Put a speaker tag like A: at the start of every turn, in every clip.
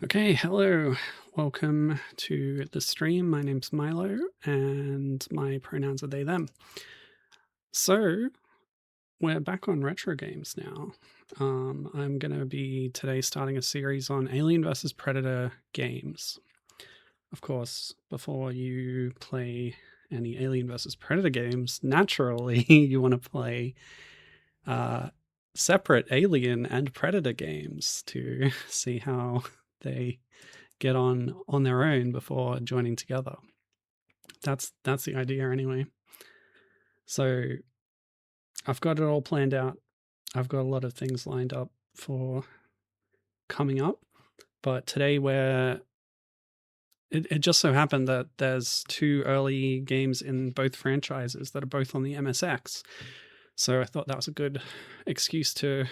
A: Okay, hello. Welcome to the stream. My name's Milo, and my pronouns are they, them. So, we're back on retro games now. I'm going to be today starting a series on Alien vs. Predator games. Of course, before you play any Alien vs. Predator games, naturally, you want to play separate Alien and Predator games to see how they get on their own before joining together. That's the idea anyway. So I've got it all planned out. I've got a lot of things lined up for coming up, but today it just so happened that there's two early games in both franchises that are both on the MSX. So I thought that was a good excuse to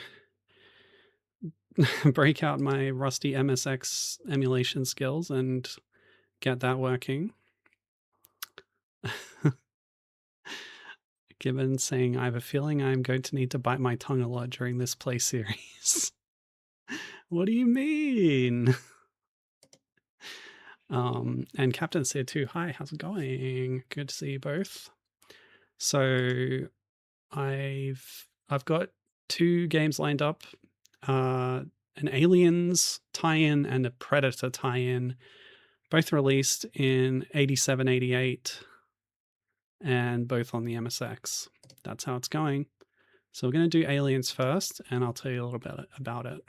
A: break out my rusty MSX emulation skills and get that working. Given saying, I have a feeling I'm going to need to bite my tongue a lot during this play series. What do you mean? And Captain's here too. Hi, how's it going? Good to see you both. So I've got two games lined up. An Aliens tie-in and a Predator tie-in, both released in 87, 88, and both on the MSX. That's how it's going. So we're going to do Aliens first, and I'll tell you a little bit about it.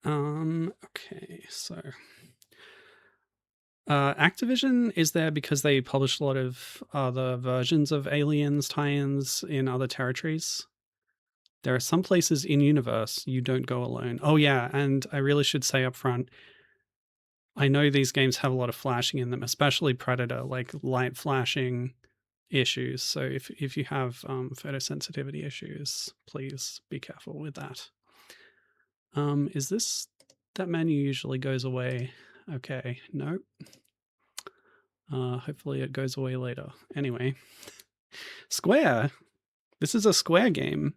A: Okay, so Activision is there because they published a lot of other versions of Aliens tie-ins in other territories. There are some places in universe you don't go alone. Oh yeah, and I really should say up front, I know these games have a lot of flashing in them, especially Predator, like light flashing issues. So if you have photosensitivity issues, please be careful with that. Is this that menu usually goes away? Okay, nope. Hopefully it goes away later. Anyway, Square. This is a Square game.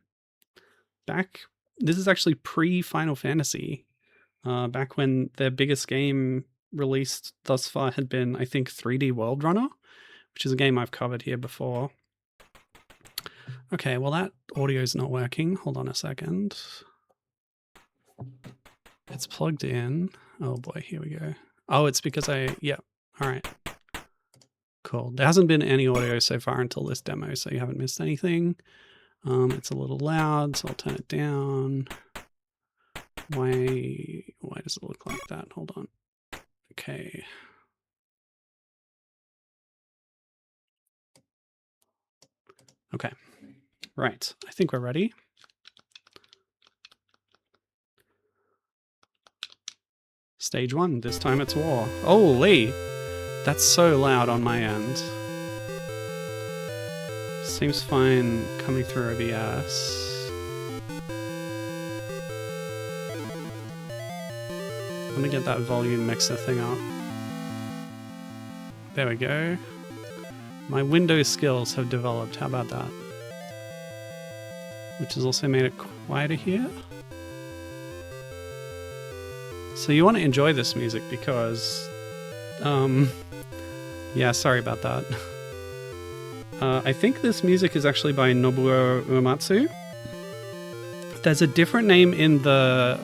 A: This is actually pre-Final Fantasy. Back when their biggest game released thus far had been, I think, 3D World Runner, which is a game I've covered here before. Okay, well that audio's not working. Hold on a second. It's plugged in. Oh boy, here we go. Oh, it's because yeah, all right. Cool. There hasn't been any audio so far until this demo, so you haven't missed anything. It's a little loud, so I'll turn it down. Why does it look like that? Hold on. Okay. Okay. Right. I think we're ready. Stage 1. This time it's war. Holy! That's so loud on my end. Seems fine coming through OBS. Let me get that volume mixer thing up. There we go. My Windows skills have developed. How about that? Which has also made it quieter here. So you want to enjoy this music because... yeah, sorry about that. I think this music is actually by Nobuo Uematsu. There's a different name in the...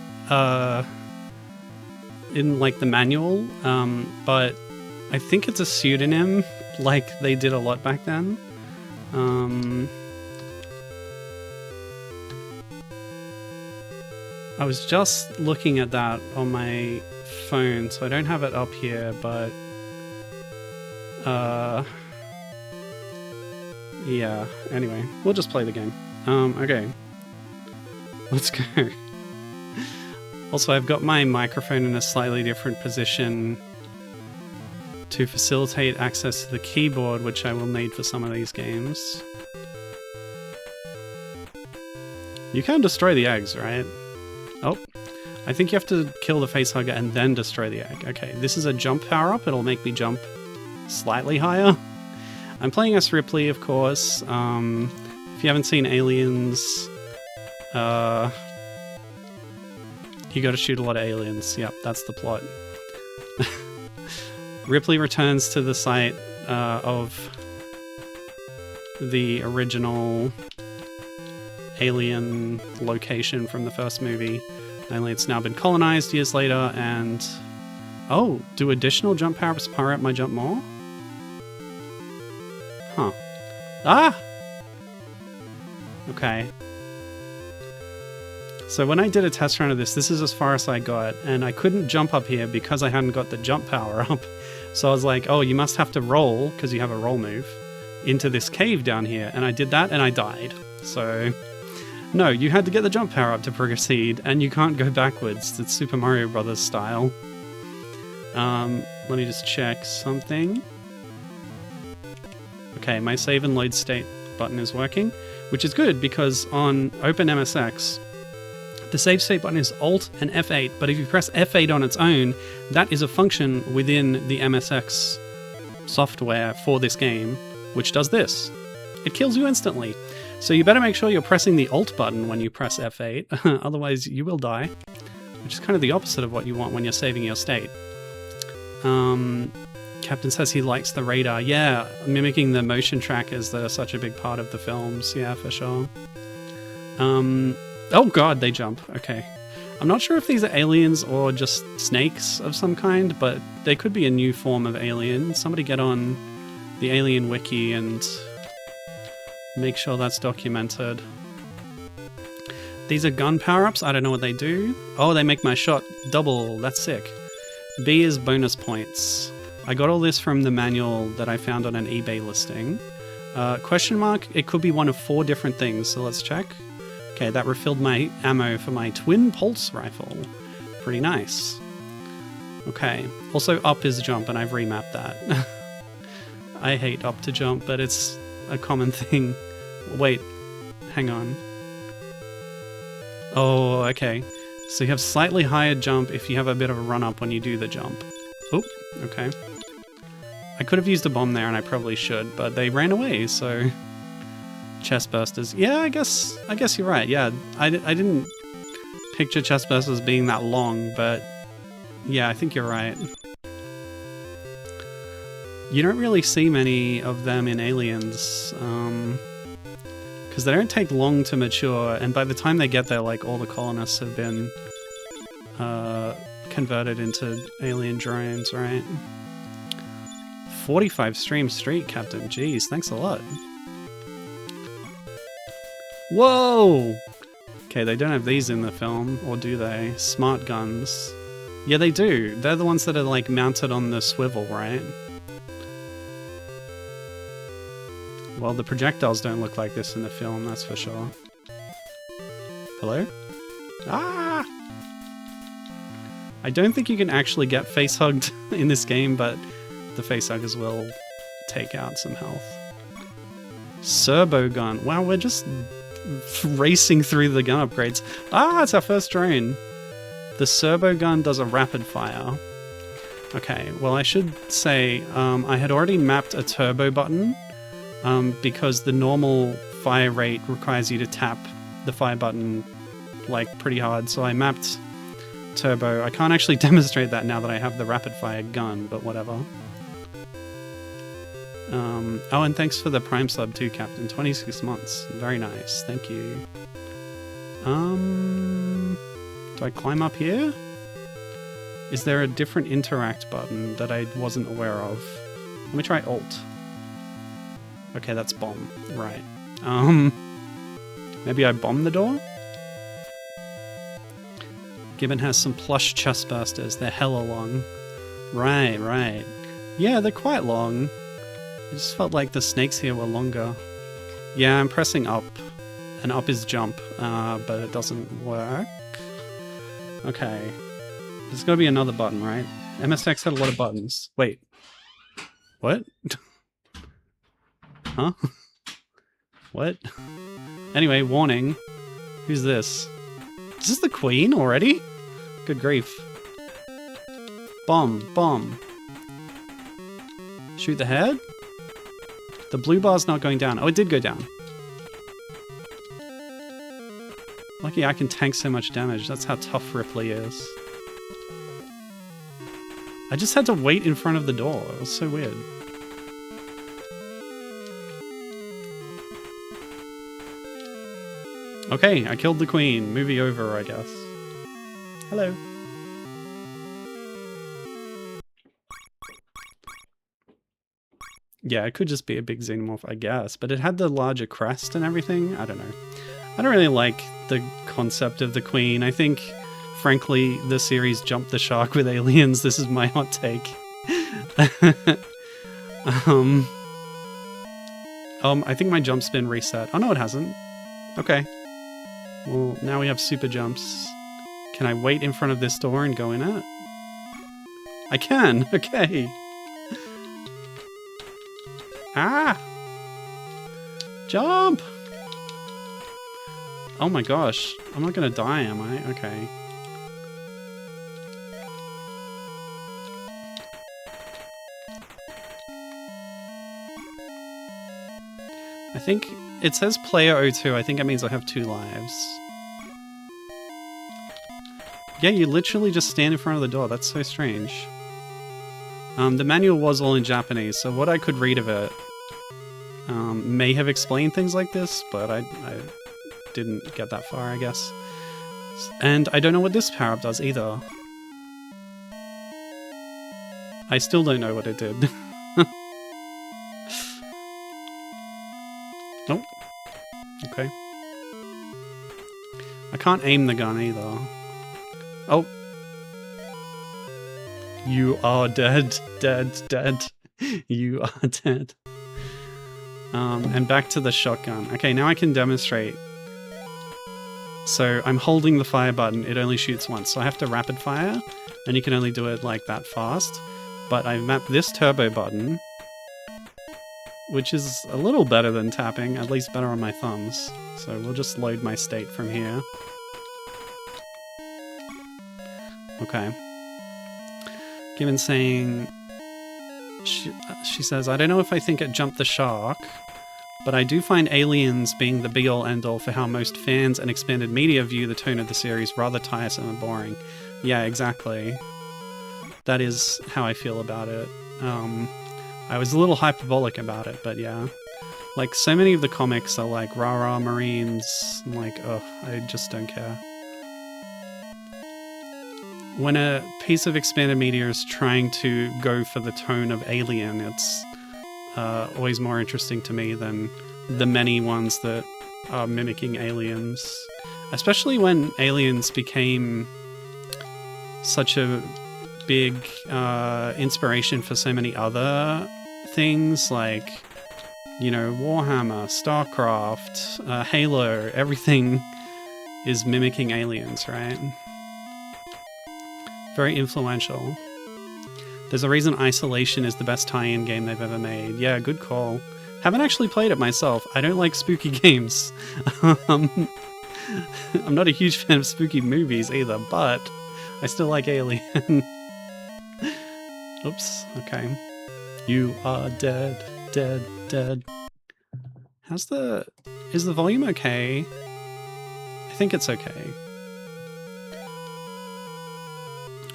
A: in like the manual, but I think it's a pseudonym, like they did a lot back then. I was just looking at that on my phone, so I don't have it up here, but yeah, anyway, we'll just play the game. Okay, let's go. Also, I've got my microphone in a slightly different position to facilitate access to the keyboard, which I will need for some of these games. You can destroy the eggs, right? Oh, I think you have to kill the facehugger and then destroy the egg. Okay, this is a jump power-up. It'll make me jump slightly higher. I'm playing as Ripley, of course. If you haven't seen Aliens, You gotta shoot a lot of aliens. Yep, that's the plot. Ripley returns to the site of the original alien location from the first movie. Only it's now been colonized years later, and... Oh, do additional jump power-ups power up my jump more? Huh. Ah! Okay. So when I did a test run of this is as far as I got, and I couldn't jump up here because I hadn't got the jump power up. So I was like, oh, you must have to roll, because you have a roll move, into this cave down here. And I did that, and I died. So... No, you had to get the jump power up to proceed, and you can't go backwards. It's Super Mario Brothers style. Let me just check something. Okay, my save and load state button is working, which is good because on Open MSX, the save state button is Alt and F8, but if you press F8 on its own, that is a function within the MSX software for this game, which does this. It kills you instantly. So you better make sure you're pressing the Alt button when you press F8, otherwise you will die, which is kind of the opposite of what you want when you're saving your state. Captain says he likes the radar. Yeah, mimicking the motion trackers that are such a big part of the films. Yeah, for sure. Oh god, they jump. Okay. I'm not sure if these are aliens or just snakes of some kind, but they could be a new form of alien. Somebody get on the alien wiki and make sure that's documented. These are gun power-ups. I don't know what they do. Oh, they make my shot double. That's sick. B is bonus points. I got all this from the manual that I found on an eBay listing. Question mark, it could be one of 4 different things, so let's check. Okay, that refilled my ammo for my twin pulse rifle. Pretty nice. Okay, also up is jump, and I've remapped that. I hate up to jump, but it's a common thing. Wait, hang on. Oh, okay. So you have slightly higher jump if you have a bit of a run-up when you do the jump. Oh, okay. I could have used a bomb there, and I probably should, but they ran away, so... Chest bursters. Yeah, I guess you're right. Yeah, I didn't picture chest bursters being that long, but... Yeah, I think you're right. You don't really see many of them in Aliens, because they don't take long to mature, and by the time they get there, like, all the colonists have been converted into alien drones, right? 45 stream streak, Captain. Jeez, thanks a lot. Whoa! Okay, they don't have these in the film, or do they? Smart guns. Yeah, they do. They're the ones that are, like, mounted on the swivel, right? Well, the projectiles don't look like this in the film, that's for sure. Hello? Ah! I don't think you can actually get face-hugged in this game, but the facehuggers will take out some health. Serbo gun. Wow, we're just racing through the gun upgrades. Ah, it's our first drone. The serbo gun does a rapid fire. Okay, well I should say I had already mapped a turbo button because the normal fire rate requires you to tap the fire button like pretty hard, so I mapped turbo. I can't actually demonstrate that now that I have the rapid fire gun, but whatever. Oh, and thanks for the Prime sub too, Captain. 26 months. Very nice. Thank you. Do I climb up here? Is there a different interact button that I wasn't aware of? Let me try Alt. Okay, that's bomb. Right. Maybe I bomb the door? Gibbon has some plush chest bursters. They're hella long. Right, right. Yeah, they're quite long. It just felt like the snakes here were longer. Yeah, I'm pressing up. And up is jump, but it doesn't work. Okay. There's gotta be another button, right? MSX had a lot of buttons. Wait. What? Huh? What? Anyway, warning. Who's this? Is this the Queen already? Good grief. Bomb, bomb. Shoot the head? The blue bar's not going down. Oh, it did go down. Like, lucky I can tank so much damage. That's how tough Ripley is. I just had to wait in front of the door. It was so weird. Okay, I killed the queen. Movie over, I guess. Hello. Yeah, it could just be a big xenomorph, I guess, but it had the larger crest and everything. I don't know. I don't really like the concept of the queen. I think, frankly, the series jumped the shark with aliens. This is my hot take. I think my jump's been reset. Oh, no, it hasn't. Okay. Well, now we have super jumps. Can I wait in front of this door and go in it? I can! Okay! Ah! Jump! Oh my gosh. I'm not gonna die, am I? Okay. I think it says player 02. I think it means I have 2 lives. Yeah, you literally just stand in front of the door. That's so strange. The manual was all in Japanese, so what I could read of it may have explained things like this, but I didn't get that far, I guess. And I don't know what this power-up does either. I still don't know what it did. Nope. Okay. I can't aim the gun either. Oh. You are dead, dead, dead. You are dead. And back to the shotgun. Okay, now I can demonstrate. So I'm holding the fire button, it only shoots once, so I have to rapid fire, and you can only do it like that fast. But I've mapped this turbo button, which is a little better than tapping, at least better on my thumbs. So we'll just load my state from here. Okay. Given saying, she says, I don't know if I think it jumped the shark, but I do find Aliens being the be-all end-all for how most fans and expanded media view the tone of the series rather tiresome and boring. Yeah, exactly. That is how I feel about it. I was a little hyperbolic about it, but yeah. Like, so many of the comics are like, rah-rah Marines, I'm like, ugh, I just don't care. When a piece of expanded media is trying to go for the tone of Alien, it's always more interesting to me than the many ones that are mimicking Aliens. Especially when Aliens became such a big inspiration for so many other things, like, you know, Warhammer, StarCraft, Halo, everything is mimicking Aliens, right? Very influential. There's a reason Isolation is the best tie-in game they've ever made. Yeah, good call. Haven't actually played it myself. I don't like spooky games. I'm not a huge fan of spooky movies either, but I still like Alien. Oops, okay. You are dead, dead, dead. Is the volume okay? I think it's okay.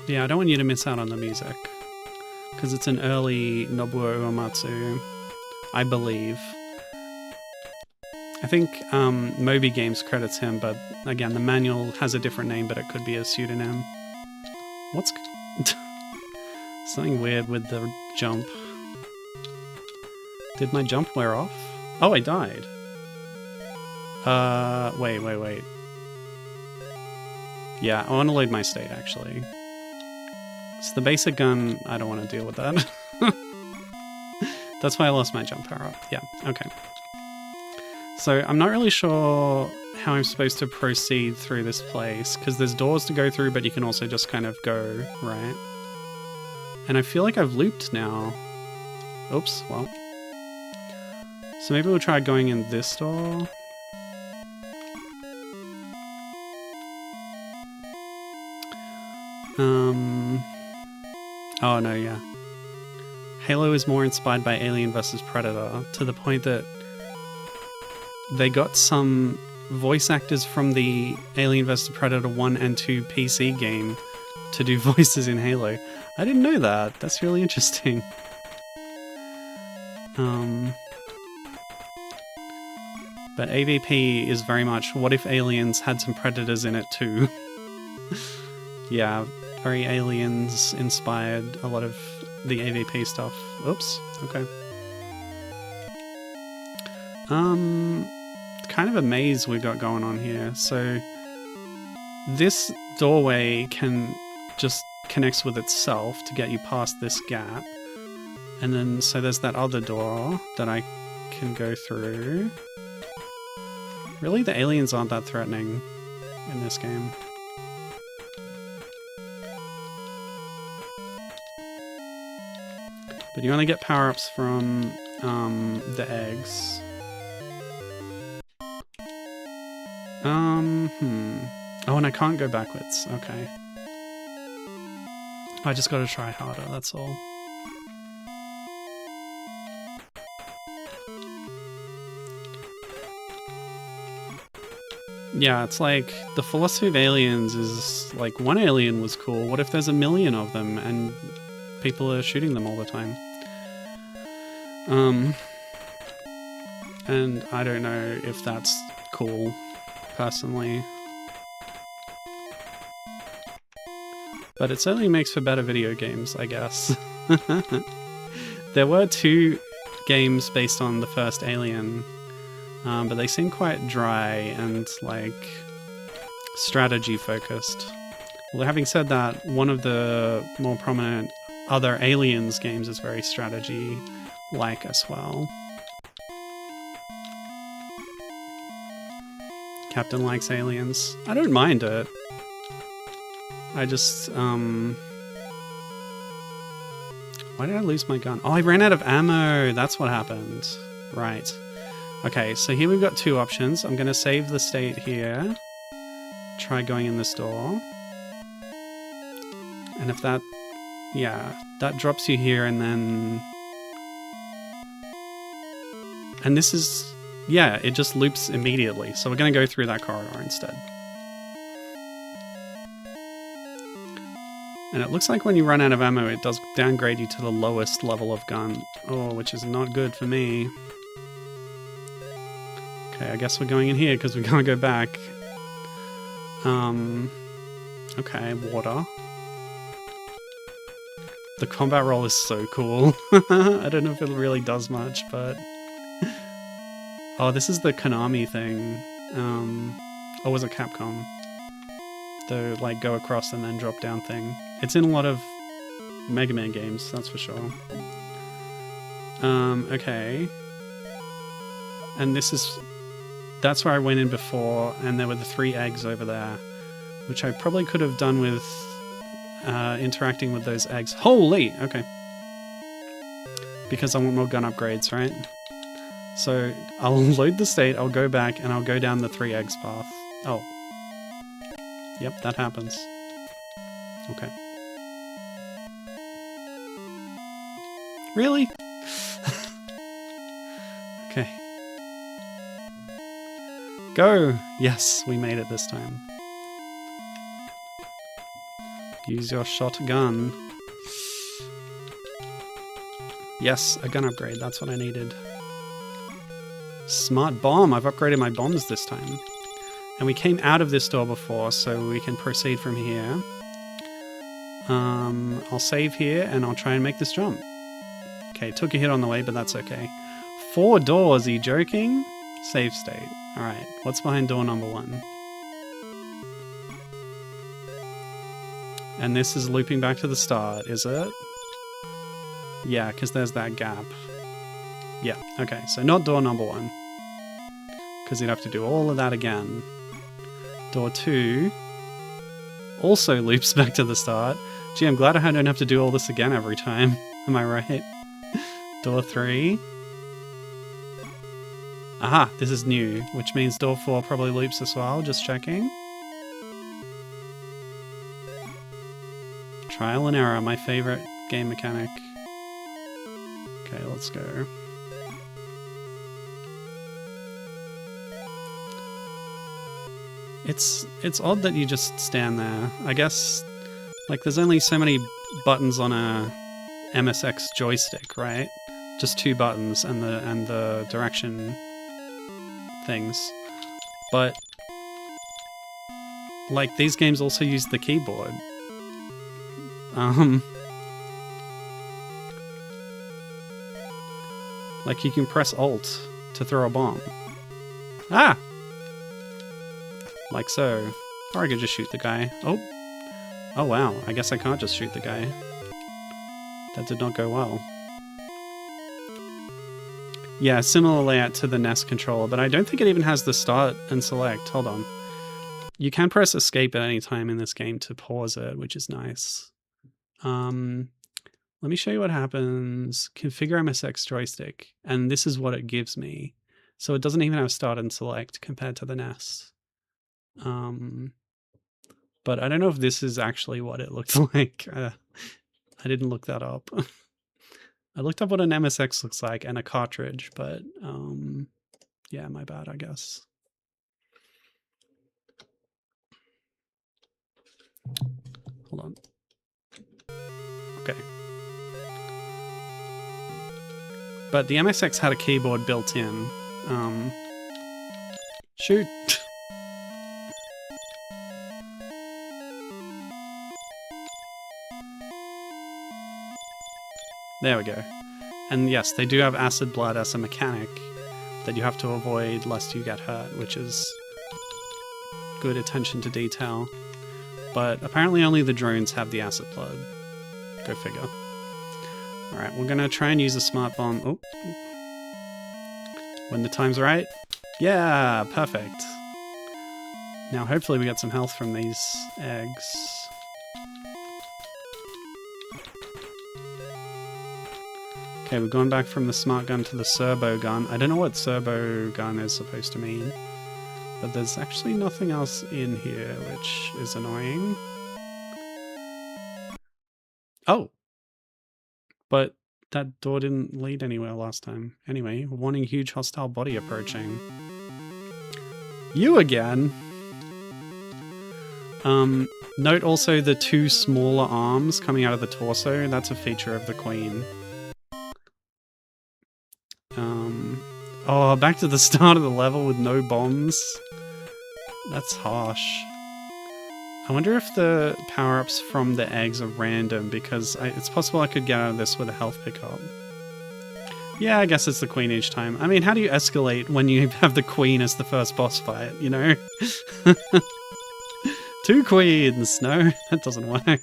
A: Yeah, I don't want you to miss out on the music, because it's an early Nobuo Uematsu, I believe. I think Moby Games credits him, but again, the manual has a different name, but it could be a pseudonym. What's... something weird with the jump. Did my jump wear off? Oh, I died. Wait. Yeah, I want to load my state, actually. So the basic gun, I don't want to deal with that. That's why I lost my jump power up. Yeah, okay. So I'm not really sure how I'm supposed to proceed through this place, because there's doors to go through, but you can also just kind of go, right? And I feel like I've looped now. Oops, well. So maybe we'll try going in this door. Oh no, yeah. Halo is more inspired by Alien vs Predator, to the point that they got some voice actors from the Alien vs Predator 1 and 2 PC game to do voices in Halo. I didn't know that. That's really interesting. But AVP is very much, what if Aliens had some Predators in it too? Yeah, very Aliens inspired, a lot of the AVP stuff. Oops, okay. Kind of a maze we've got going on here. So this doorway can just connects with itself to get you past this gap. And then, so there's that other door that I can go through. Really, the aliens aren't that threatening in this game. But you only get power-ups from the eggs. Oh, and I can't go backwards. Okay. I just gotta try harder, that's all. Yeah, it's like, the philosophy of aliens is, like, one alien was cool. What if there's a million of them and people are shooting them all the time? And I don't know if that's cool, personally. But it certainly makes for better video games, I guess. There were 2 games based on the first Alien, but they seem quite dry and, like, strategy focused. Well, having said that, one of the more prominent other Aliens games is very strategy-like as well. Captain likes aliens. I don't mind it. I just, why did I lose my gun? Oh, I ran out of ammo! That's what happened. Right. Okay, so here we've got 2 options. I'm gonna save the state here. Try going in this door. And if that... yeah, that drops you here and then... and this is... yeah, it just loops immediately. So we're gonna go through that corridor instead. And it looks like when you run out of ammo, it does downgrade you to the lowest level of gun. Oh, which is not good for me. Okay, I guess we're going in here because we can't go back. Okay, water. The combat roll is so cool. I don't know if it really does much, but... oh, this is the Konami thing. Or was it Capcom? The, like, go across and then drop down thing. It's in a lot of Mega Man games, that's for sure. Okay. And this is... that's where I went in before, and there were the 3 eggs over there, which I probably could have done with interacting with those eggs. Holy! Okay. Because I want more gun upgrades, right? So I'll load the state, I'll go back, and I'll go down the 3 eggs path. Oh. Yep, that happens. Okay. Really? Okay. Go! Yes, we made it this time. Use your shotgun. Yes, a gun upgrade, that's what I needed. Smart bomb! I've upgraded my bombs this time. And we came out of this door before, so we can proceed from here. I'll save here, and I'll try and make this jump. Okay, took a hit on the way, but that's okay. 4 doors, are you joking? Save state. Alright, what's behind door number 1? And this is looping back to the start, is it? Yeah, because there's that gap. Yeah, okay, so not door number 1. Because you'd have to do all of that again. Door 2 also loops back to the start. Gee, I'm glad I don't have to do all this again every time. Am I right? Door 3. Aha, this is new, which means door 4 probably loops as well, just checking. Trial and error, my favorite game mechanic. Okay, let's go. It's odd that you just stand there. I guess, like, there's only so many buttons on a MSX joystick, right? Just 2 buttons and the direction things. But like, these games also use the keyboard. Like, you can press Alt to throw a bomb. Ah! Like so. Or I could just shoot the guy. Oh! Oh wow, I guess I can't just shoot the guy. That did not go well. Yeah, similar layout to the NES controller, but I don't think it even has the start and select. Hold on. You can press escape at any time in this game to pause it, which is nice. Let me show you what happens. Configure MSX joystick, and this is what it gives me. So it doesn't even have start and select compared to the NES. But I don't know if this is actually what it looks like. I didn't look that up. I looked up what an MSX looks like and a cartridge, but yeah, my bad, I guess. Hold on. Okay. But the MSX had a keyboard built in. Shoot! There we go. And yes, they do have acid blood as a mechanic that you have to avoid lest you get hurt, which is good attention to detail. But apparently only the drones have the acid blood. Go figure. Alright, we're gonna try and use a smart bomb. Oh. When the time's right. Yeah, perfect. Now hopefully we get some health from these eggs. Okay, we've gone back from the smart gun to the servo gun. I don't know what servo gun is supposed to mean, but there's actually nothing else in here, which is annoying. Oh! But that door didn't lead anywhere last time. Anyway, warning, huge hostile body approaching. You again! Note also the 2 smaller arms coming out of the torso. That's a feature of the Queen. Oh, back to the start of the level with no bombs. That's harsh. I wonder if the power-ups from the eggs are random, because it's possible I could get out of this with a health pickup. Yeah, I guess it's the Queen each time. I mean, how do you escalate when you have the Queen as the first boss fight, you know? 2 queens! No, that doesn't work.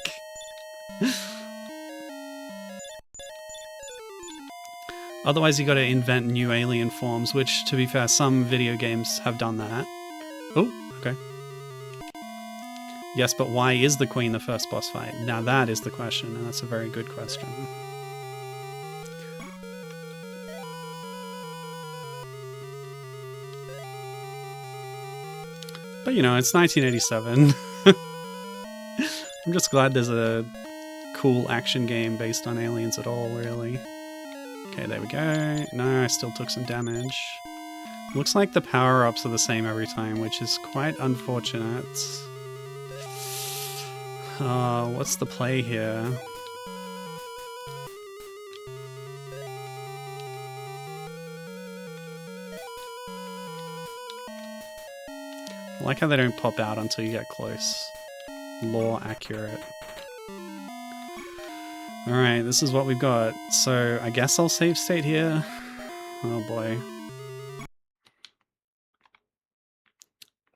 A: Otherwise you gotta invent new alien forms, which, to be fair, some video games have done that. Oh, okay. Yes, but why is the Queen the first boss fight? Now that is the question, and that's a very good question. But you know, it's 1987. I'm just glad there's a cool action game based on aliens at all, really. Okay, there we go. No, I still took some damage. Looks like the power-ups are the same every time, which is quite unfortunate. What's the play here? I like how they don't pop out until you get close. Lore accurate. Alright, this is what we've got. So, I guess I'll save state here. Oh boy.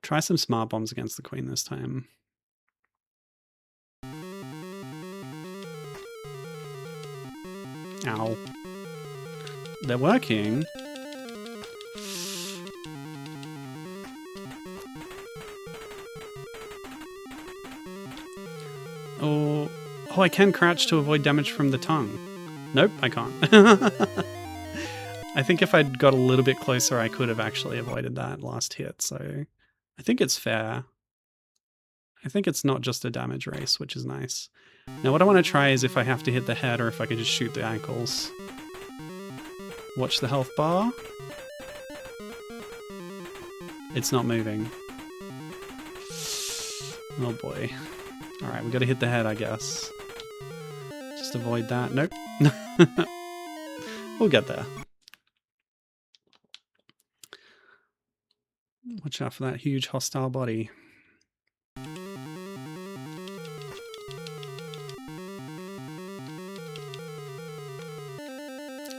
A: Try some smart bombs against the Queen this time. Ow. They're working. Oh, I can crouch to avoid damage from the tongue. Nope, I can't. I think if I'd got a little bit closer, I could have actually avoided that last hit, so I think it's fair. I think it's not just a damage race, which is nice. Now what I want to try is if I have to hit the head or if I can just shoot the ankles. Watch the health bar. It's not moving. Oh boy. Alright, we gotta hit the head, I guess. Just avoid that. Nope. We'll get there. Watch out for that huge hostile body.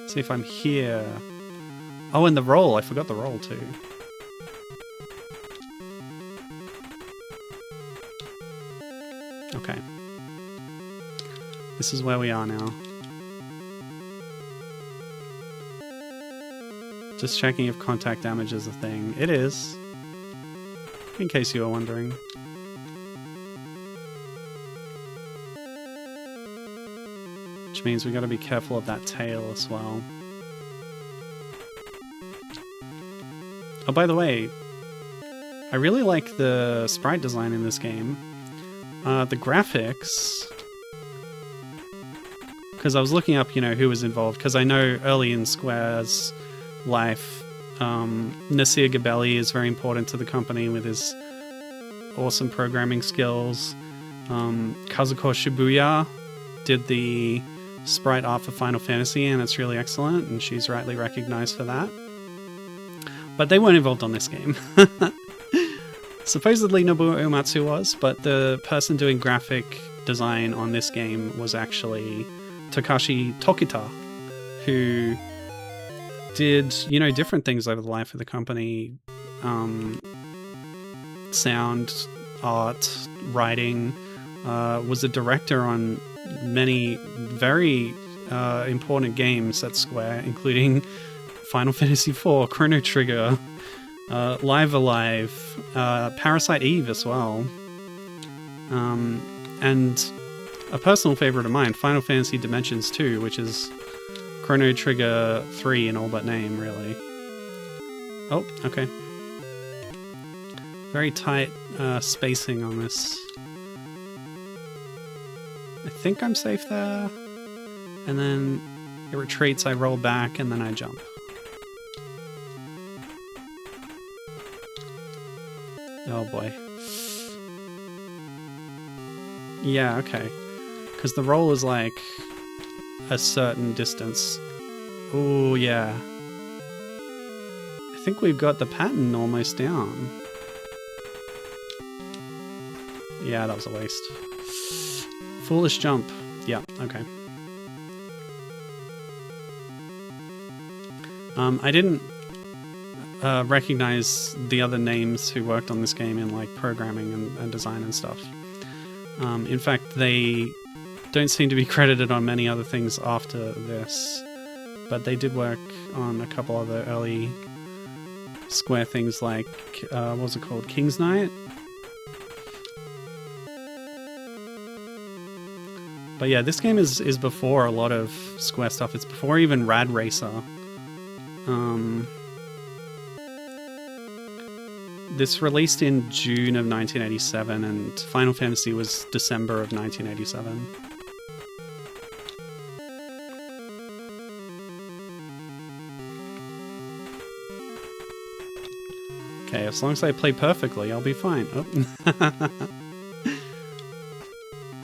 A: See if I'm here. Oh, and the roll. I forgot the roll too. Okay. This is where we are now. Just checking if contact damage is a thing. It is. In case you were wondering. Which means we gotta be careful of that tail as well. Oh, by the way, I really like the sprite design in this game. The graphics... Because I was looking up, who was involved, because I know early in Square's life, Nasir Gabelli is very important to the company with his awesome programming skills. Kazuko Shibuya did the sprite art for Final Fantasy, and it's really excellent, and she's rightly recognized for that. But they weren't involved on this game. Supposedly Nobuo Uematsu was, but the person doing graphic design on this game was actually Takashi Tokita, who did, different things over the life of the company. Sound, art, writing, was a director on many very important games at Square, including Final Fantasy IV, Chrono Trigger, Live Alive, Parasite Eve as well. And a personal favorite of mine, Final Fantasy Dimensions 2, which is Chrono Trigger 3 in all but name, really. Oh, okay. Very tight spacing on this. I think I'm safe there. And then it retreats, I roll back, and then I jump. Oh boy. Yeah, okay. Because the roll is like a certain distance. Oh yeah. I think we've got the pattern almost down. Yeah, that was a waste. Foolish jump. Yeah, okay. I didn't recognize the other names who worked on this game in like programming and design and stuff. In fact, they don't seem to be credited on many other things after this, but they did work on a couple other early Square things like, what was it called? King's Knight? But yeah, this game is before a lot of Square stuff. It's before even Rad Racer. This released in June of 1987, and Final Fantasy was December of 1987. Okay, as long as I play perfectly, I'll be fine. Oh.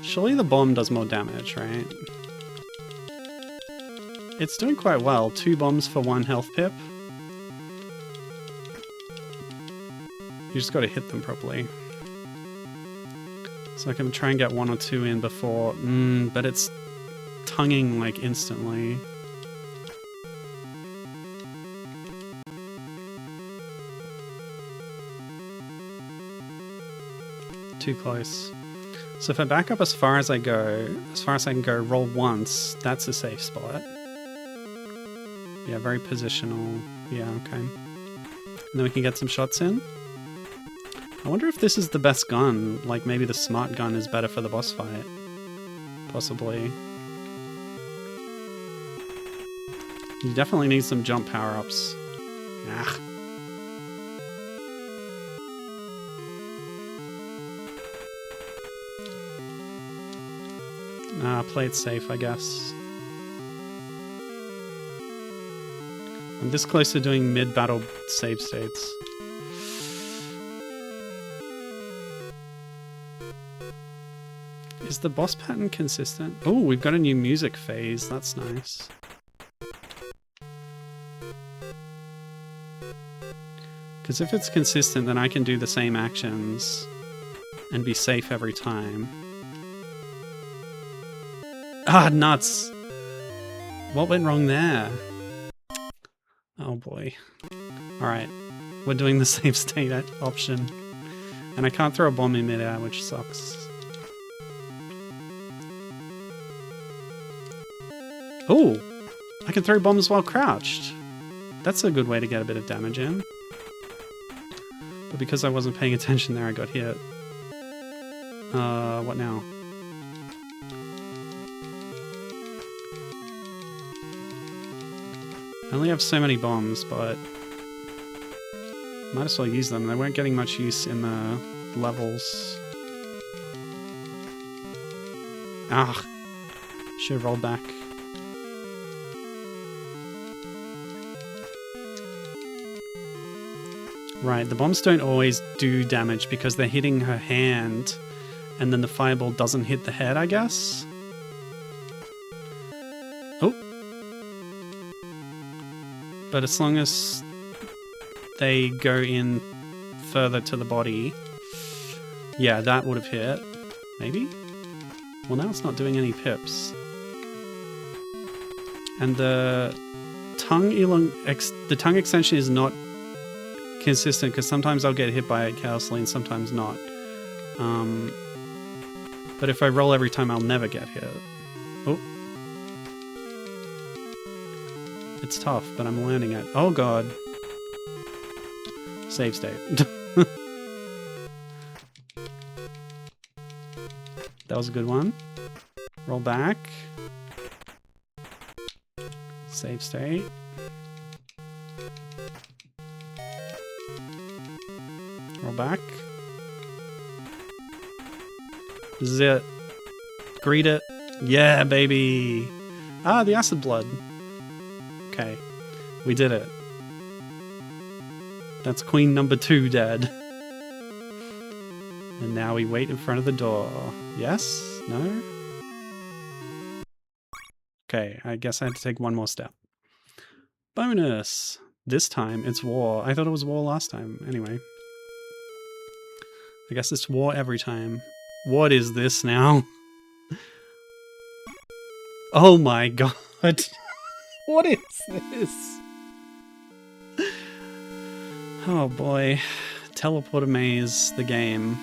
A: Surely the bomb does more damage, right? It's doing quite well. 2 bombs for 1 health pip. You just gotta hit them properly. So I can try and get 1 or 2 in before... but it's tonguing like instantly. Too close. So if I back up as far as I can go, roll once, that's a safe spot. Yeah, very positional. Yeah, okay. And then we can get some shots in. I wonder if this is the best gun. Like, maybe the smart gun is better for the boss fight. Possibly. You definitely need some jump power-ups. Ah. Play it safe, I guess. I'm this close to doing mid-battle save states. Is the boss pattern consistent? Oh, we've got a new music phase. That's nice. Because if it's consistent, then I can do the same actions and be safe every time. Ah, nuts! What went wrong there? Oh boy. Alright, we're doing the save state option. And I can't throw a bomb in midair, which sucks. Oh! I can throw bombs while crouched! That's a good way to get a bit of damage in. But because I wasn't paying attention there, I got hit. What now? I only have so many bombs, but might as well use them. They weren't getting much use in the levels. Ah! Should have rolled back. Right, the bombs don't always do damage because they're hitting her hand and then the fireball doesn't hit the head, I guess? Oh! But as long as they go in further to the body, yeah, that would have hit. Maybe? Well, now it's not doing any pips. And the tongue extension is not consistent because sometimes I'll get hit by it chaosly and sometimes not. But if I roll every time, I'll never get hit. Oh. It's tough, but I'm learning it. Oh god. Save state. That was a good one. Roll back. Save state. Roll back. This is it. Greet it. Yeah, baby! Ah, the acid blood. Okay. We did it. That's queen number 2 dead. And now we wait in front of the door. Yes? No? Okay, I guess I had to take one more step. Bonus! This time it's war. I thought it was war last time. Anyway. I guess it's war every time. What is this now? Oh my god. What is this? Oh boy. Teleporter maze, the game.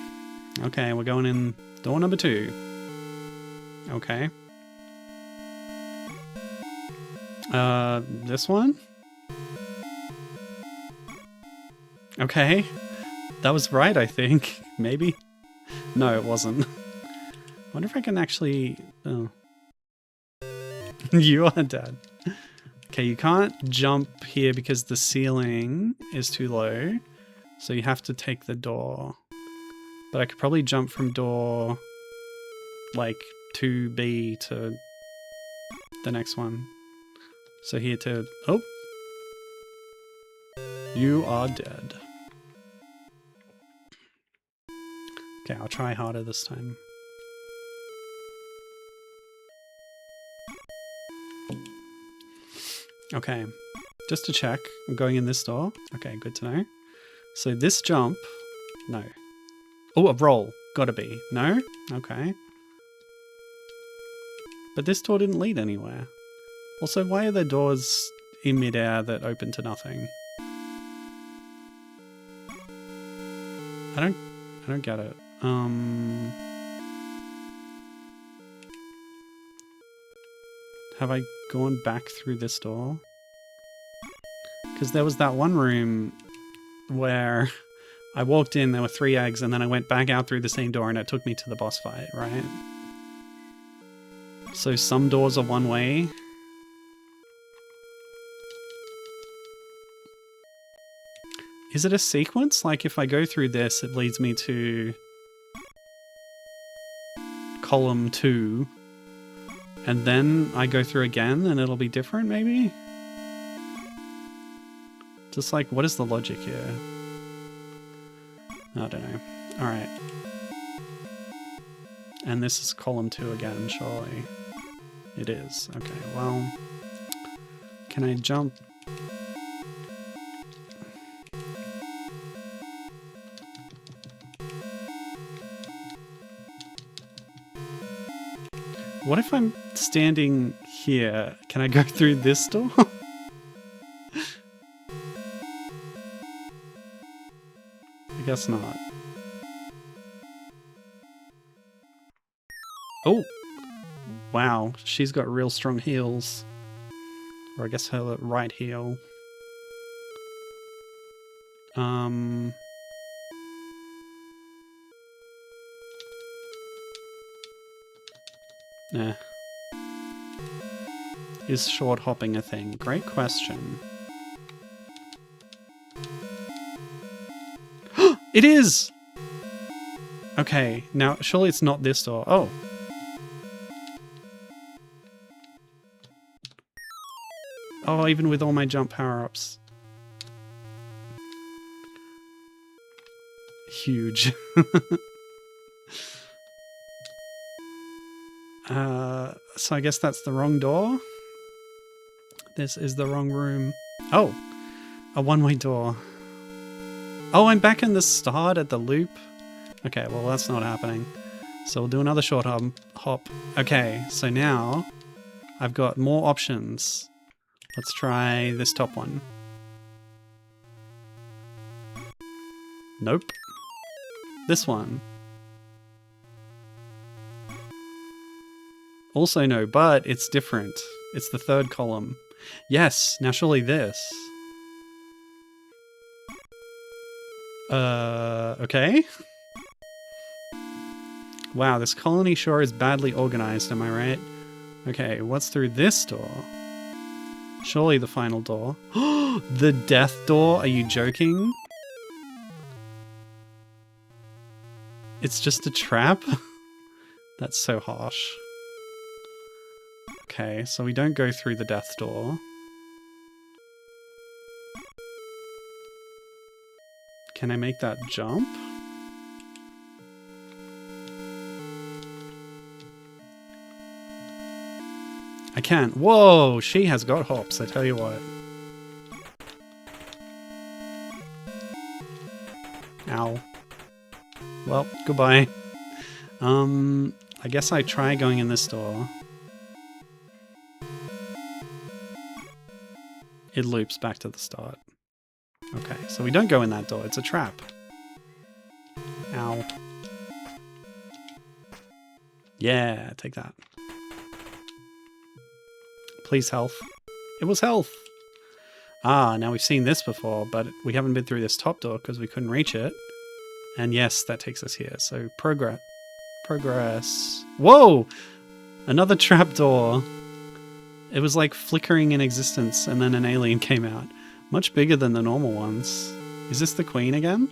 A: Okay, we're going in door number 2. Okay. This one? Okay. That was right, I think. Maybe? No, it wasn't. Wonder if I can actually... Oh. You are dead. Okay, you can't jump here because the ceiling is too low. So you have to take the door. But I could probably jump from door... like 2B to the next one. So here to... Oh! You are dead. Okay, I'll try harder this time. Okay, just to check, I'm going in this door. Okay, good to know. So this jump... No. Oh, a roll. Gotta be. No? Okay. But this door didn't lead anywhere. Also, why are there doors in midair that open to nothing? I don't get it. Have I gone back through this door? Because there was that one room where I walked in, there were 3 eggs, and then I went back out through the same door and it took me to the boss fight, right? So some doors are one way. Is it a sequence? Like if I go through this, it leads me to column 2. And then I go through again and it'll be different, maybe? Just like, what is the logic here? I don't know. Alright. And this is column 2 again, surely. It is. Okay, well... Can I jump? What if I'm standing here? Can I go through this door? I guess not. Oh! Wow, she's got real strong heels. Or I guess her right heel. Nah. Is short hopping a thing? Great question. It is! Okay, now surely it's not this door. Oh. Oh, even with all my jump power-ups. Huge. So I guess that's the wrong door. This is the wrong room. Oh, a one-way door. Oh, I'm back in the start at the loop. Okay, well that's not happening. So we'll do another short hop. Okay, so now I've got more options. Let's try this top one. Nope. This one. Also no, but it's different. It's the third column. Yes, now surely this. Okay. Wow, this colony sure is badly organized, am I right? Okay, what's through this door? Surely the final door. The death door? Are you joking? It's just a trap? That's so harsh. Okay, so we don't go through the death door. Can I make that jump? I can't. Whoa, she has got hops, I tell you what. Ow. Well, goodbye. I guess I try going in this door. It loops back to the start. Okay, so we don't go in that door. It's a trap. Ow. Yeah, take that. Please, health. It was health! Ah, now we've seen this before, but we haven't been through this top door because we couldn't reach it. And yes, that takes us here. So, progress. Whoa! Another trapdoor. It was like flickering in existence and then an alien came out. Much bigger than the normal ones. Is this the queen again?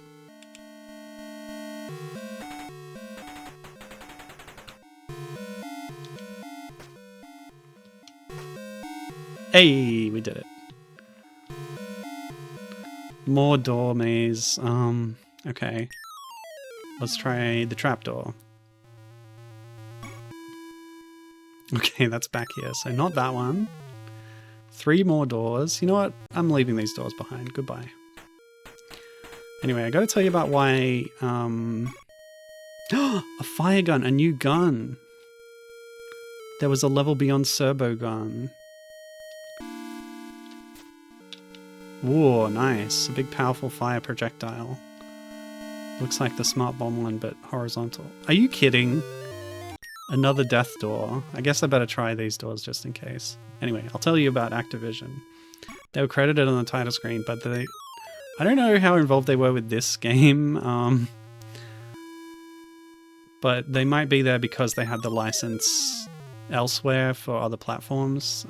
A: Hey, we did it. More door maze. Okay. Let's try the trapdoor. Okay, that's back here. So not that one. 3 more doors. You know what? I'm leaving these doors behind. Goodbye. Anyway, I gotta tell you about why... a fire gun! A new gun! There was a level beyond serbo gun. Whoa, nice. A big powerful fire projectile. Looks like the smart bomb one, but horizontal. Are you kidding? Another death door. I guess I better try these doors just in case. Anyway, I'll tell you about Activision. They were credited on the title screen, but they... I don't know how involved they were with this game. But they might be there because they had the license elsewhere for other platforms.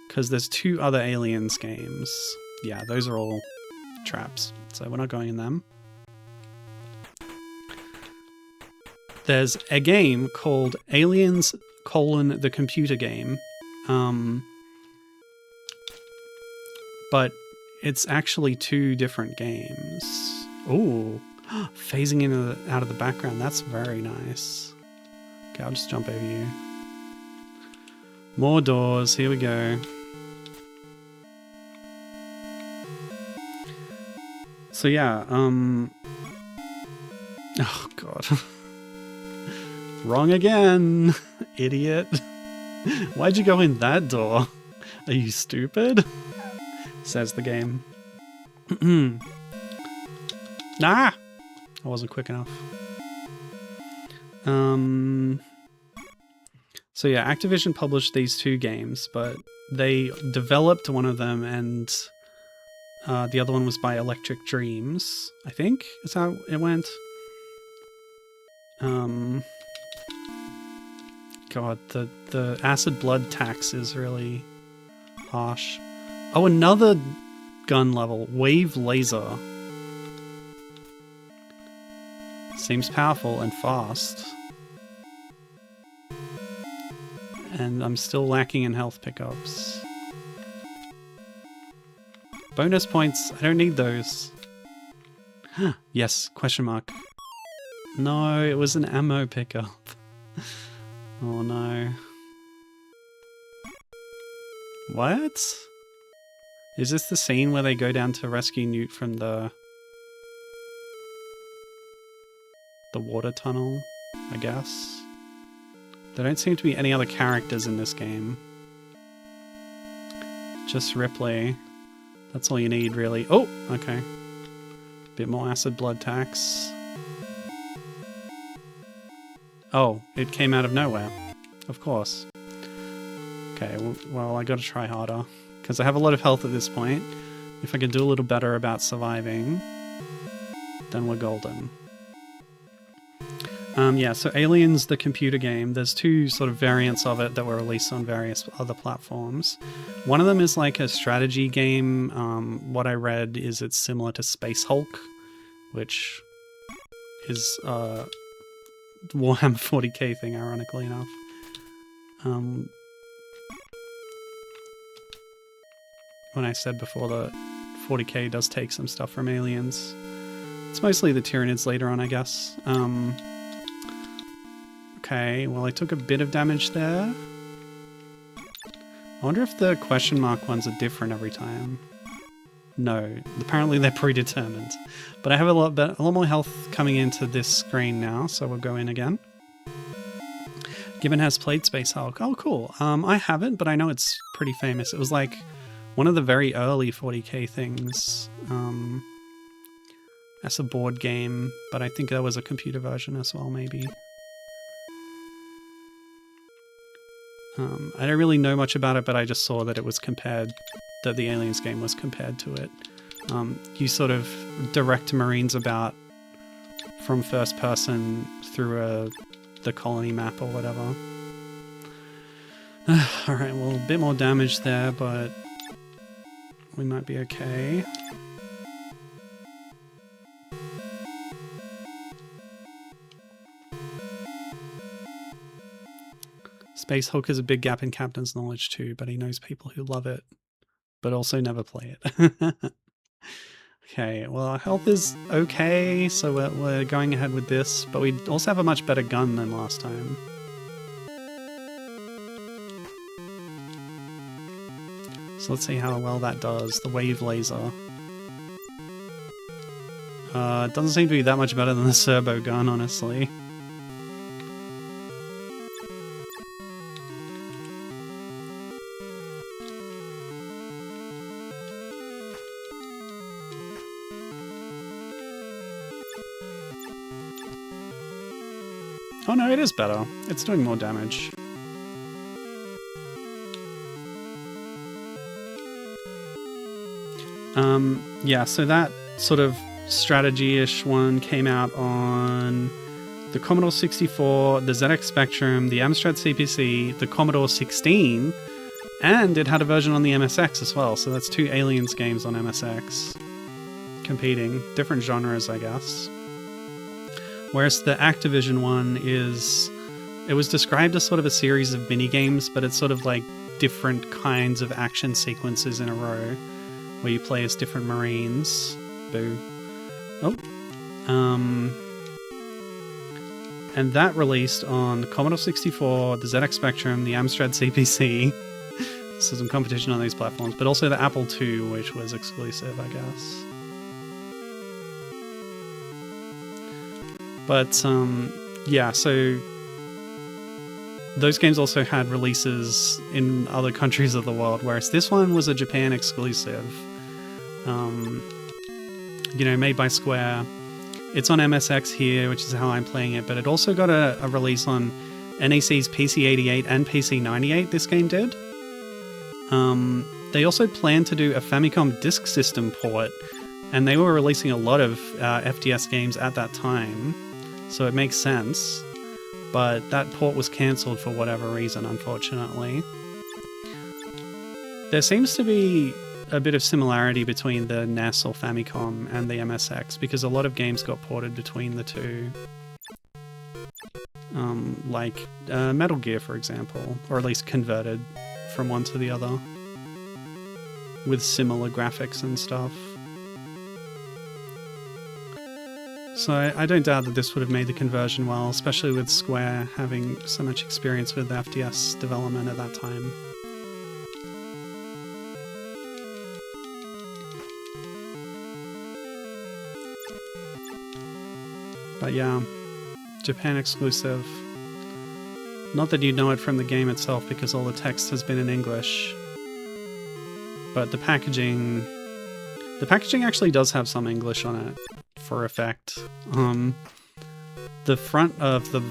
A: Because there's 2 other Aliens games. Yeah, those are all traps, so we're not going in them. There's a game called Aliens: the Computer Game. But it's actually 2 different games. Ooh. Phasing in out of the background. That's very nice. Okay, I'll just jump over you. More doors. Here we go. So yeah, oh god. Wrong again, idiot. Why'd you go in that door? Are you stupid? Says the game. Nah! I wasn't quick enough. So yeah, Activision published these two games, but they developed one of them, and the other one was by Electric Dreams, I think is how it went. God, the acid blood tax is really harsh. Oh, another gun level, Wave Laser. Seems powerful and fast. And I'm still lacking in health pickups. Bonus points, I don't need those. Yes, question mark. No, it was an ammo pickup. Oh no. What? Is this the scene where they go down to rescue Newt from the water tunnel, I guess? There don't seem to be any other characters in this game. Just Ripley. That's all you need, really. Oh, okay. Bit more acid blood tax. Oh, it came out of nowhere. Of course. Okay, well I gotta try harder. Because I have a lot of health at this point. If I can do a little better about surviving, then we're golden. Yeah, so Aliens, the computer game, there's two sort of variants of it that were released on various other platforms. One of them is like a strategy game. What I read is it's similar to Space Hulk, which is Warhammer 40k thing, ironically enough. When I said before that 40k does take some stuff from Aliens. It's mostly the Tyranids later on, I guess. Okay, well I took a bit of damage there. I wonder if the question mark ones are different every time. No, apparently they're predetermined. But I have a lot more health coming into this screen now, so we'll go in again. Gibbon has played Space Hulk. Oh, cool. I haven't, but I know it's pretty famous. It was like one of the very early 40k things. As a board game, but I think there was a computer version as well, maybe. I don't really know much about it, but I just saw that it was compared, that the Aliens game was compared to it. You sort of direct Marines about from first person through the colony map or whatever. Alright, well, a bit more damage there, but we might be okay. Space Hulk is a big gap in Captain's knowledge too, but he knows people who love it, but also never play it. Okay, well our health is okay, so we're going ahead with this, but we also have a much better gun than last time. So let's see how well that does, the Wave Laser. It doesn't seem to be that much better than the Serbo gun, honestly. Oh no, it is better. It's doing more damage. Yeah, so that sort of strategy-ish one came out on the Commodore 64, the ZX Spectrum, the Amstrad CPC, the Commodore 16, and it had a version on the MSX as well, so that's two Aliens games on MSX. Competing. Different genres, I guess. Whereas the Activision one it was described as sort of a series of mini-games, but it's sort of like different kinds of action sequences in a row, where you play as different Marines. Boo. Oh. And that released on Commodore 64, the ZX Spectrum, the Amstrad CPC. So some competition on these platforms, but also the Apple II, which was exclusive, I guess. But, yeah, so those games also had releases in other countries of the world, whereas this one was a Japan exclusive. You know, made by Square. It's on MSX here, which is how I'm playing it, but it also got a release on NEC's PC-88 and PC-98, this game did. They also planned to do a Famicom Disk System port, and they were releasing a lot of FDS games at that time, so it makes sense. But that port was cancelled for whatever reason, unfortunately. There seems to be a bit of similarity between the NES or Famicom and the MSX, because a lot of games got ported between the two. Like Metal Gear, for example, or at least converted from one to the other, with similar graphics and stuff. So I don't doubt that this would have made the conversion well, especially with Square having so much experience with FDS development at that time. But yeah, Japan exclusive. Not that you know it from the game itself, because all the text has been in English. But the packaging actually does have some English on it, for effect. The front of the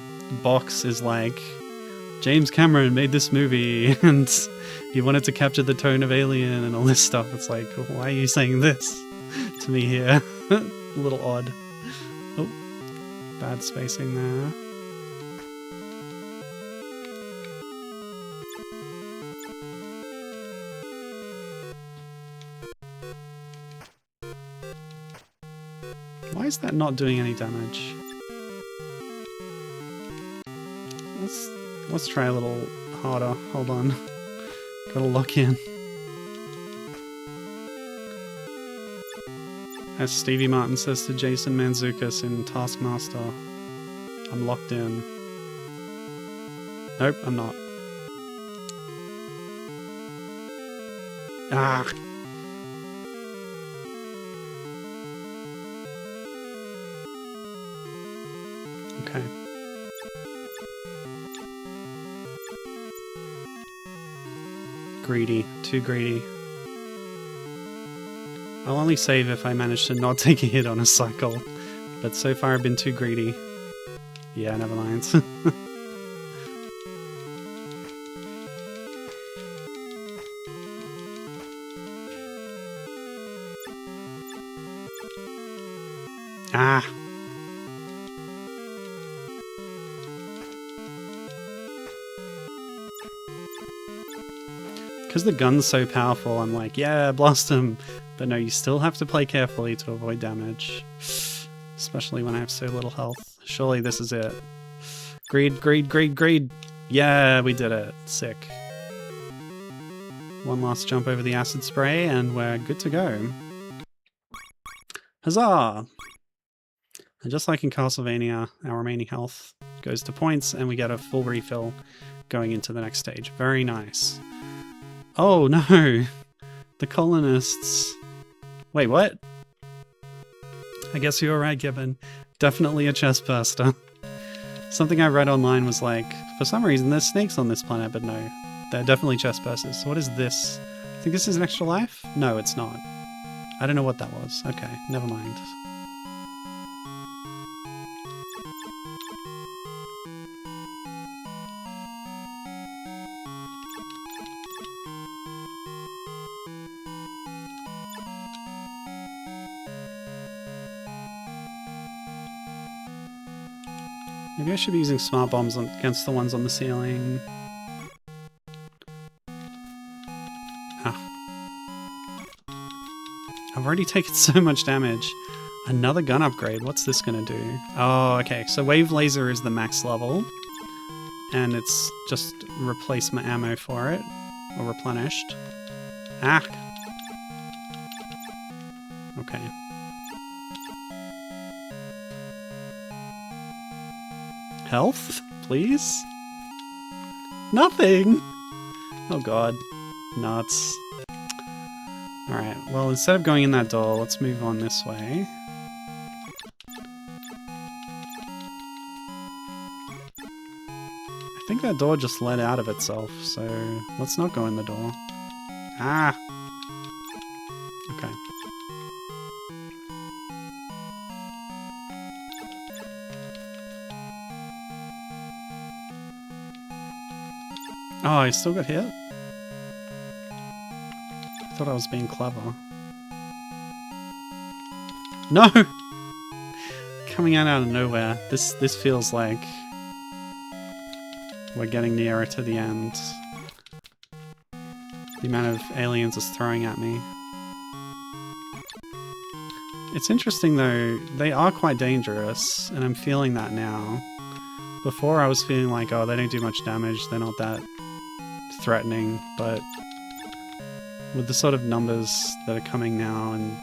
A: box is like, James Cameron made this movie, and he wanted to capture the tone of Alien and all this stuff. It's like, why are you saying this to me here? A little odd. Oh, bad spacing there. Why is that not doing any damage? Let's try a little harder. Hold on. Gotta lock in. As Stevie Martin says to Jason Mantzoukas in Taskmaster, I'm locked in. Nope, I'm not. Ah! Okay. Greedy. Too greedy. I'll only save if I manage to not take a hit on a cycle, but so far I've been too greedy. Yeah, never mind. Ah! Because the gun's so powerful, I'm like, yeah, blast him! But no, you still have to play carefully to avoid damage. Especially when I have so little health. Surely this is it. Greed, greed, greed, greed! Yeah, we did it. Sick. One last jump over the acid spray, and we're good to go. Huzzah! And just like in Castlevania, our remaining health goes to points, and we get a full refill going into the next stage. Very nice. Oh no! The colonists. Wait, what? I guess you were right, Gibbon. Definitely a chest burster. Something I read online was like, for some reason there's snakes on this planet, but no. They're definitely chest bursters. So what is this? I think this is an extra life? No, it's not. I don't know what that was. Okay, never mind. Maybe I should be using smart bombs against the ones on the ceiling. Ah. I've already taken so much damage. Another gun upgrade. What's this gonna do? Oh, okay. So Wave Laser is the max level. And it's just replacement ammo for it. Or replenished. Ah! Okay. Health, please? Nothing! Oh god. Nuts. Alright, well, instead of going in that door, let's move on this way. I think that door just led out of itself, so let's not go in the door. Ah! Okay. Oh, I still got hit? I thought I was being clever. No! Coming out of nowhere. This feels like we're getting nearer to the end. The amount of aliens is throwing at me. It's interesting though, they are quite dangerous, and I'm feeling that now. Before I was feeling like, oh, they don't do much damage, they're not that threatening, but with the sort of numbers that are coming now and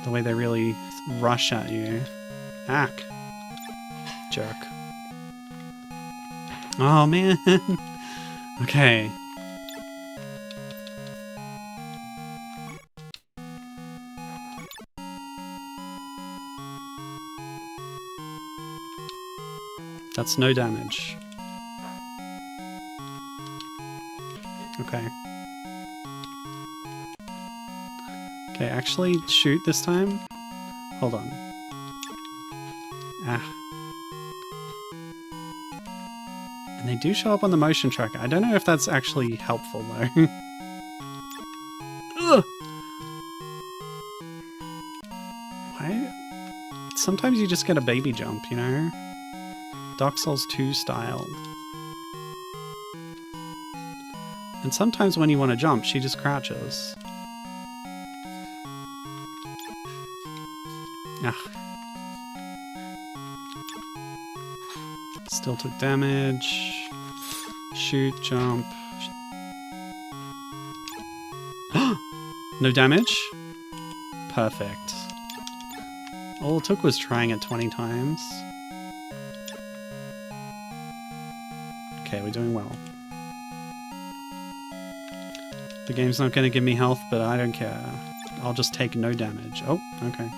A: the way they really rush at you. Ack. Jerk. Oh man. Okay. That's no damage. Okay. Okay, actually shoot this time? Hold on. Ah. And they do show up on the motion tracker. I don't know if that's actually helpful though. Ugh! Why? Sometimes you just get a baby jump, you know? Dark Souls 2 style. And sometimes when you want to jump, she just crouches. Ah. Still took damage. Shoot, jump. No damage? Perfect. All it took was trying it 20 times. Okay, we're doing well. The game's not going to give me health, but I don't care. I'll just take no damage. Oh, okay.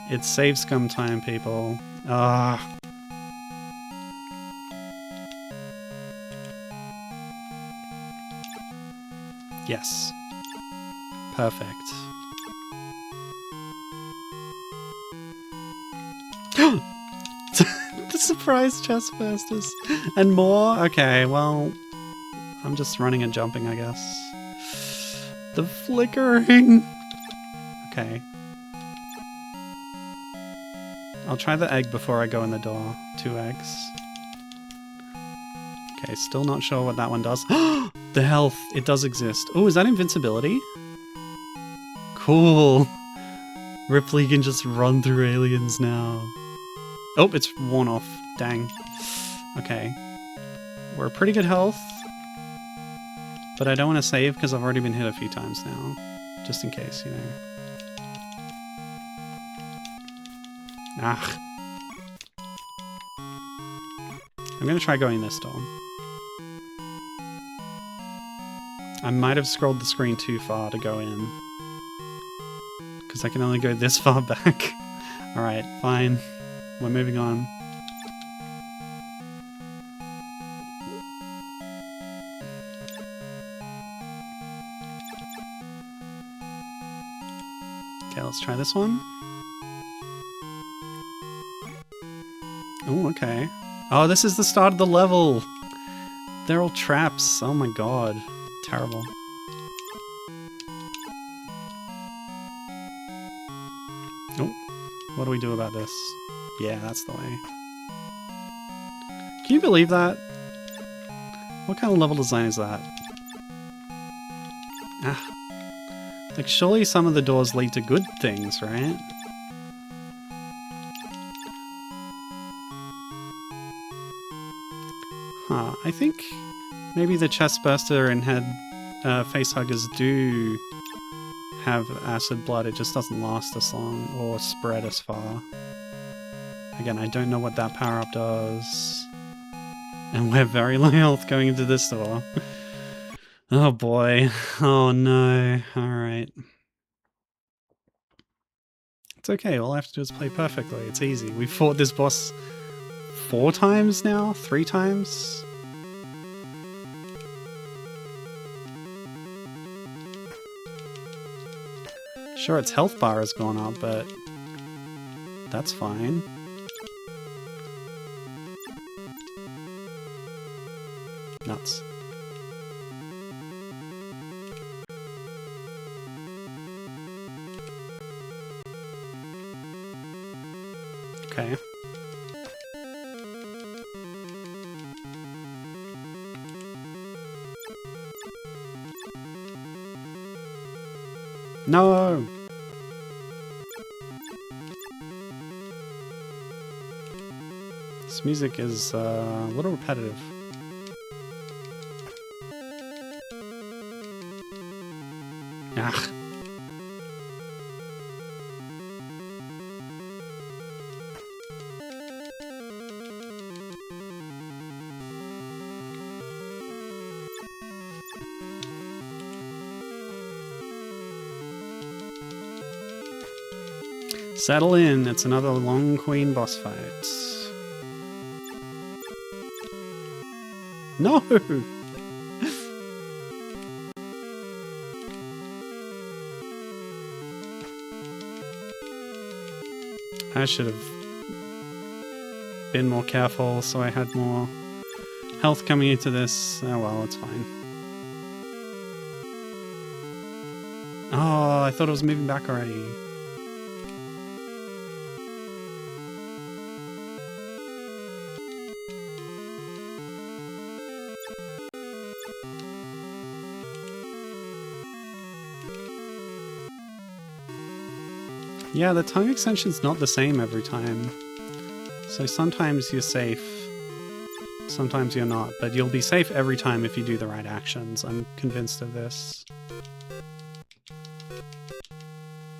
A: It's save scum time, people. Ah. Yes. Perfect. The surprise chest bursters. And more? Okay, well, I'm just running and jumping, I guess. The flickering. Okay. I'll try the egg before I go in the door. 2 eggs. Okay, still not sure what that one does. The health. It does exist. Oh, is that invincibility? Cool. Ripley can just run through aliens now. Oh, it's worn off. Dang. Okay. We're pretty good health. But I don't want to save because I've already been hit a few times now. Just in case, you know. Ah. I'm going to try going this door. I might have scrolled the screen too far to go in. Because I can only go this far back. Alright, fine. We're moving on. Okay, let's try this one. Oh, okay. Oh, this is the start of the level! They're all traps. Oh my god. Terrible. Oh, what do we do about this? Yeah, that's the way. Can you believe that? What kind of level design is that? Ah. Like, surely some of the doors lead to good things, right? Huh, I think maybe the chest burster and head facehuggers do have acid blood, it just doesn't last as long or spread as far. Again, I don't know what that power-up does. And we're very low health going into this door. Oh boy. Oh no. Alright. It's okay, all I have to do is play perfectly. It's easy. We've fought this boss 4 times now? 3 times? Sure, its health bar has gone up, but that's fine. Nuts. Okay. No! This music is a little repetitive. Ah. Settle in, it's another long queen boss fight. No! I should have been more careful so I had more health coming into this. Oh well, it's fine. Oh, I thought it was moving back already. Yeah, the tongue extension's not the same every time. So sometimes you're safe, sometimes you're not, but you'll be safe every time if you do the right actions. I'm convinced of this.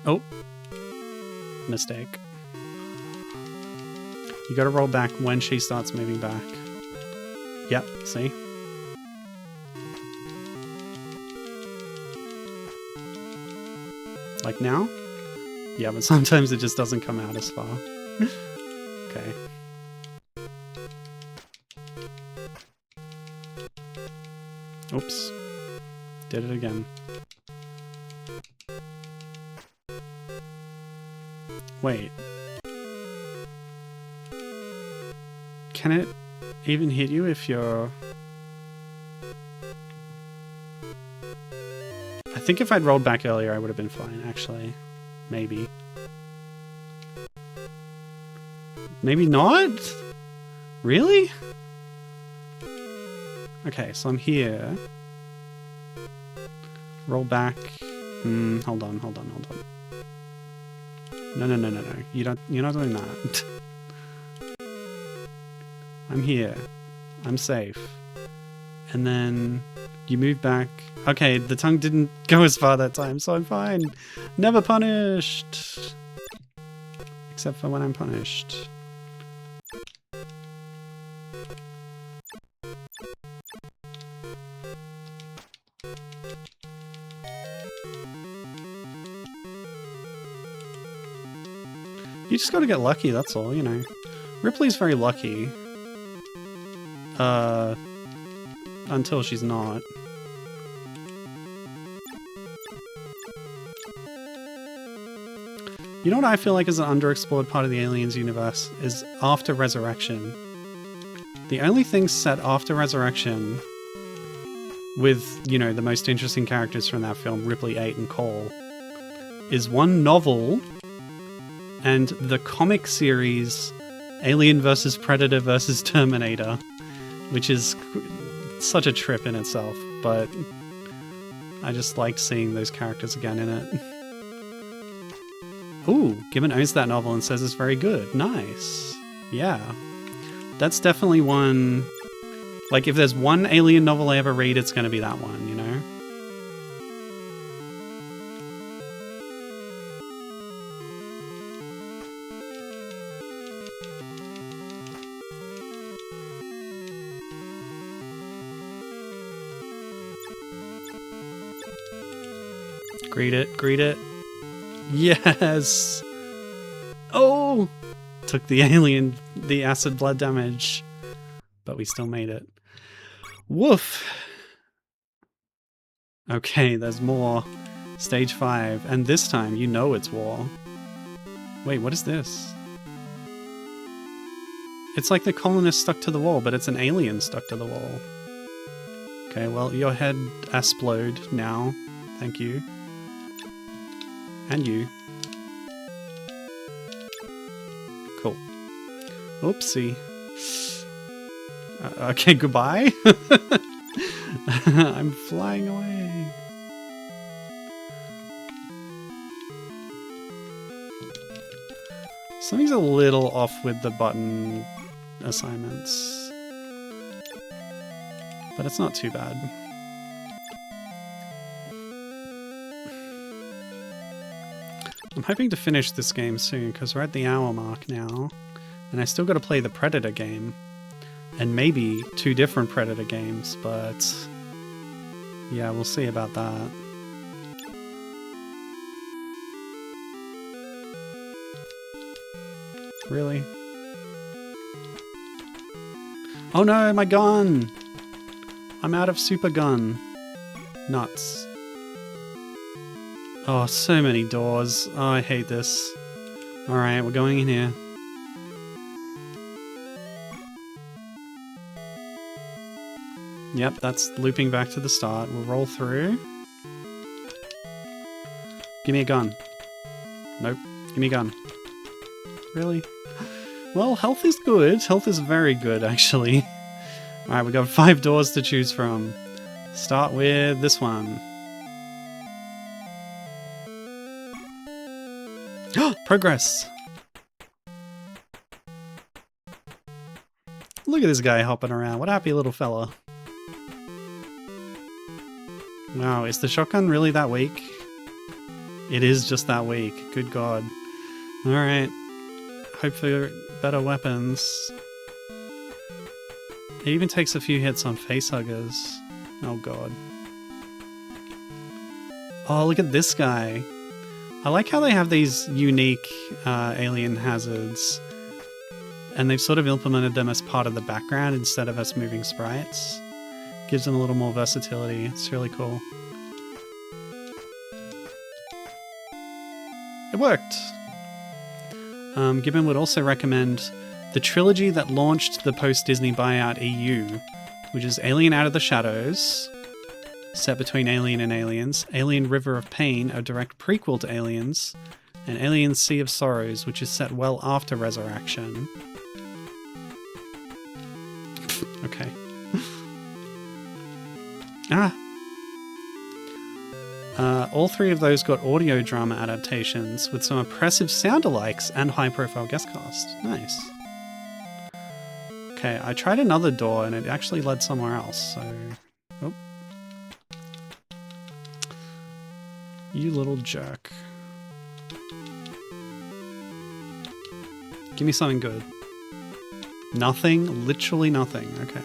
A: Oh. Mistake. You gotta roll back when she starts moving back. Yep, see? Like now? Yeah, but sometimes it just doesn't come out as far. Okay. Oops. Did it again. Wait. Can it even hit you if you're... I think if I'd rolled back earlier I would have been fine, actually. Maybe. Maybe not? Really? Okay, so I'm here. Roll back. Hold on. No. You're not doing that. I'm here. I'm safe. And then you move back. Okay, the tongue didn't go as far that time, so I'm fine. Never punished. Except for when I'm punished. You just gotta get lucky, that's all, you know. Ripley's very lucky. Until she's not. You know what I feel like is an underexplored part of the Aliens universe is after Resurrection. The only thing set after Resurrection with, you know, the most interesting characters from that film, Ripley, 8, and Cole, is one novel and the comic series Alien vs. Predator vs. Terminator, which is such a trip in itself, but I just liked seeing those characters again in it. Ooh, Gibbon owns that novel and says it's very good. Nice. Yeah. That's definitely one... Like, if there's one Alien novel I ever read, it's gonna be that one, you know? Greet it, greet it. Yes! Oh! Took the alien, the acid blood damage. But we still made it. Woof! Okay, there's more. Stage 5. And this time, you know it's war. Wait, what is this? It's like the colonist stuck to the wall, but it's an alien stuck to the wall. Okay, well, your head explode now. Thank you. And you. Cool. Oopsie. Okay, goodbye. I'm flying away. Something's a little off with the button assignments. But it's not too bad. I'm hoping to finish this game soon, because we're at the hour mark now. And I still got to play the Predator game. And maybe 2 different Predator games, but... yeah, we'll see about that. Really? Oh no, my gun! I'm out of super gun. Nuts. Oh, so many doors. Oh, I hate this. Alright, we're going in here. Yep, that's looping back to the start. We'll roll through. Give me a gun. Nope. Give me a gun. Really? Well, health is good. Health is very good, actually. Alright, we've got 5 doors to choose from. Start with this one. Progress! Look at this guy hopping around. What a happy little fella. Wow, is the shotgun really that weak? It is just that weak. Good god. Alright. Hope for better weapons. It even takes a few hits on facehuggers. Oh god. Oh, look at this guy. I like how they have these unique alien hazards. And they've sort of implemented them as part of the background instead of us moving sprites. Gives them a little more versatility. It's really cool. It worked! Gibbon would also recommend the trilogy that launched the post-Disney buyout EU, which is Alien Out of the Shadows, set between Alien and Aliens, Alien River of Pain, a direct prequel to Aliens, and Alien Sea of Sorrows, which is set well after Resurrection. Okay. All 3 of those got audio drama adaptations with some impressive sound-alikes and high-profile guest cast. Nice. Okay, I tried another door and it actually led somewhere else, so... Oh. You little jerk. Give me something good. Nothing? Literally nothing. Okay.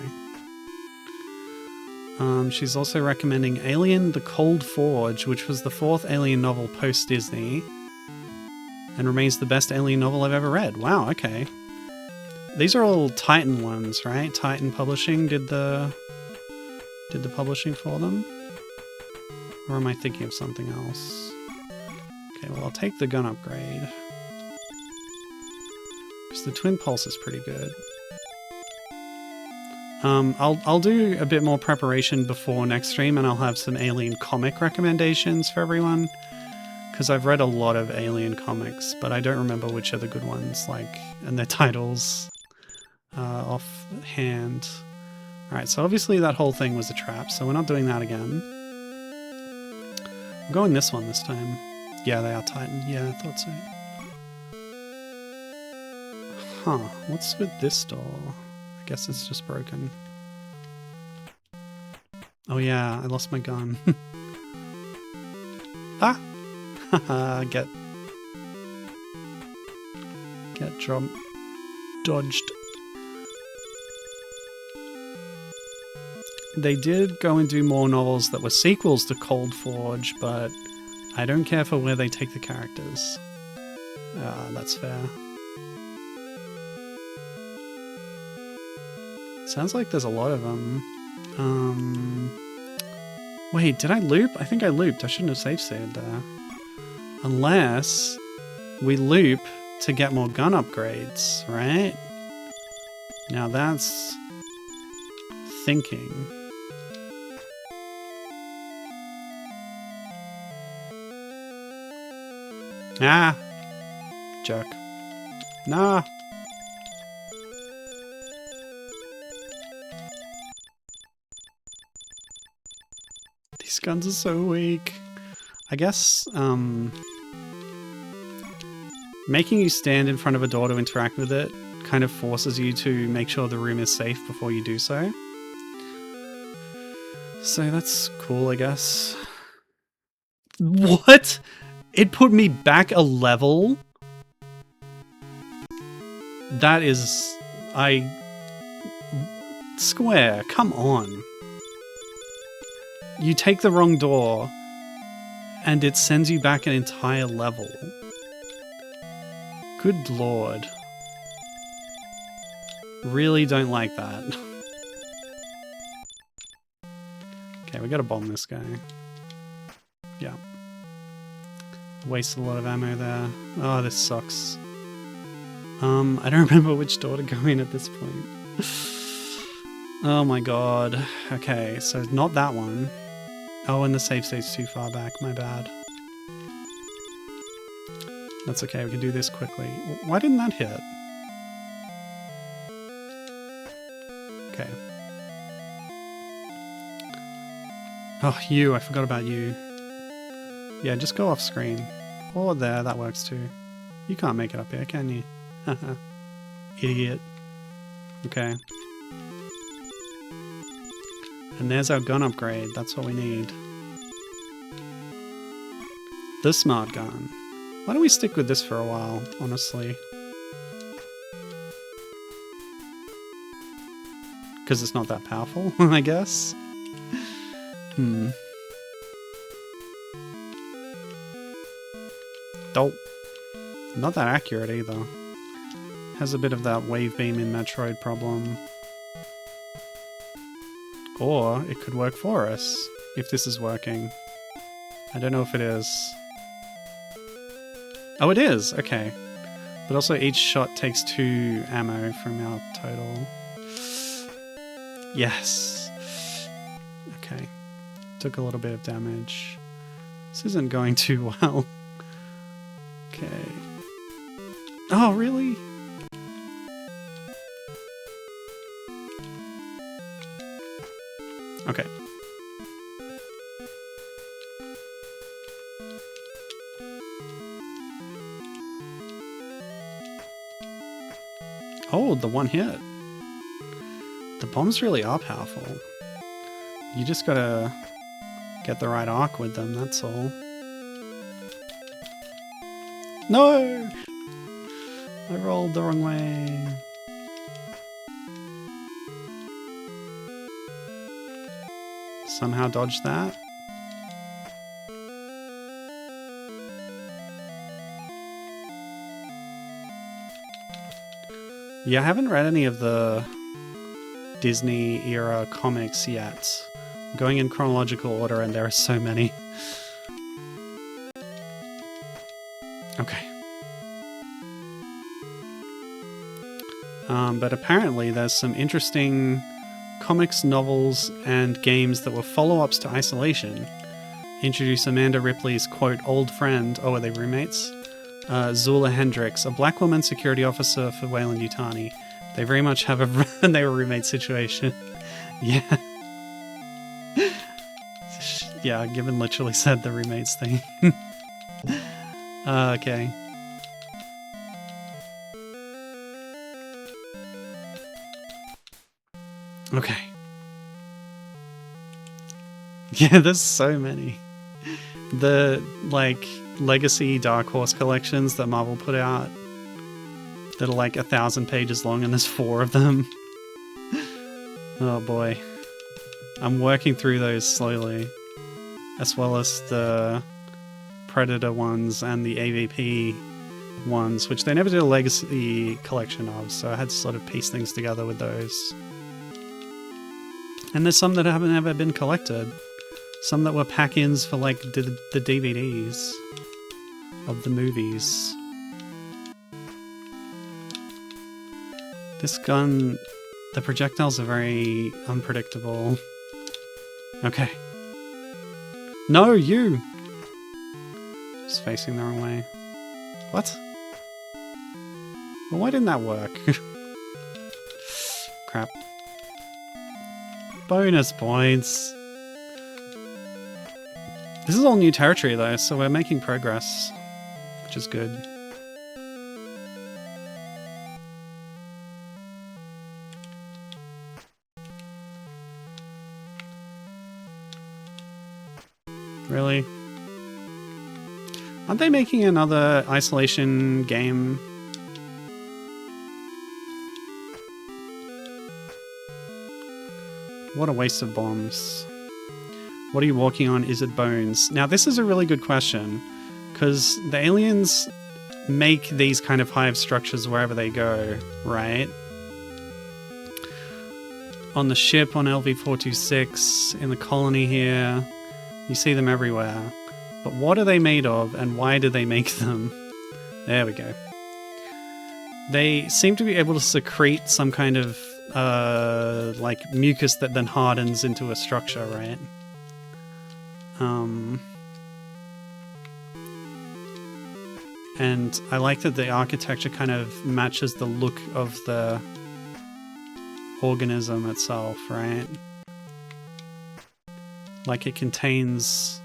A: She's also recommending Alien: The Cold Forge, which was the 4th Alien novel post-Disney, and remains the best Alien novel I've ever read. Wow, okay. These are all Titan ones, right? Titan Publishing did the publishing for them? Or am I thinking of something else? Okay, well I'll take the gun upgrade. Because the Twin Pulse is pretty good. I'll do a bit more preparation before next stream, and I'll have some Alien comic recommendations for everyone. Because I've read a lot of Alien comics, but I don't remember which are the good ones, like, and their titles offhand. Alright, so obviously that whole thing was a trap, so we're not doing that again. We're going this one this time. Yeah, they are Titan. Yeah, I thought so. Huh, what's with this door? I guess it's just broken. Oh yeah, I lost my gun. Ah! Haha, get dodged. They did go and do more novels that were sequels to Cold Forge, but I don't care for where they take the characters. That's fair. Sounds like there's a lot of them. Wait, did I loop? I think I looped. I shouldn't have safe-saved there. Unless we loop to get more gun upgrades, right? Now that's thinking. Ah! Jerk. Nah! These guns are so weak. I guess, making you stand in front of a door to interact with it kind of forces you to make sure the room is safe before you do so. So that's cool, I guess. What? It put me back a level? That is... Square, come on. You take the wrong door, and it sends you back an entire level. Good lord. Really don't like that. Okay, we gotta bomb this guy. Yeah. Waste a lot of ammo there. Oh, this sucks. I don't remember which door to go in at this point. Oh my god. Okay, so not that one. Oh, and the save state's too far back, my bad. That's okay, we can do this quickly. Why didn't that hit? Okay. Oh, you, I forgot about you. Yeah, just go off screen. Or there, that works too. You can't make it up here, can you? Haha. Idiot. Okay. And there's our gun upgrade, that's what we need. The smart gun. Why don't we stick with this for a while, honestly? Because it's not that powerful, I guess? Oh. Not that accurate either. Has a bit of that wave beam in Metroid problem. Or it could work for us, if this is working. I don't know if it is. Oh, it is! Okay. But also each shot takes 2 ammo from our total. Yes! Okay. Took a little bit of damage. This isn't going too well. Okay. Oh, really? Okay. Oh, the one hit. The bombs really are powerful. You just gotta get the right arc with them, that's all. No! I rolled the wrong way. Somehow dodged that. Yeah, I haven't read any of the Disney era comics yet. I'm going in chronological order and there are so many. Okay. But apparently there's some interesting comics, novels, and games that were follow-ups to Isolation. Introduce Amanda Ripley's, quote, old friend, oh, are they roommates? Zula Hendricks, a black woman security officer for Wayland Yutani. They very much have a they were roommate situation. Yeah. Yeah, Gibbon literally said the roommates thing. Okay. Okay. Yeah, there's so many. The, like, legacy Dark Horse collections that Marvel put out that are like 1,000 pages long and there's 4 of them. Oh boy. I'm working through those slowly. As well as the Predator ones and the AVP ones, which they never did a legacy collection of, so I had to sort of piece things together with those. And there's some that haven't ever been collected. Some that were pack-ins for like the DVDs of the movies. This gun, the projectiles are very unpredictable. Okay. No, you! Just facing the wrong way. What? Well, why didn't that work? Crap. Bonus points. This is all new territory though, so we're making progress, which is good. Really? Aren't they making another isolation game? What a waste of bombs. What are you walking on? Is it bones? Now this is a really good question, because the aliens make these kind of hive structures wherever they go, right? On the ship, on LV-426, in the colony here, you see them everywhere. But what are they made of, and why do they make them? There we go. They seem to be able to secrete some kind of like mucus that then hardens into a structure, right? And I like that the architecture kind of matches the look of the organism itself, right? Like it contains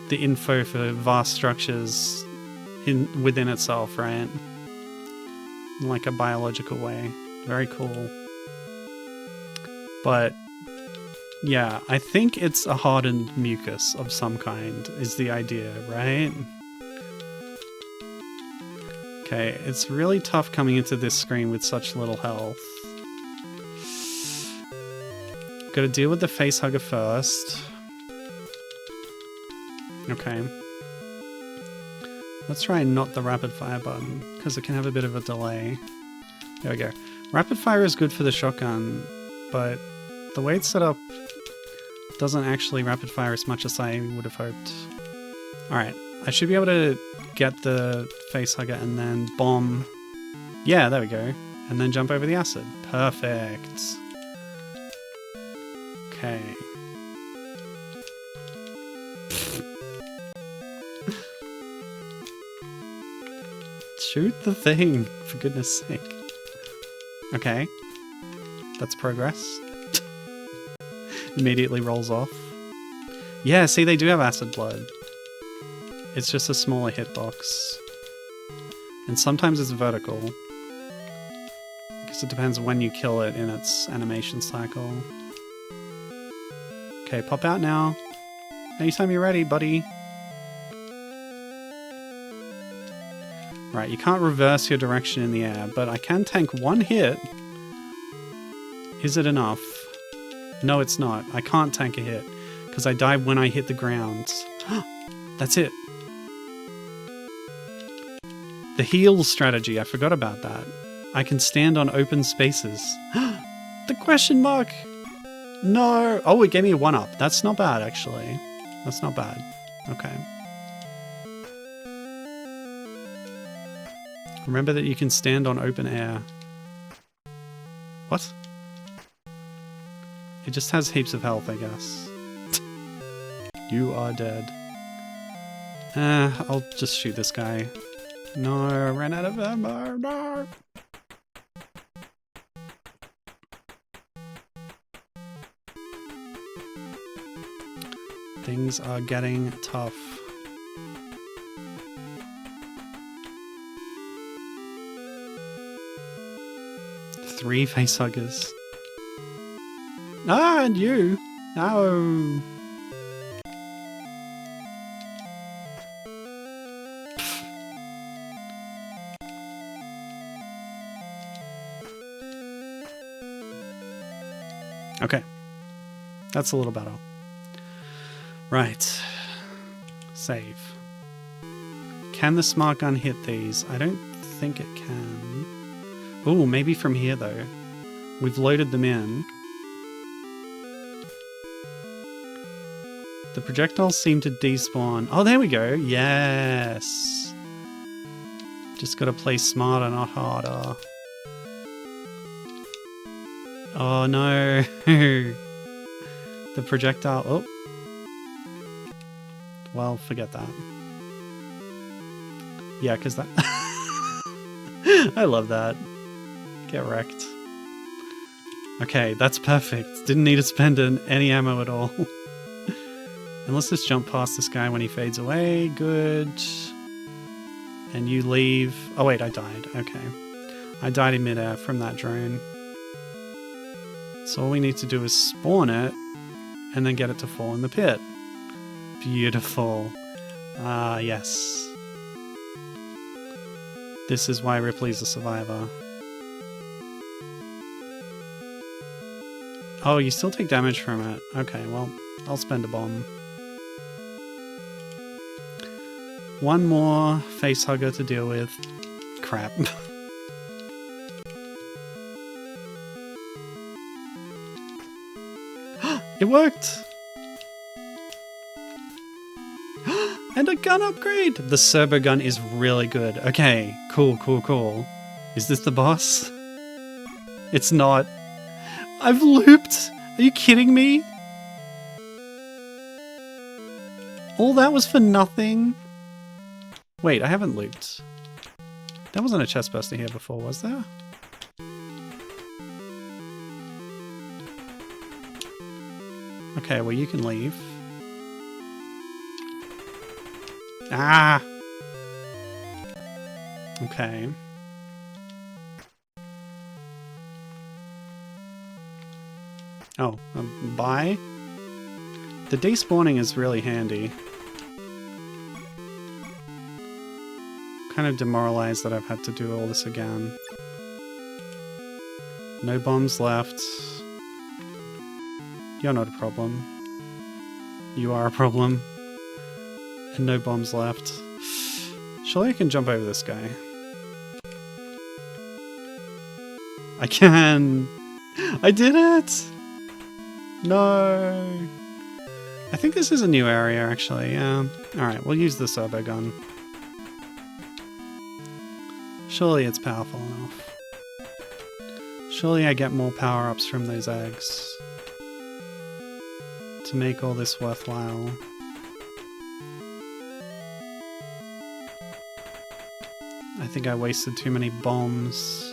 A: the info for vast structures within itself, right? In like a biological way. Very cool. But yeah, I think it's a hardened mucus of some kind is the idea, right? Okay, it's really tough coming into this screen with such little health. Gotta deal with the facehugger first. Okay. Let's try not the rapid fire button, because it can have a bit of a delay. There we go. Rapid fire is good for the shotgun, but the way it's set up doesn't actually rapid fire as much as I would have hoped. Alright, I should be able to get the facehugger and then bomb. Yeah, there we go. And then jump over the acid. Perfect. Okay. Shoot the thing, for goodness sake. Okay. That's progress. Immediately rolls off. Yeah, see, they do have acid blood. It's just a smaller hitbox. And sometimes it's vertical. Because it depends when you kill it in its animation cycle. Okay, pop out now. Anytime you're ready, buddy. Right, you can't reverse your direction in the air, but I can tank one hit. Is it enough? No, it's not. I can't tank a hit, because I died when I hit the ground. That's it. The heal strategy, I forgot about that. I can stand on open spaces. The question mark! No! Oh, it gave me a 1-up. That's not bad, actually. That's not bad. Okay. Remember that you can stand on open air. What? It just has heaps of health, I guess. You are dead. I'll just shoot this guy. No, I ran out of ammo. No! Things are getting tough. Three facehuggers. Ah, and you! No! Okay. That's a little better. Right. Save. Can the smart gun hit these? I don't think it can. Oh, maybe from here though. We've loaded them in. The projectiles seem to despawn. Oh, there we go. Yes. Just gotta play smarter, not harder. Oh no. The projectile. Oh. Well, forget that. Yeah, because that... I love that. Get wrecked. Okay, that's perfect. Didn't need to spend any ammo at all. And let's just jump past this guy when he fades away. Good. And you leave... Oh wait, I died. Okay. I died in midair from that drone. So all we need to do is spawn it and then get it to fall in the pit. Beautiful. Ah, yes. This is why Ripley's a survivor. Oh, you still take damage from it. Okay, well, I'll spend a bomb. One more face hugger to deal with. Crap. It worked! And a gun upgrade! The servo gun is really good. Okay, cool, cool, cool. Is this the boss? It's not. I've looped! Are you kidding me? All that was for nothing? Wait, I haven't looped. There wasn't a chestburster here before, was there? Okay, well you can leave. Ah! Okay. Oh, bye? The despawning is really handy. Kind of demoralized that I've had to do all this again. No bombs left. You're not a problem. You are a problem. And no bombs left. Surely I can jump over this guy. I can! I did it! No! I think this is a new area, actually, yeah. Alright, we'll use the servo gun. Surely it's powerful enough. Surely I get more power-ups from those eggs to make all this worthwhile. I think I wasted too many bombs.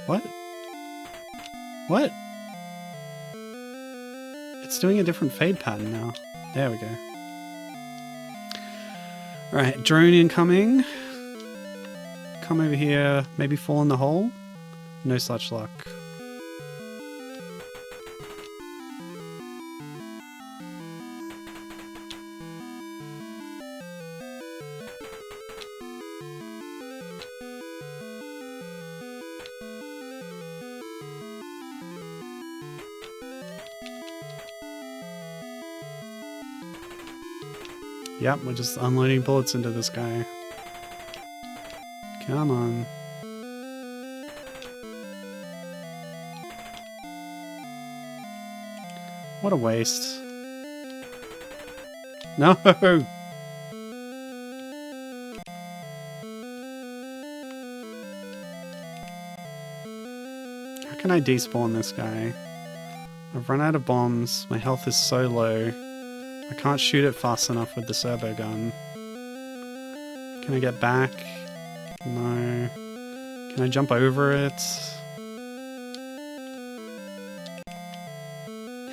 A: What? What? It's doing a different fade pattern now. There we go. Alright, drone incoming. Come over here, maybe fall in the hole? No such luck. Yep, we're just unloading bullets into this guy. Come on. What a waste. No! How can I despawn this guy? I've run out of bombs. My health is so low. I can't shoot it fast enough with the servo gun. Can I get back? No. Can I jump over it?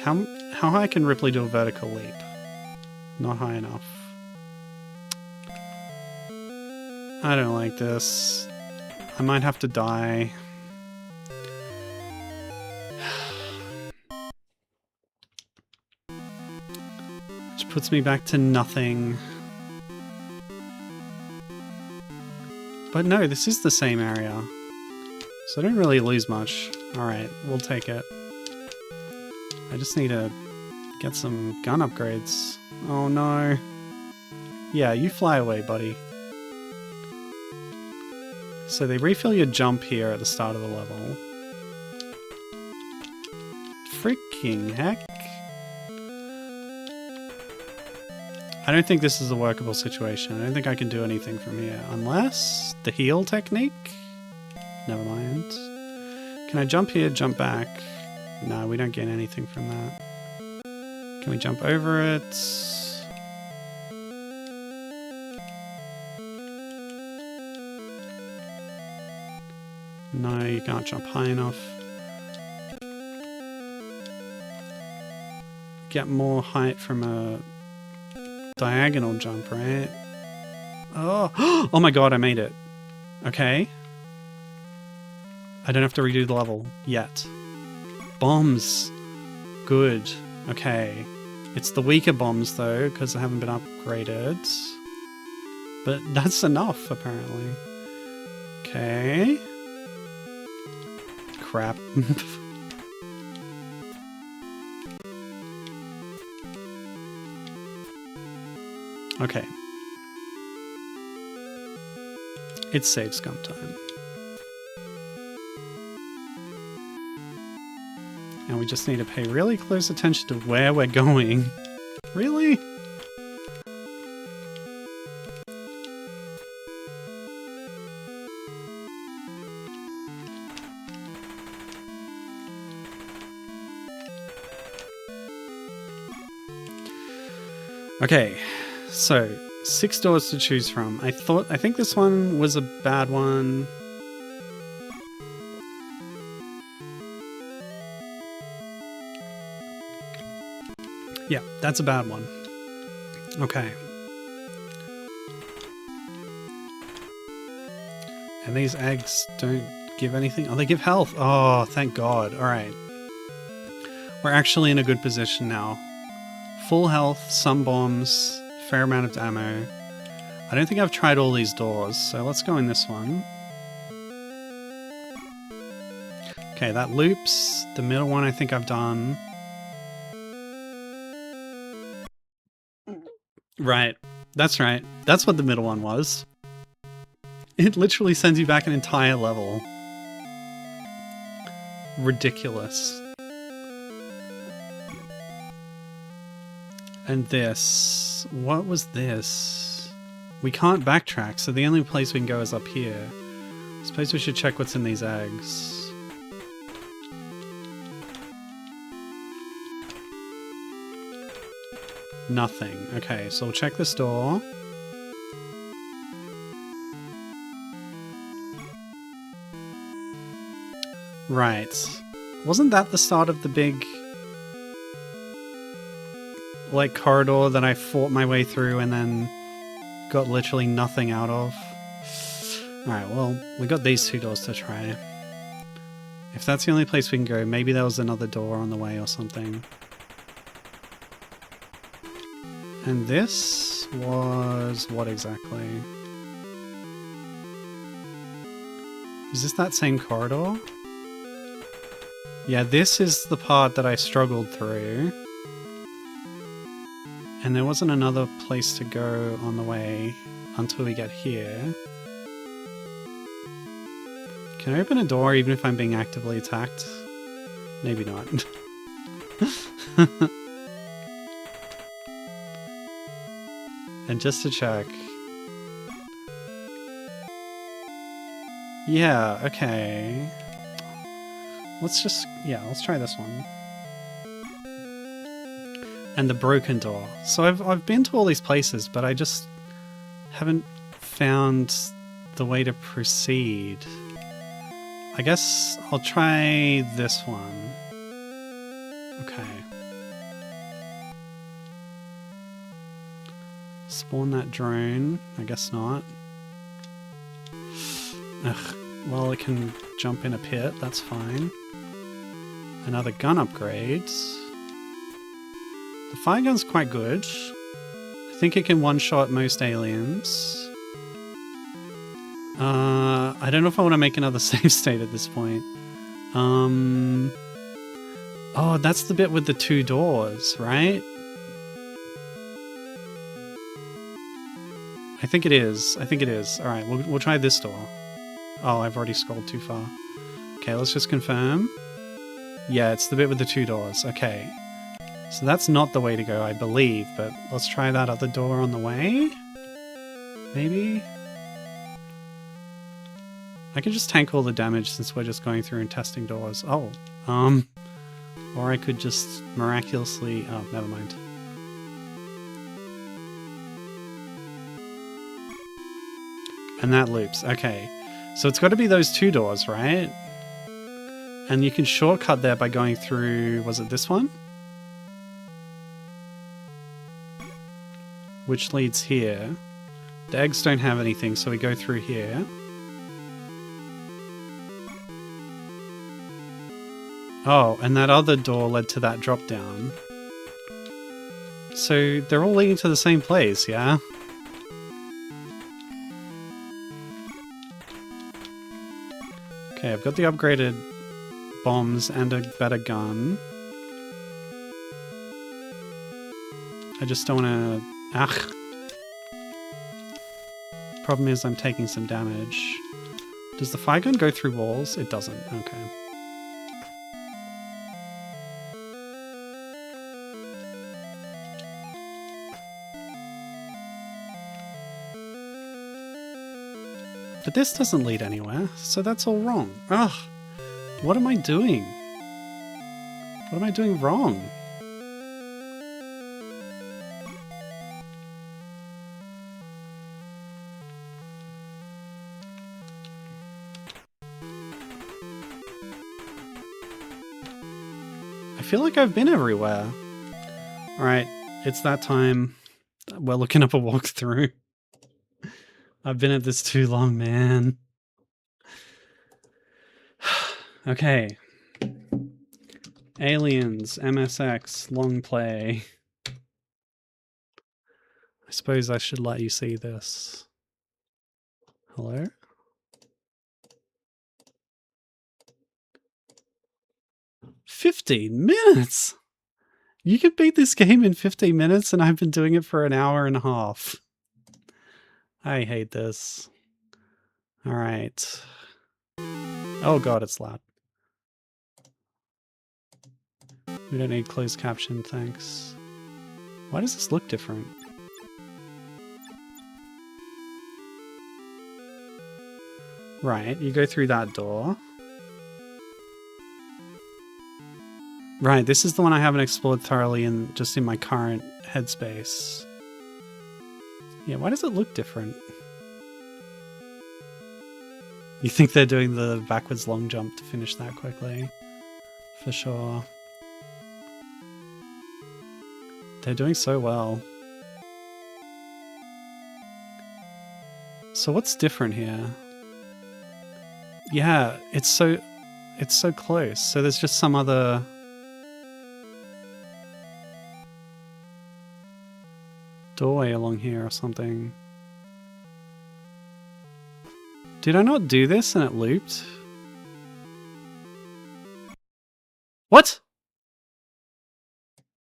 A: How high can Ripley do a vertical leap? Not high enough. I don't like this. I might have to die. Which puts me back to nothing. But no, this is the same area. So I don't really lose much. Alright, we'll take it. I just need to get some gun upgrades. Oh no. Yeah, you fly away, buddy. So they refill your jump here at the start of the level. Freaking heck. I don't think this is a workable situation. I don't think I can do anything from here. Unless the heal technique? Never mind. Can I jump here, jump back? No, we don't gain anything from that. Can we jump over it? No, you can't jump high enough. Get more height from a diagonal jump, right? Oh, oh my god, I made it. Okay. I don't have to redo the level yet. Bombs. Good. Okay. It's the weaker bombs though, because they haven't been upgraded. But that's enough, apparently. Okay. Crap. Okay. It's save scum time. And we just need to pay really close attention to where we're going. Really? Okay, so 6 doors to choose from. I think this one was a bad one. Yeah, that's a bad one. Okay. And these eggs don't give anything. Oh, they give health. Oh, thank God. All right. We're actually in a good position now. Full health, some bombs, fair amount of ammo. I don't think I've tried all these doors, so let's go in this one. Okay, that loops. The middle one I think I've done. Right. That's right. That's what the middle one was. It literally sends you back an entire level. Ridiculous. And this... What was this? We can't backtrack, so the only place we can go is up here. I suppose we should check what's in these eggs. Nothing. Okay, so we'll check this door. Right. Wasn't that the start of the big... like corridor that I fought my way through and then got literally nothing out of? Alright, well, we got these 2 doors to try. If that's the only place we can go, maybe there was another door on the way or something. And this was what exactly? Is this that same corridor? Yeah, this is the part that I struggled through. And there wasn't another place to go on the way until we get here. Can I open a door even if I'm being actively attacked? Maybe not. And just to check. Yeah, okay. Let's try this one. And the broken door. So I've been to all these places, but I just haven't found the way to proceed. I guess I'll try this one. Okay. Spawn that drone. I guess not. Ugh. Well, it can jump in a pit. That's fine. Another gun upgrade. The fire gun's quite good. I think it can one-shot most aliens. I don't know if I want to make another save state at this point. Oh, that's the bit with the 2 doors, right? I think it is. I think it is. Alright, we'll try this door. Oh, I've already scrolled too far. Okay, let's just confirm. Yeah, it's the bit with the 2 doors. Okay. So that's not the way to go, I believe, but let's try that other door on the way. Maybe? I can just tank all the damage since we're just going through and testing doors. Oh, or I could just miraculously... Oh, never mind. And that loops. Okay. So it's got to be those 2 doors, right? And you can shortcut there by going through... Was it this one? Which leads here. The eggs don't have anything, so we go through here. Oh, and that other door led to that drop down. So they're all leading to the same place, yeah? Okay, I've got the upgraded bombs and a better gun. I just don't want to... Ugh. Problem is I'm taking some damage. Does the fire gun go through walls? It doesn't. Okay. But this doesn't lead anywhere, so that's all wrong. Ugh! What am I doing? What am I doing wrong? I feel like I've been everywhere. Alright, it's that time. We're looking up a walkthrough. I've been at this too long, man. Okay. Aliens, MSX, long play. I suppose I should let you see this. Hello? "15 minutes? You could beat this game in 15 minutes and I've been doing it for an hour and a half. I hate this. Alright. Oh god, it's loud. We don't need closed caption, thanks. Why does this look different? Right, you go through that door. Right, this is the one I haven't explored thoroughly in just in my current headspace. Yeah, why does it look different? You think they're doing the backwards long jump to finish that quickly? For sure. They're doing so well. So what's different here? Yeah, it's so close. So there's just some other... doorway along here or something. Did I not do this and it looped? What?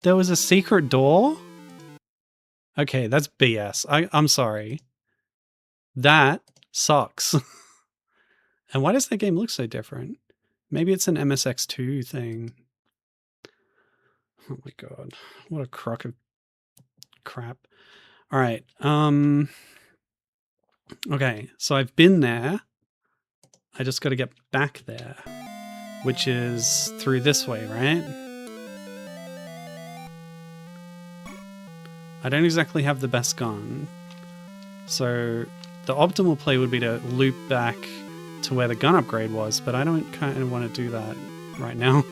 A: There was a secret door? Okay, that's BS. I'm sorry. That sucks. And why does that game look so different? Maybe it's an MSX2 thing. Oh my god. What a crock of crap. Alright, okay, so I've been there. I just gotta get back there. Which is through this way, right? I don't exactly have the best gun. So the optimal play would be to loop back to where the gun upgrade was, but I don't kind of want to do that right now.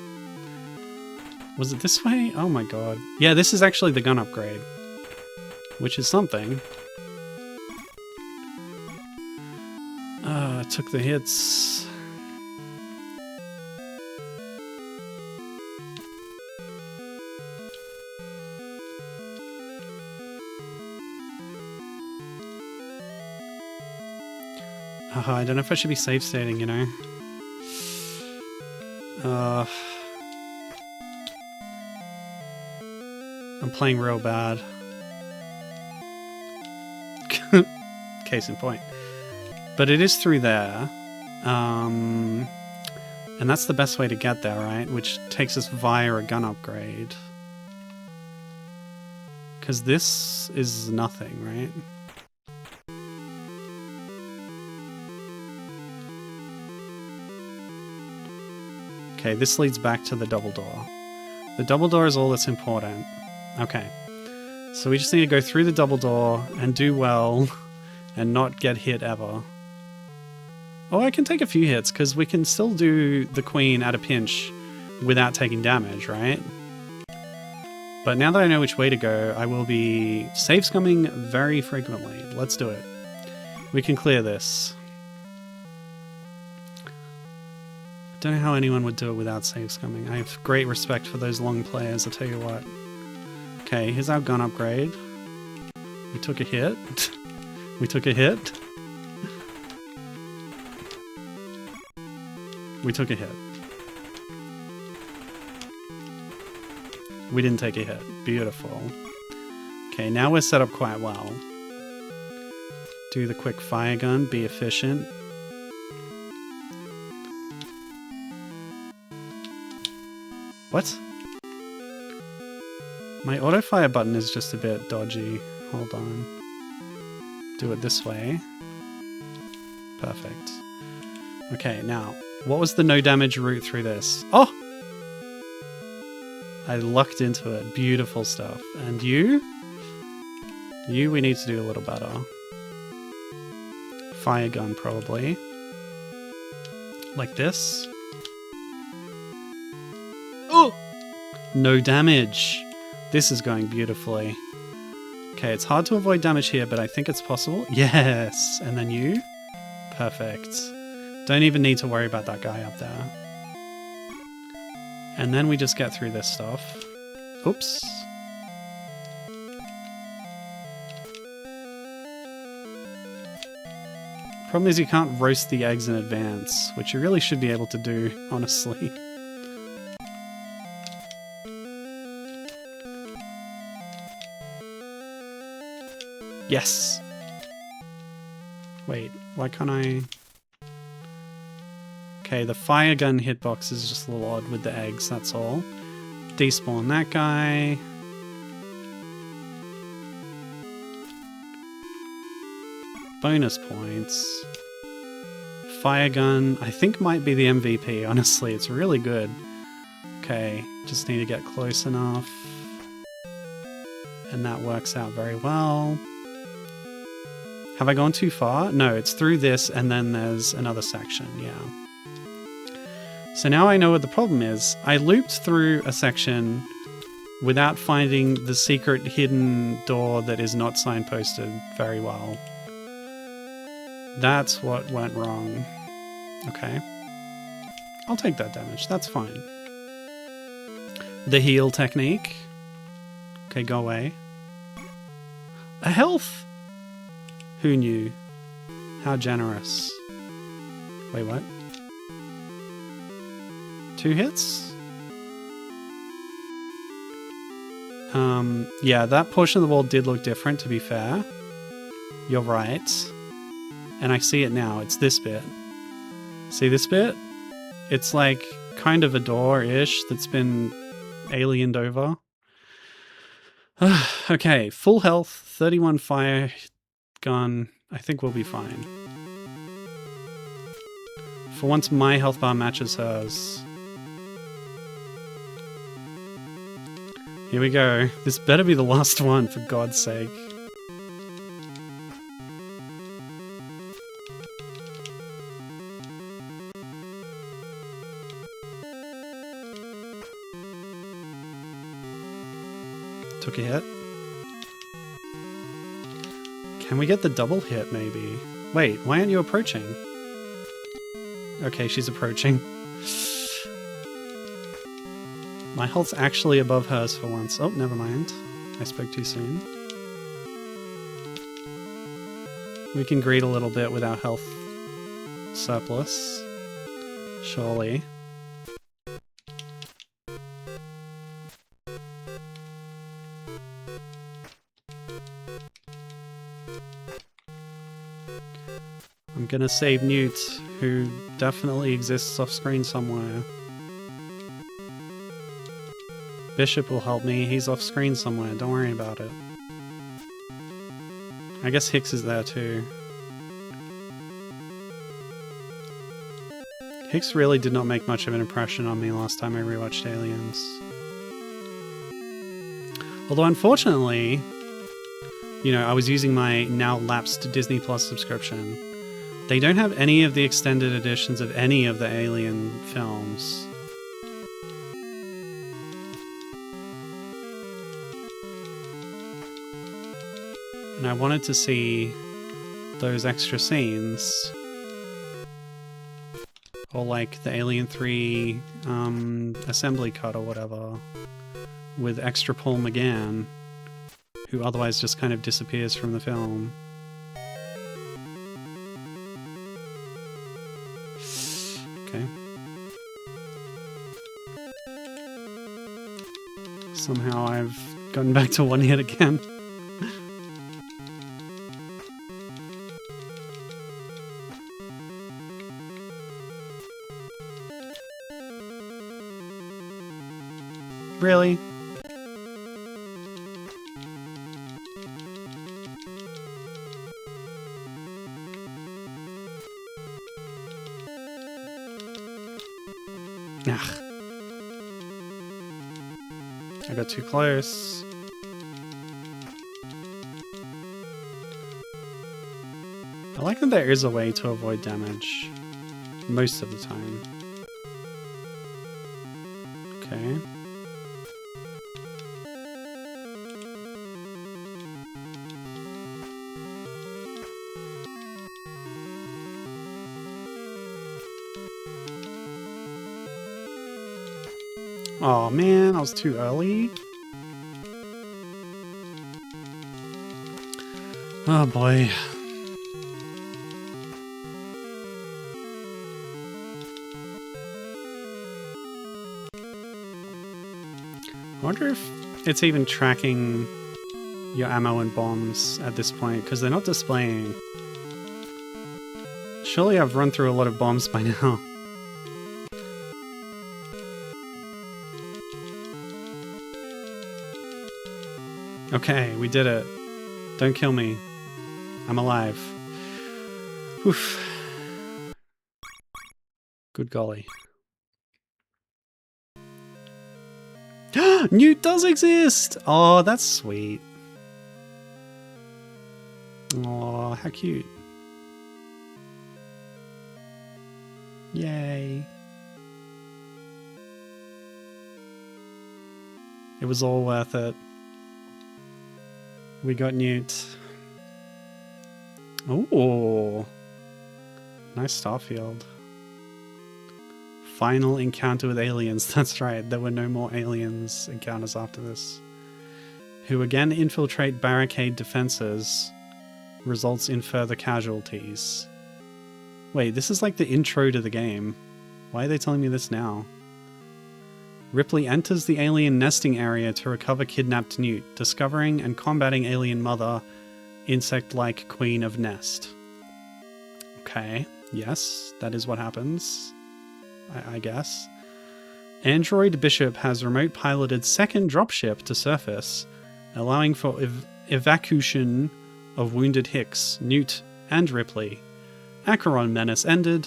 A: Was it this way? Oh my god. Yeah, this is actually the gun upgrade. Which is something. Took the hits. I don't know if I should be save stating, you know. I'm playing real bad. case in point. But it is through there. And that's the best way to get there, right? Which takes us via a gun upgrade. Because this is nothing, right? Okay, this leads back to the double door. The double door is all that's important. Okay. So we just need to go through the double door and do well and not get hit ever. Oh, I can take a few hits because we can still do the queen at a pinch without taking damage, right? But now that I know which way to go, I will be save scumming very frequently. Let's do it. We can clear this. Don't know how anyone would do it without save scumming. I have great respect for those long players, I'll tell you what. Okay, here's our gun upgrade. We took a hit. We took a hit. We took a hit. We didn't take a hit. Beautiful. Okay, now we're set up quite well. Do the quick fire gun, be efficient. What? My auto fire button is just a bit dodgy. Hold on. Do it this way. Perfect. Okay, now, what was the no damage route through this? Oh! I lucked into it. Beautiful stuff. And you? You, we need to do a little better. Fire gun, probably. Like this. Oh! No damage. This is going beautifully. Okay, it's hard to avoid damage here, but I think it's possible. Yes! And then you? Perfect. Don't even need to worry about that guy up there. And then we just get through this stuff. Oops. Problem is you can't roast the eggs in advance, which you really should be able to do, honestly. Yes! Wait, why can't I... Okay, the fire gun hitbox is just a little odd with the eggs, that's all. Despawn that guy. Bonus points. Fire gun, I think might be the MVP, honestly, it's really good. Okay, just need to get close enough. And that works out very well. Have I gone too far? No, it's through this and then there's another section, yeah. So now I know what the problem is. I looped through a section without finding the secret hidden door that is not signposted very well. That's what went wrong. Okay. I'll take that damage, that's fine. The heal technique. Okay, go away. A health! Who knew? How generous. Wait, what? 2 hits? Yeah, that portion of the wall did look different, to be fair. You're right. And I see it now, it's this bit. See this bit? It's like kind of a door-ish that's been aliened over. Okay, full health, 31 fire gun. I think we'll be fine. For once, my health bar matches hers. Here we go. This better be the last one, for God's sake. Took a hit. Can we get the double hit, maybe? Wait, why aren't you approaching? Okay, she's approaching. My health's actually above hers for once. Oh, never mind. I spoke too soon. We can greet a little bit with our health surplus. Surely. gonna save Newt, who definitely exists off screen somewhere. Bishop will help me, he's off screen somewhere, don't worry about it. I guess Hicks is there too. Hicks really did not make much of an impression on me last time I rewatched Aliens. Although unfortunately, you know, I was using my now lapsed Disney Plus subscription. They don't have any of the extended editions of any of the Alien films. And I wanted to see those extra scenes. Or like the Alien 3 assembly cut or whatever. With extra Paul McGann, who otherwise just kind of disappears from the film. Okay. Somehow I've gotten back to one hit again. Really? Ugh. I got too close. I like that there is a way to avoid damage. Most of the time. Okay. Oh man, I was too early. Oh boy. I wonder if it's even tracking your ammo and bombs at this point, because they're not displaying. Surely I've run through a lot of bombs by now. Okay, we did it. Don't kill me. I'm alive. Oof. Good golly. Newt does exist! Oh, that's sweet. Oh, how cute. Yay. It was all worth it. We got Newt. Oh, nice starfield. Final encounter with aliens. That's right, there were no more aliens encounters after this. Who again infiltrate barricade defenses, results in further casualties. Wait, this is like the intro to the game. Why are they telling me this now? Ripley enters the alien nesting area to recover kidnapped Newt, discovering and combating alien mother, insect-like queen of nest. Okay, yes, that is what happens. I guess. Android Bishop has remote-piloted second dropship to surface, allowing for evacuation of wounded Hicks, Newt, and Ripley. Acheron menace ended.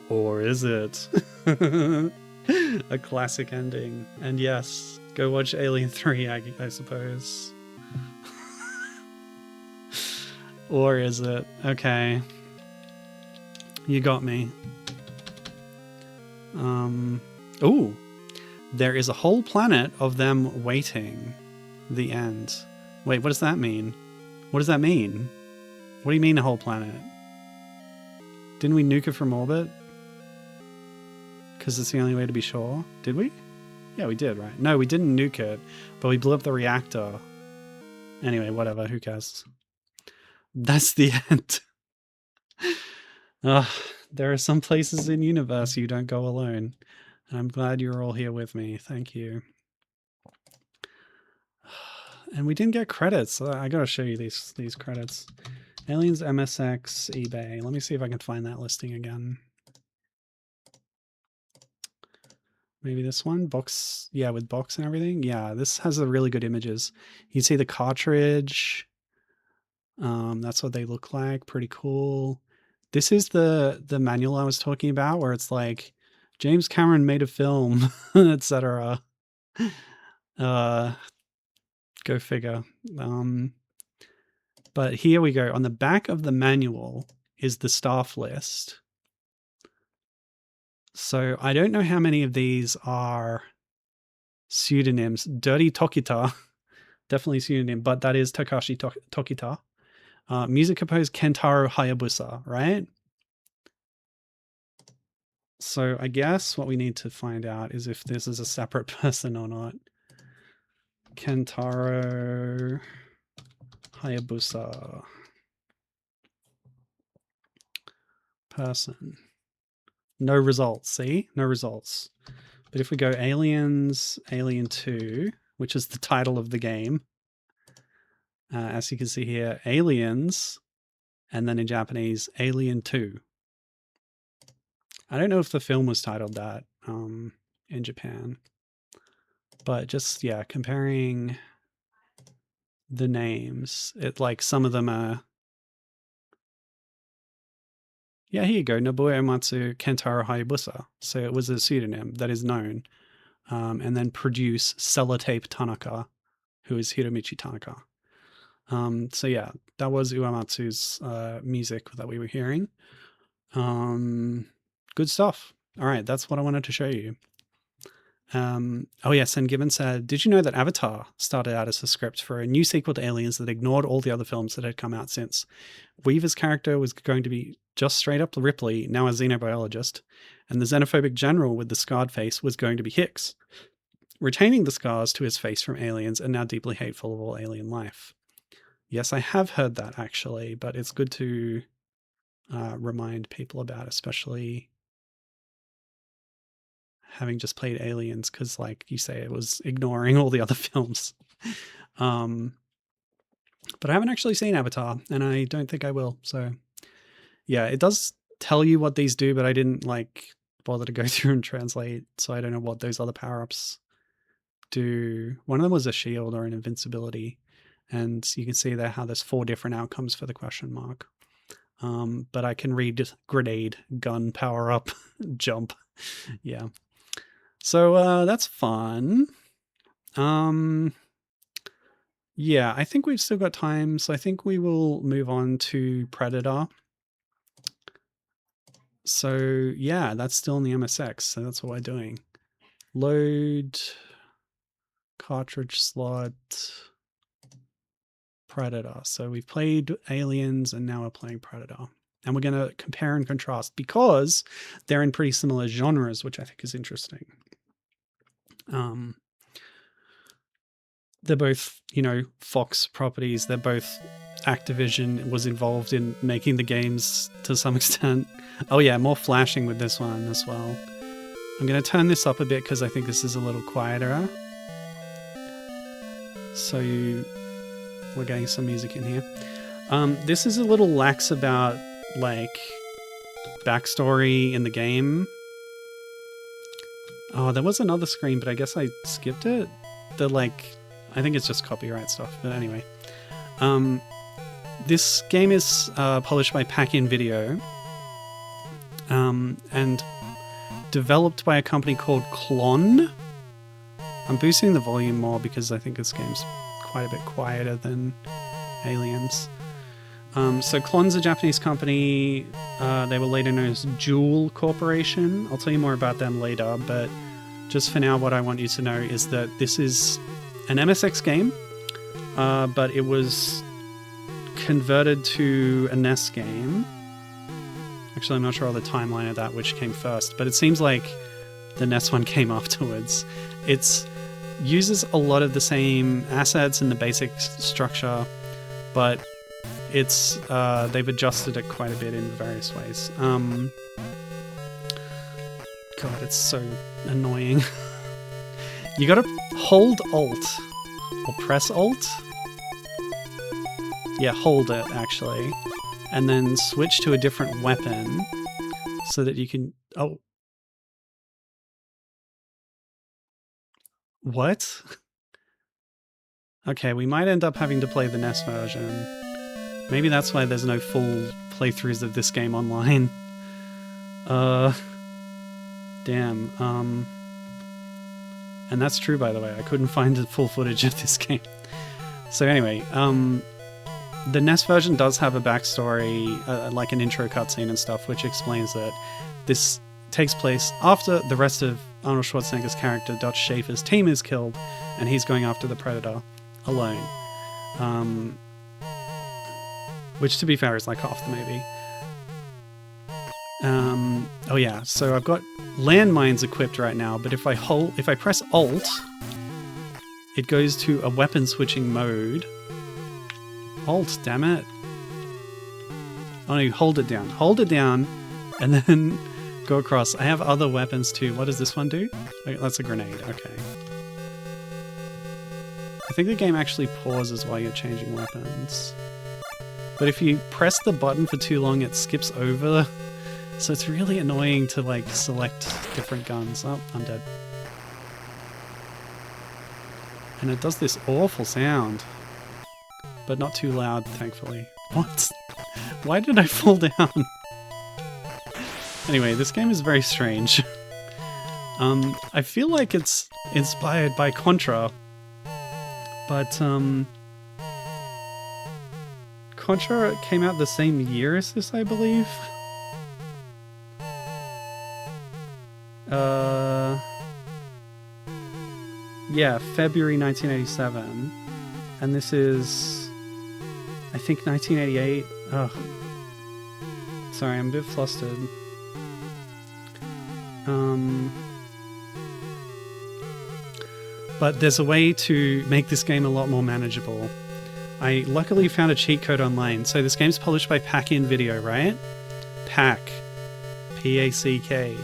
A: Or is it? A classic ending. And yes, go watch Alien 3, I suppose. Or is it? Okay. You got me. Ooh. There is a whole planet of them waiting. The end. Wait, what does that mean? What does that mean? What do you mean a whole planet? Didn't we nuke it from orbit? Because it's the only way to be sure. Did we? Yeah, we did, right? No, we didn't nuke it, but we blew up the reactor. Anyway, whatever, who cares? That's the end. There are some places in universe you don't go alone. And I'm glad you're all here with me. Thank you. And we didn't get credits. So I gotta show you these credits. Aliens, MSX, eBay. Let me see if I can find that listing again. Maybe this one, box. Yeah, with box and everything. Yeah, this has a really good images. You can see the cartridge. That's what they look like. Pretty cool. This is the manual I was talking about, where it's like James Cameron made a film, etc. Go figure. But here we go. On the back of the manual is the staff list. So I don't know how many of these are pseudonyms. Dirty Tokita, definitely pseudonym, but that is Takashi Tokita. Music composed Kentaro Hayabusa, right? So I guess what we need to find out is if this is a separate person or not. Kentaro Hayabusa. Person. No results, see? No results. But if we go Aliens, Alien 2, which is the title of the game, as you can see here, Aliens, and then in Japanese, Alien 2. I don't know if the film was titled that in Japan. But just, yeah, comparing the names, it like some of them are... Yeah, here you go, Nobuo Uematsu Kentaro Hayabusa. So it was a pseudonym that is known. And then produce Sellotape Tanaka, who is Hiromichi Tanaka. So yeah, that was Uematsu's music that we were hearing. Good stuff. All right, that's what I wanted to show you. Oh yes, and Gibbon said, did you know that Avatar started out as a script for a new sequel to Aliens that ignored all the other films that had come out since? Weaver's character was going to be just straight up Ripley, now a xenobiologist, and the xenophobic general with the scarred face was going to be Hicks, retaining the scars to his face from Aliens and now deeply hateful of all alien life. Yes, I have heard that actually, but it's good to remind people about, especially having just played Aliens, because like you say, it was ignoring all the other films. But I haven't actually seen Avatar, and I don't think I will. So yeah, it does tell you what these do, but I didn't like bother to go through and translate, so I don't know what those other power-ups do. One of them was a shield or an invincibility, and you can see there how there's 4 different outcomes for the question mark. But I can read grenade, gun, power up, jump. Yeah. So that's fun. Yeah, I think we've still got time, so I think we will move on to Predator. So yeah, that's still in the MSX, so that's what we're doing. Load cartridge slot Predator. So we've played Aliens and now we're playing Predator. And we're going to compare and contrast because they're in pretty similar genres, which I think is interesting. They're both, you know, Fox properties. They're both... Activision was involved in making the games to some extent. Oh yeah, more flashing with this one as well. I'm going to turn this up a bit because I think this is a little quieter. So we're getting some music in here. This is a little lax about like backstory in the game. Oh, there was another screen, but I guess I skipped it. I think it's just copyright stuff, but anyway. This game is published by Pack-In Video and developed by a company called Klon. I'm boosting the volume more because I think this game's quite a bit quieter than Aliens. So Klon's a Japanese company. They were later known as Jewel Corporation. I'll tell you more about them later, but just for now, what I want you to know is that this is an MSX game, but it was converted to a NES game. Actually, I'm not sure of the timeline of that, which came first, but it seems like the NES one came afterwards. It uses a lot of the same assets and the basic structure, but it's they've adjusted it quite a bit in various ways. God, it's so annoying. You gotta hold Alt or press Alt. Yeah, hold it, actually. And then switch to a different weapon so that you can... Oh. What? Okay, we might end up having to play the NES version. Maybe that's why there's no full playthroughs of this game online. Damn, and that's true, by the way. I couldn't find the full footage of this game. So anyway, the NES version does have a backstory, like an intro cutscene and stuff, which explains that this takes place after the rest of Arnold Schwarzenegger's character, Dutch Schaefer's team, is killed, and he's going after the Predator alone. Which, to be fair, is like half the movie. Oh yeah, so I've got landmines equipped right now, but if I press Alt, it goes to a weapon switching mode. Alt, damn it. Oh no, hold it down, and then go across. I have other weapons too. What does this one do? Oh, that's a grenade, okay. I think the game actually pauses while you're changing weapons. But if you press the button for too long, it skips over. So it's really annoying to like select different guns. Oh, I'm dead. And it does this awful sound. But not too loud, thankfully. What? Why did I fall down? Anyway, this game is very strange. I feel like it's inspired by Contra. But, Contra came out the same year as this, I believe. Yeah, February 1987. And this is, I think, 1988. Ugh. Sorry, I'm a bit flustered. But there's a way to make this game a lot more manageable. I luckily found a cheat code online. So this game's published by Pack-In Video, right? Pack. P-A-C-K.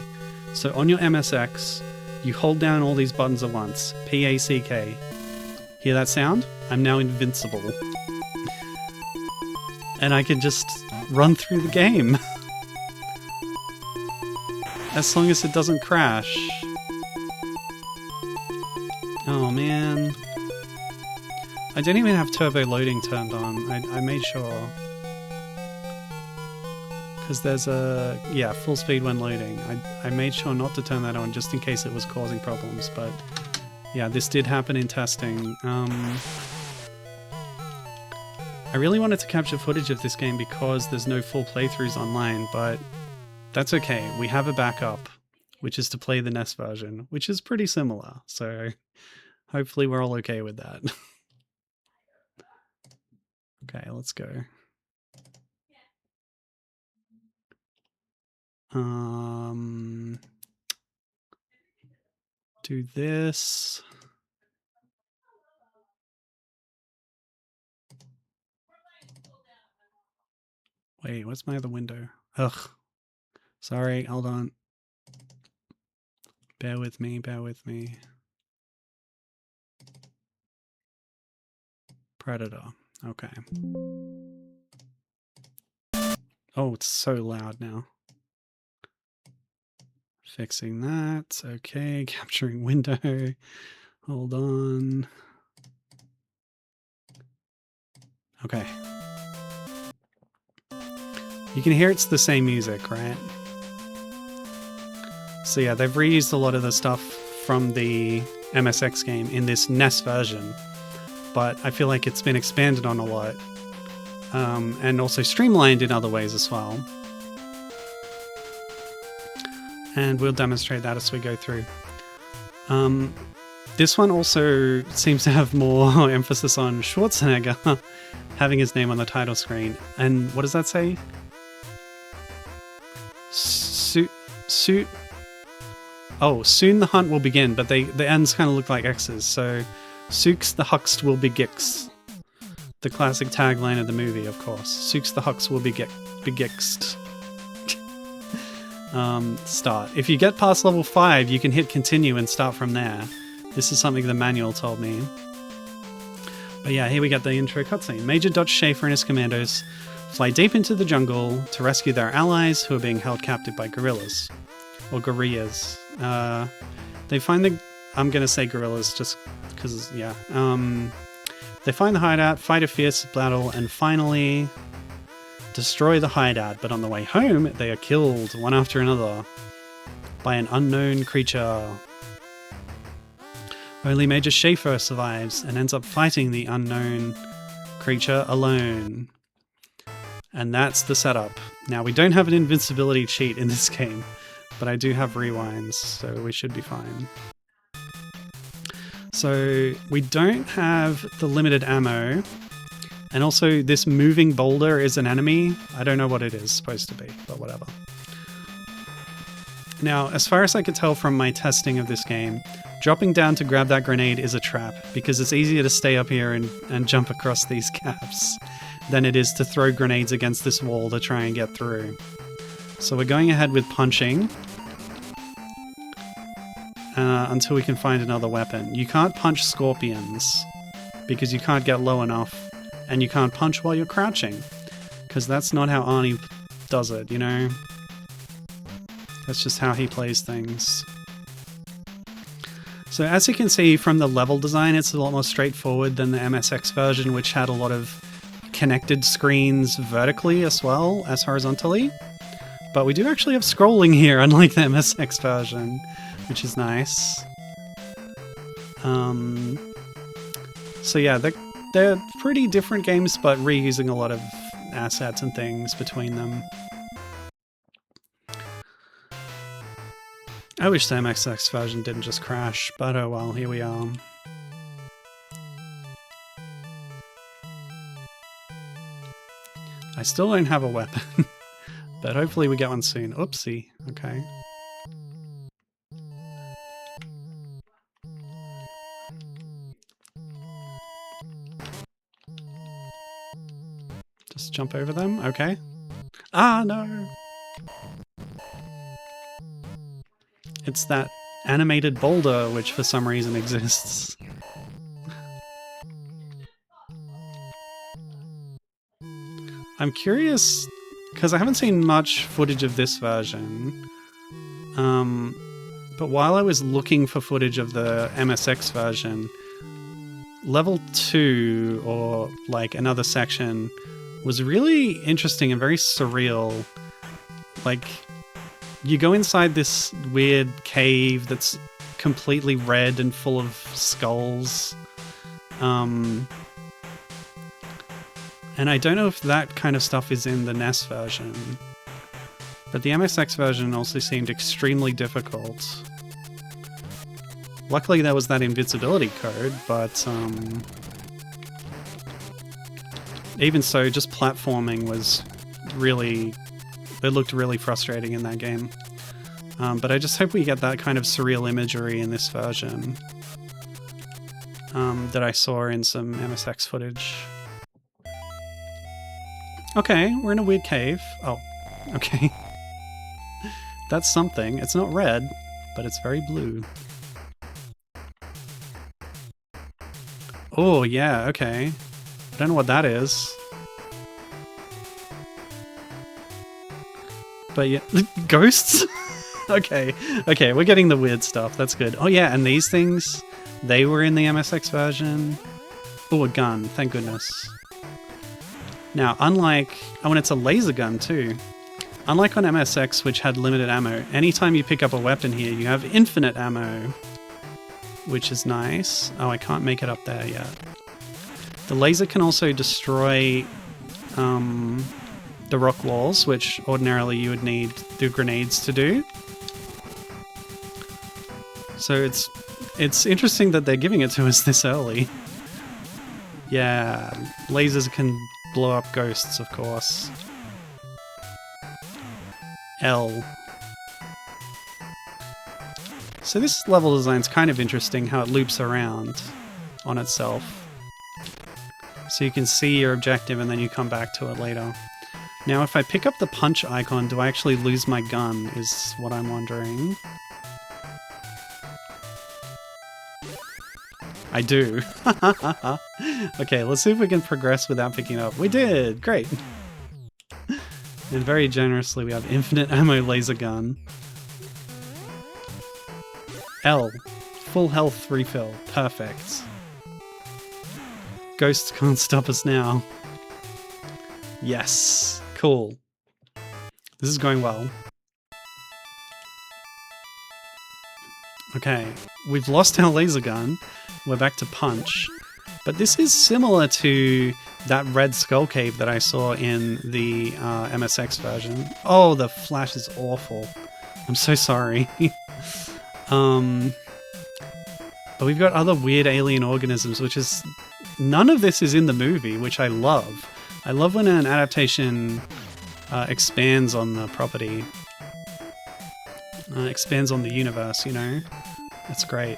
A: So on your MSX, you hold down all these buttons at once. P-A-C-K. Hear that sound? I'm now invincible. And I can just run through the game. As long as it doesn't crash. Oh man. I don't even have turbo loading turned on. I made sure. Because there's a... yeah, full speed when loading. I made sure not to turn that on just in case it was causing problems, but... yeah, this did happen in testing. I really wanted to capture footage of this game because there's no full playthroughs online, but that's okay. We have a backup, which is to play the NES version, which is pretty similar, so hopefully we're all okay with that. Okay, let's go. Do this. Wait, what's my other window? Ugh. Sorry, hold on. Bear with me, bear with me. Predator. Okay. Oh, it's so loud now. Fixing that. Okay, capturing window. Hold on. Okay. You can hear it's the same music, right? So yeah, they've reused a lot of the stuff from the MSX game in this NES version, but I feel like it's been expanded on a lot, and also streamlined in other ways as well. And we'll demonstrate that as we go through. This one also seems to have more emphasis on Schwarzenegger having his name on the title screen. And what does that say? Oh, soon the hunt will begin, but the ends kind of look like X's, so Sooks the Huxt will be Gix. The classic tagline of the movie, of course. Sooks the Huxt will be Gixed. Start. If you get past level 5, you can hit continue and start from there. This is something the manual told me. But yeah, here we get the intro cutscene. Major Dutch Schaefer and his commandos fly deep into the jungle to rescue their allies who are being held captive by gorillas. Or gorillas. They find the... I'm gonna say gorillas just because, yeah. They find the hideout, fight a fierce battle, and finally destroy the hideout. But on the way home, they are killed, one after another, by an unknown creature. Only Major Schaefer survives and ends up fighting the unknown creature alone. And that's the setup. Now, we don't have an invincibility cheat in this game, but I do have rewinds, so we should be fine. So we don't have the limited ammo, and also this moving boulder is an enemy. I don't know what it is supposed to be, but whatever. Now, as far as I could tell from my testing of this game, dropping down to grab that grenade is a trap, because it's easier to stay up here and jump across these gaps than it is to throw grenades against this wall to try and get through. So we're going ahead with punching until we can find another weapon. You can't punch scorpions because you can't get low enough, and you can't punch while you're crouching because that's not how Arnie does it, you know? That's just how he plays things. So as you can see from the level design, it's a lot more straightforward than the MSX version, which had a lot of connected screens vertically as well as horizontally. But we do actually have scrolling here, unlike the MSX version, which is nice. So yeah, they're pretty different games, but reusing a lot of assets and things between them. I wish the MSX version didn't just crash, but oh well, here we are. I still don't have a weapon, but hopefully we get one soon. Oopsie, okay. Just jump over them, okay. Ah, no! It's that animated boulder which for some reason exists. I'm curious, because I haven't seen much footage of this version, but while I was looking for footage of the MSX version, level 2, or like another section, was really interesting and very surreal. Like, you go inside this weird cave that's completely red and full of skulls. And I don't know if that kind of stuff is in the NES version. But the MSX version also seemed extremely difficult. Luckily there was that invincibility code, but even so, just platforming was really... It looked really frustrating in that game. But I just hope we get that kind of surreal imagery in this version that I saw in some MSX footage. Okay, we're in a weird cave. Oh, okay. That's something. It's not red, but it's very blue. Oh, yeah, okay. I don't know what that is. But yeah, ghosts? Okay, okay, we're getting the weird stuff. That's good. Oh yeah, and these things, they were in the MSX version. Oh, a gun, thank goodness. Now, unlike... Oh, and it's a laser gun too. Unlike on MSX, which had limited ammo, anytime you pick up a weapon here, you have infinite ammo. Which is nice. Oh, I can't make it up there yet. The laser can also destroy the rock walls, which ordinarily you would need the grenades to do. So it's interesting that they're giving it to us this early. Yeah, lasers can blow up ghosts, of course. L. So this level design's kind of interesting, how it loops around on itself. So you can see your objective and then you come back to it later. Now if I pick up the punch icon, do I actually lose my gun, is what I'm wondering. I do. Okay, let's see if we can progress without picking up. We did! Great! And very generously, we have infinite ammo laser gun. L. Full health refill. Perfect. Ghosts can't stop us now. Yes. Cool. This is going well. Okay, we've lost our laser gun. We're back to punch. But this is similar to that red skull cave that I saw in the MSX version. Oh, the flash is awful. I'm so sorry. But we've got other weird alien organisms, which is... None of this is in the movie, which I love. I love when an adaptation expands on the property. Expands on the universe, you know? It's great.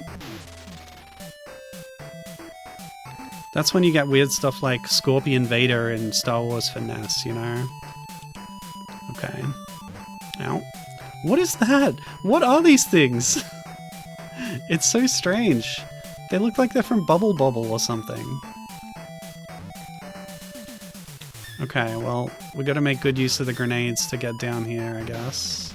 A: That's when you get weird stuff like Scorpion Vader in Star Wars for NES, you know? Okay. Ow. What is that? What are these things? It's so strange. They look like they're from Bubble Bobble or something. Okay, well, we gotta make good use of the grenades to get down here, I guess.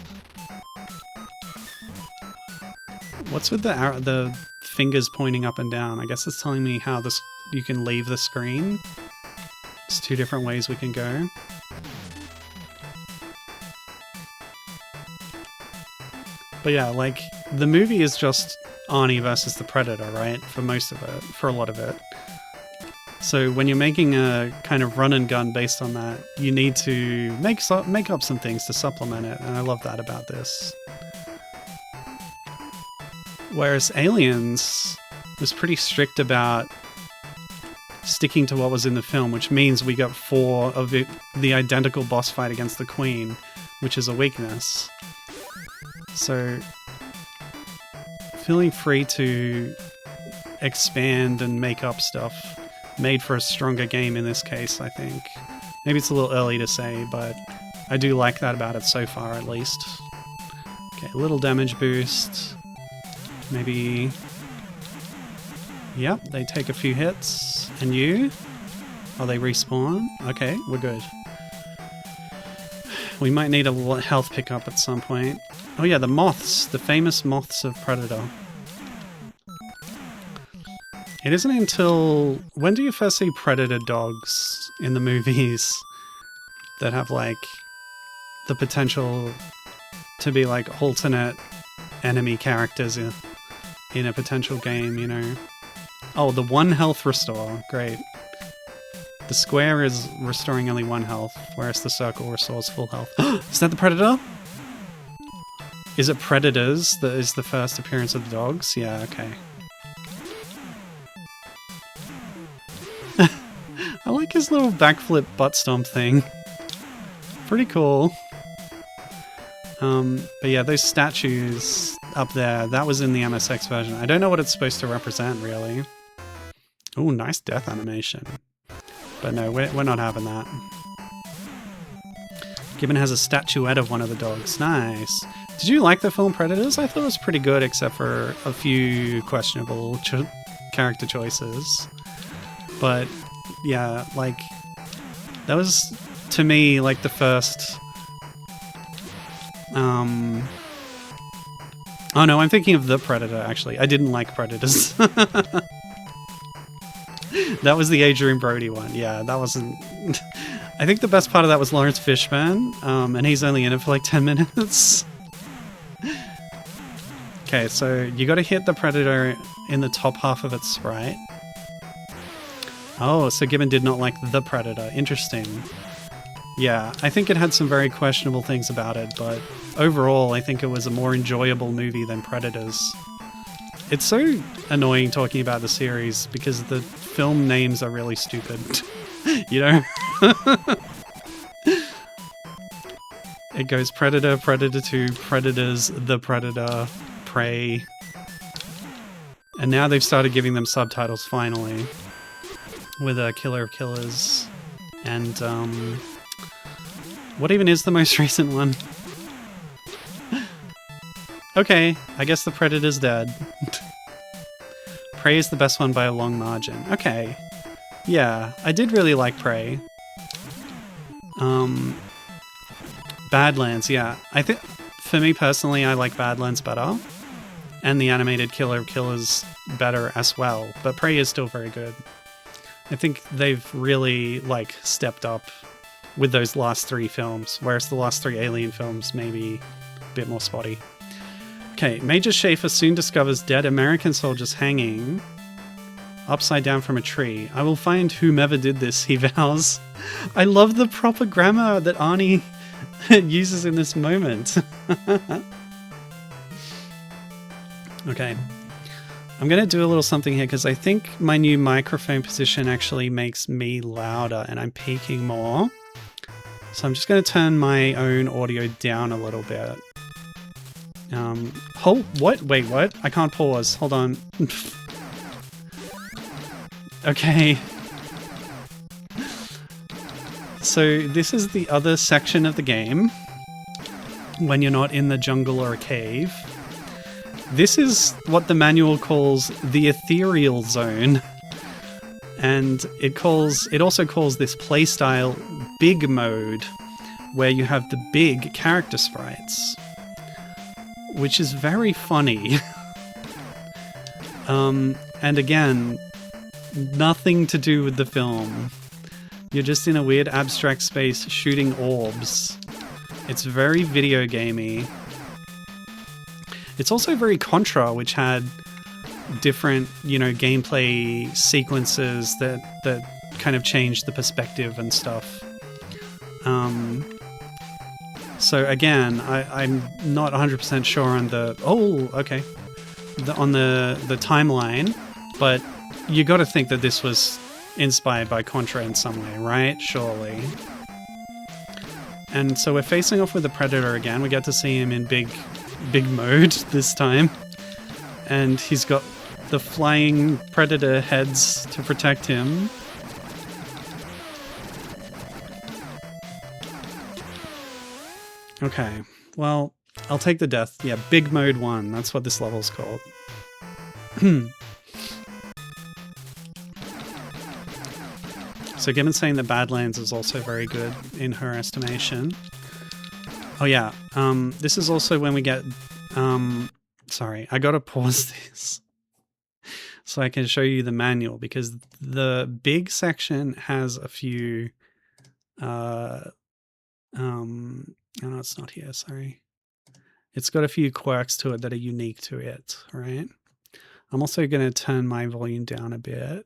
A: What's with the fingers pointing up and down? I guess it's telling me how this you can leave the screen. There's two different ways we can go. But yeah, like, the movie is just Arnie versus the Predator, right? For most of it, for a lot of it. So when you're making a kind of run and gun based on that, you need to make up some things to supplement it, and I love that about this. Whereas Aliens was pretty strict about sticking to what was in the film, which means we got 4 of the identical boss fight against the Queen, which is a weakness. So, feeling free to expand and make up stuff made for a stronger game in this case, I think. Maybe it's a little early to say, but I do like that about it so far, at least. Okay, a little damage boost. Maybe... Yep, they take a few hits. And you? Oh, they respawn? Okay, we're good. We might need a health pickup at some point. Oh yeah, the moths. The famous moths of Predator. It isn't until... When do you first see Predator dogs in the movies that have, like, the potential to be, like, alternate enemy characters in a potential game, you know? Oh, the 1 health restore. Great. The square is restoring only 1 health, whereas the circle restores full health. Is that the Predator? Is it Predators that is the first appearance of the dogs? Yeah, okay. I like his little backflip butt stomp thing. Pretty cool. But yeah, those statues up there, that was in the MSX version. I don't know what it's supposed to represent, really. Ooh, nice death animation. But no, we're not having that. Gibbon has a statuette of one of the dogs. Nice. Did you like the film Predators? I thought it was pretty good, except for a few questionable character choices. But yeah, like, that was, to me, like the first... Oh no, I'm thinking of The Predator, actually. I didn't like Predators. That was the Adrian Brody one. Yeah, that wasn't... I think the best part of that was Lawrence Fishburne, and he's only in it for like 10 minutes. Okay, so you gotta hit the Predator in the top half of its sprite. Oh, so Gibbon did not like The Predator. Interesting. Yeah, I think it had some very questionable things about it, but overall I think it was a more enjoyable movie than Predators. It's so annoying talking about the series because the film names are really stupid. You know? It goes Predator, Predator 2, Predators, The Predator, Prey. And now they've started giving them subtitles finally. With a Killer of Killers. And, what even is the most recent one? Okay, I guess the Predator's dead. Prey is the best one by a long margin. Okay. Yeah, I did really like Prey. Badlands, yeah. I think, for me personally, I like Badlands better. And the animated Killer of Killers better as well. But Prey is still very good. I think they've really, like, stepped up with those last 3 films, whereas the last 3 Alien films maybe a bit more spotty. Okay, Major Schaefer soon discovers dead American soldiers hanging upside down from a tree. I will find whomever did this, he vows. I love the proper grammar that Arnie uses in this moment. Okay. I'm going to do a little something here because I think my new microphone position actually makes me louder and I'm peaking more. So I'm just going to turn my own audio down a little bit. What? Wait, what? I can't pause. Hold on. Okay. So this is the other section of the game when you're not in the jungle or a cave. This is what the manual calls the ethereal zone. And it also calls this playstyle big mode, where you have the big character sprites, which is very funny. And again, nothing to do with the film. You're just in a weird abstract space shooting orbs. It's very video gamey. It's also very Contra, which had different, gameplay sequences that kind of changed the perspective and stuff. So again, I'm not 100% sure on the timeline, but you got to think that this was inspired by Contra in some way, right? Surely. And so we're facing off with the Predator again. We get to see him in big mode this time, and he's got the flying Predator heads to protect him. Okay, well, I'll take the death. Yeah, big mode 1, that's what this level's called. So Gibbon's saying that Badlands is also very good in her estimation. Oh yeah, this is also when we get... sorry, I gotta pause this so I can show you the manual, because the big section has a few... oh no, it's not here, sorry. It's got a few quirks to it that are unique to it, right? I'm also going to turn my volume down a bit. It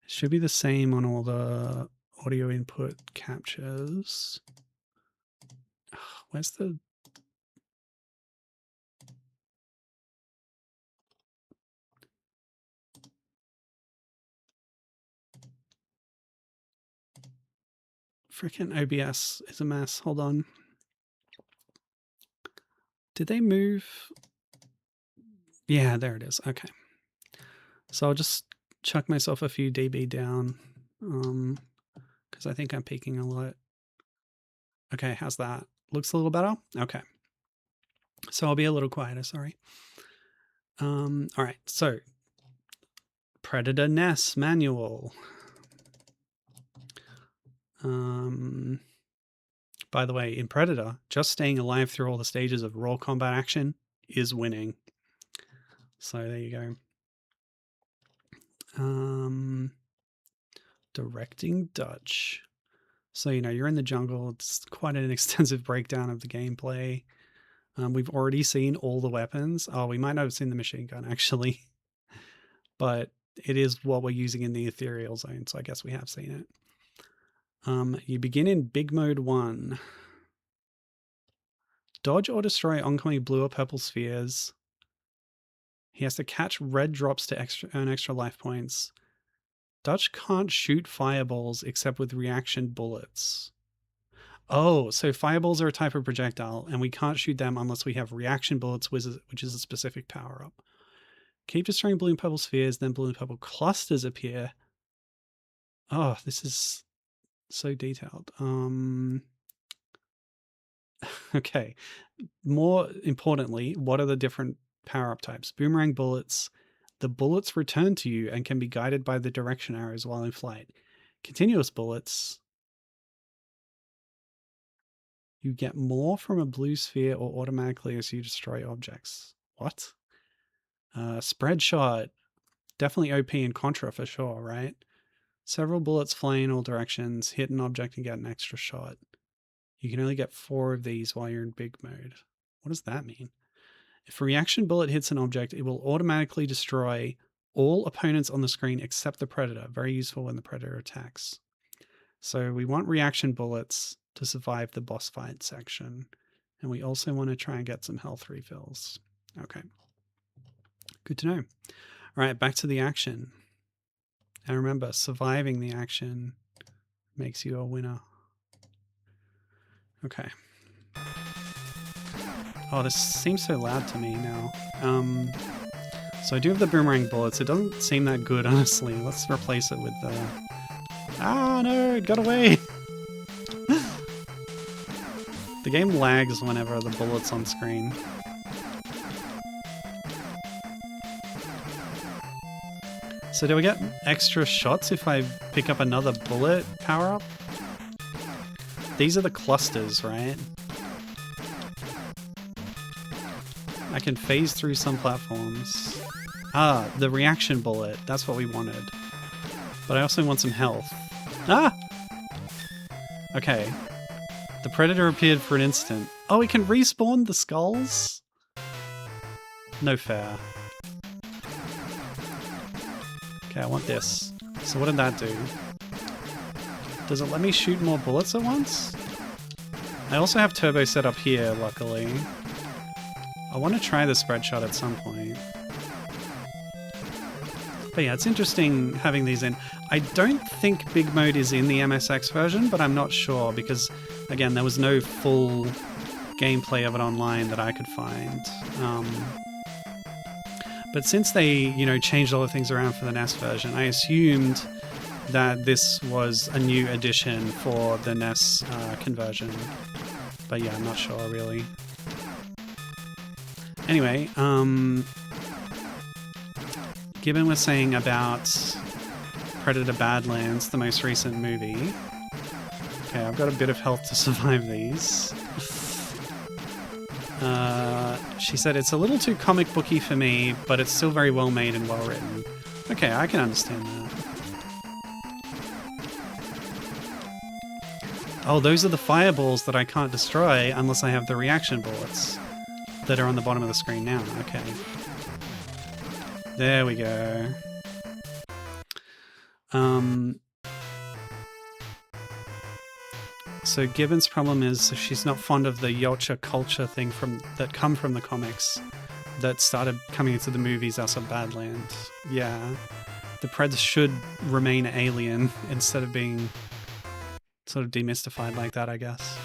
A: should be the same on all the audio input captures. Where's the... Freaking OBS is a mess. Hold on. Did they move? Yeah, there it is. Okay. So I'll just chuck myself a few dB down, because I think I'm peaking a lot. Okay, how's that? Looks a little better? Okay. So I'll be a little quieter, sorry. All right, so Predator NES manual. By the way, in Predator, just staying alive through all the stages of raw combat action is winning. So there you go. Directing Dutch. So, you're in the jungle. It's quite an extensive breakdown of the gameplay. We've already seen all the weapons. Oh, we might not have seen the machine gun, actually. But it is what we're using in the ethereal zone, so I guess we have seen it. You begin in big mode 1. Dodge or destroy oncoming blue or purple spheres. He has to catch red drops to earn extra life points. Dutch can't shoot fireballs except with reaction bullets. Oh, so fireballs are a type of projectile, and we can't shoot them unless we have reaction bullets, which is a specific power-up. Keep destroying blue and purple spheres, then blue and purple clusters appear. Oh, this is so detailed. Okay. More importantly, what are the different power-up types? Boomerang bullets, The bullets return to you and can be guided by the direction arrows while in flight. Continuous bullets. You get more from a blue sphere or automatically as you destroy objects. What? Spread shot. Definitely OP and Contra for sure, right? Several bullets fly in all directions, hit an object and get an extra shot. You can only get 4 of these while you're in big mode. What does that mean? If a reaction bullet hits an object, it will automatically destroy all opponents on the screen except the predator. Very useful when the predator attacks. So we want reaction bullets to survive the boss fight section. And we also want to try and get some health refills. Okay. Good to know. All right, back to the action. And remember, surviving the action makes you a winner. Okay. Oh, this seems so loud to me now. So I do have the boomerang bullets. It doesn't seem that good, honestly. Let's replace it with the... Ah, no, it got away! The game lags whenever the bullet's on screen. So do I get extra shots if I pick up another bullet power-up? These are the clusters, right? I can phase through some platforms. Ah, the reaction bullet. That's what we wanted. But I also want some health. Ah! Okay. The predator appeared for an instant. Oh, we can respawn the skulls? No fair. Okay, I want this. So what did that do? Does it let me shoot more bullets at once? I also have turbo set up here, luckily. I want to try the spread shot at some point. But yeah, it's interesting having these in. I don't think Big Mode is in the MSX version, but I'm not sure because, again, there was no full gameplay of it online that I could find. But since they, you know, changed all the things around for the NES version, I assumed that this was a new addition for the NES conversion. But yeah, I'm not sure, really. Anyway, Gibbon was saying about Predator Badlands, the most recent movie. Okay, I've got a bit of health to survive these. She said it's a little too comic booky for me, but it's still very well made and well written. Okay, I can understand that. Oh, those are the fireballs that I can't destroy unless I have the reaction bullets that are on the bottom of the screen now. Okay. There we go. So Gibbon's problem is she's not fond of the Yautja culture thing that come from the comics that started coming into the movies as a Badlands. Yeah. The Preds should remain alien instead of being sort of demystified like that, I guess.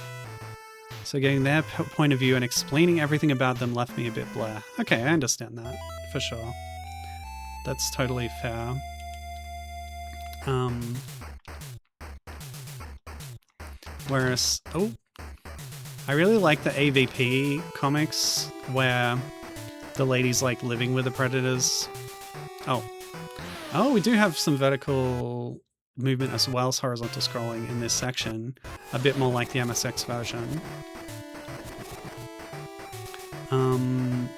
A: So getting their point of view and explaining everything about them left me a bit blah. Okay, I understand that, for sure. That's totally fair. Whereas, oh, I really like the AVP comics where the lady's like living with the predators. Oh, we do have some vertical movement as well as horizontal scrolling in this section, a bit more like the MSX version.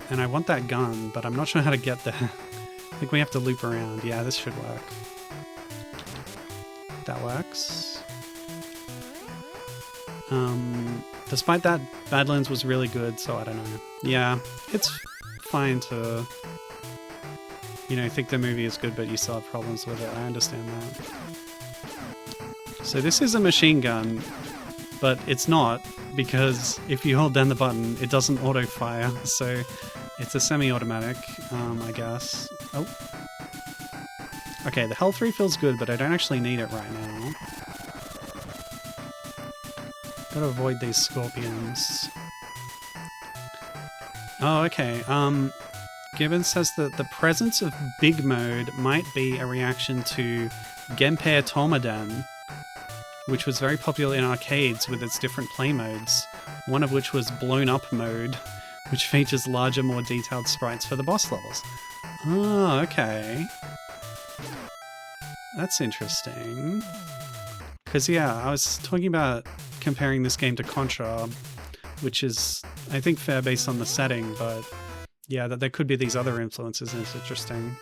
A: And I want that gun, but I'm not sure how to get there. I think we have to loop around. Yeah, this should work. That works. Despite that, Badlands was really good, so I don't know. Yeah, it's fine to, you know, think the movie is good, but you still have problems with it. I understand that. So this is a machine gun, but it's not, because if you hold down the button, it doesn't auto-fire, so it's a semi-automatic, I guess. Oh. Okay, the health refill's good, but I don't actually need it right now. Gotta avoid these scorpions. Oh, okay. Gibbon says that the presence of Big Mode might be a reaction to Genpei Tomadan, which was very popular in arcades with its different play modes, one of which was Blown Up Mode, which features larger, more detailed sprites for the boss levels. Oh, okay. That's interesting. Because, yeah, I was talking about comparing this game to Contra, which is, I think, fair based on the setting, but yeah, that there could be these other influences, and it's interesting.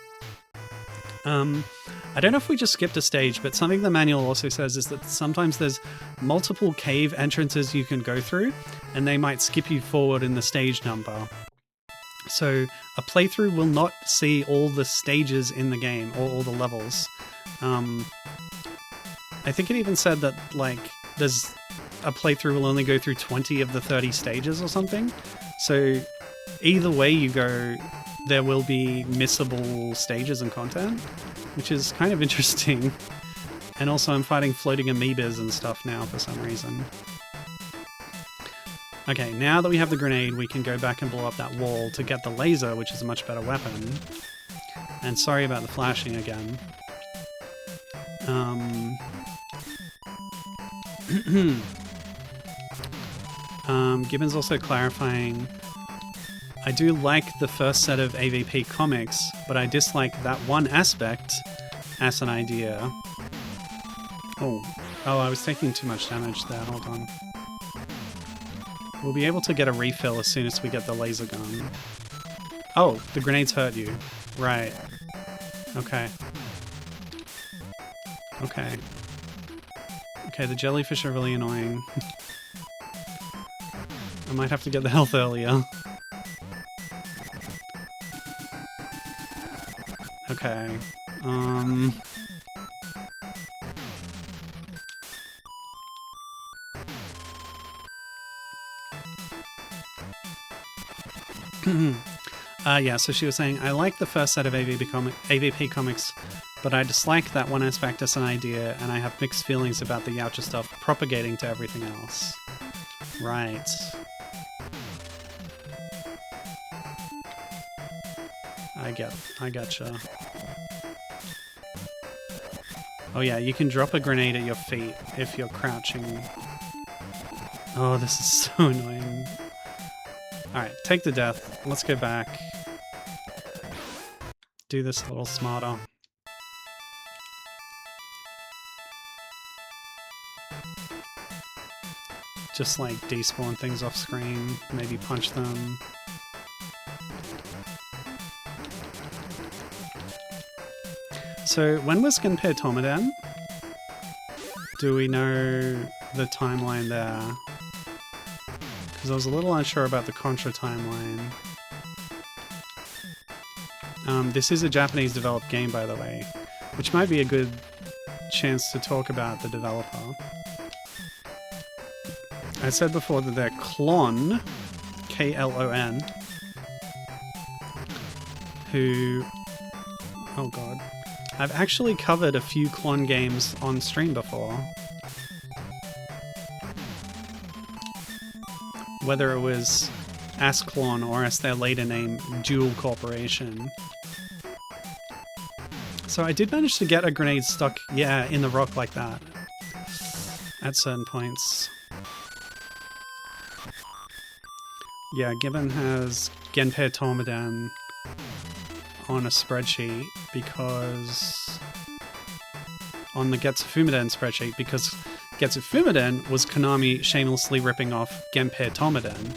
A: I don't know if we just skipped a stage, but something the manual also says is that sometimes there's multiple cave entrances you can go through, and they might skip you forward in the stage number. So a playthrough will not see all the stages in the game, or all the levels. I think it even said that, like, there's a playthrough will only go through 20 of the 30 stages or something. So either way you go, there will be missable stages and content, which is kind of interesting. And also I'm fighting floating amoebas and stuff now for some reason. Okay, now that we have the grenade, we can go back and blow up that wall to get the laser, which is a much better weapon. And sorry about the flashing again. Gibbons also clarifying, I do like the first set of AVP comics, but I dislike that one aspect as an idea. Oh, I was taking too much damage there, hold on. We'll be able to get a refill as soon as we get the laser gun. Oh, the grenades hurt you. Right. Okay. Okay. Okay, the jellyfish are really annoying. I might have to get the health earlier. Okay. Yeah, so she was saying, I like the first set of AVP comics, but I dislike that one aspect as an idea, and I have mixed feelings about the Yautja stuff propagating to everything else. Right. I gotcha. Oh yeah, you can drop a grenade at your feet if you're crouching. Oh, this is so annoying. Alright, take the death. Let's go back. Do this a little smarter. Just like despawn things off screen, maybe punch them. So when was Gunpei Tomadan? Do we know the timeline there? Because I was a little unsure about the Contra timeline. This is a Japanese developed game, by the way, which might be a good chance to talk about the developer. I said before that they're Klon, K-L-O-N, who... oh god. I've actually covered a few Klon games on stream before. Whether it was as Klon or as their later name, Dual Corporation. So I did manage to get a grenade stuck, yeah, in the rock like that. At certain points. Yeah, Gibbon has Gunpei Tomadan on a spreadsheet because... on the Getsu Fumaden spreadsheet, because Getsu Fumaden was Konami shamelessly ripping off Gunpei Tomadan.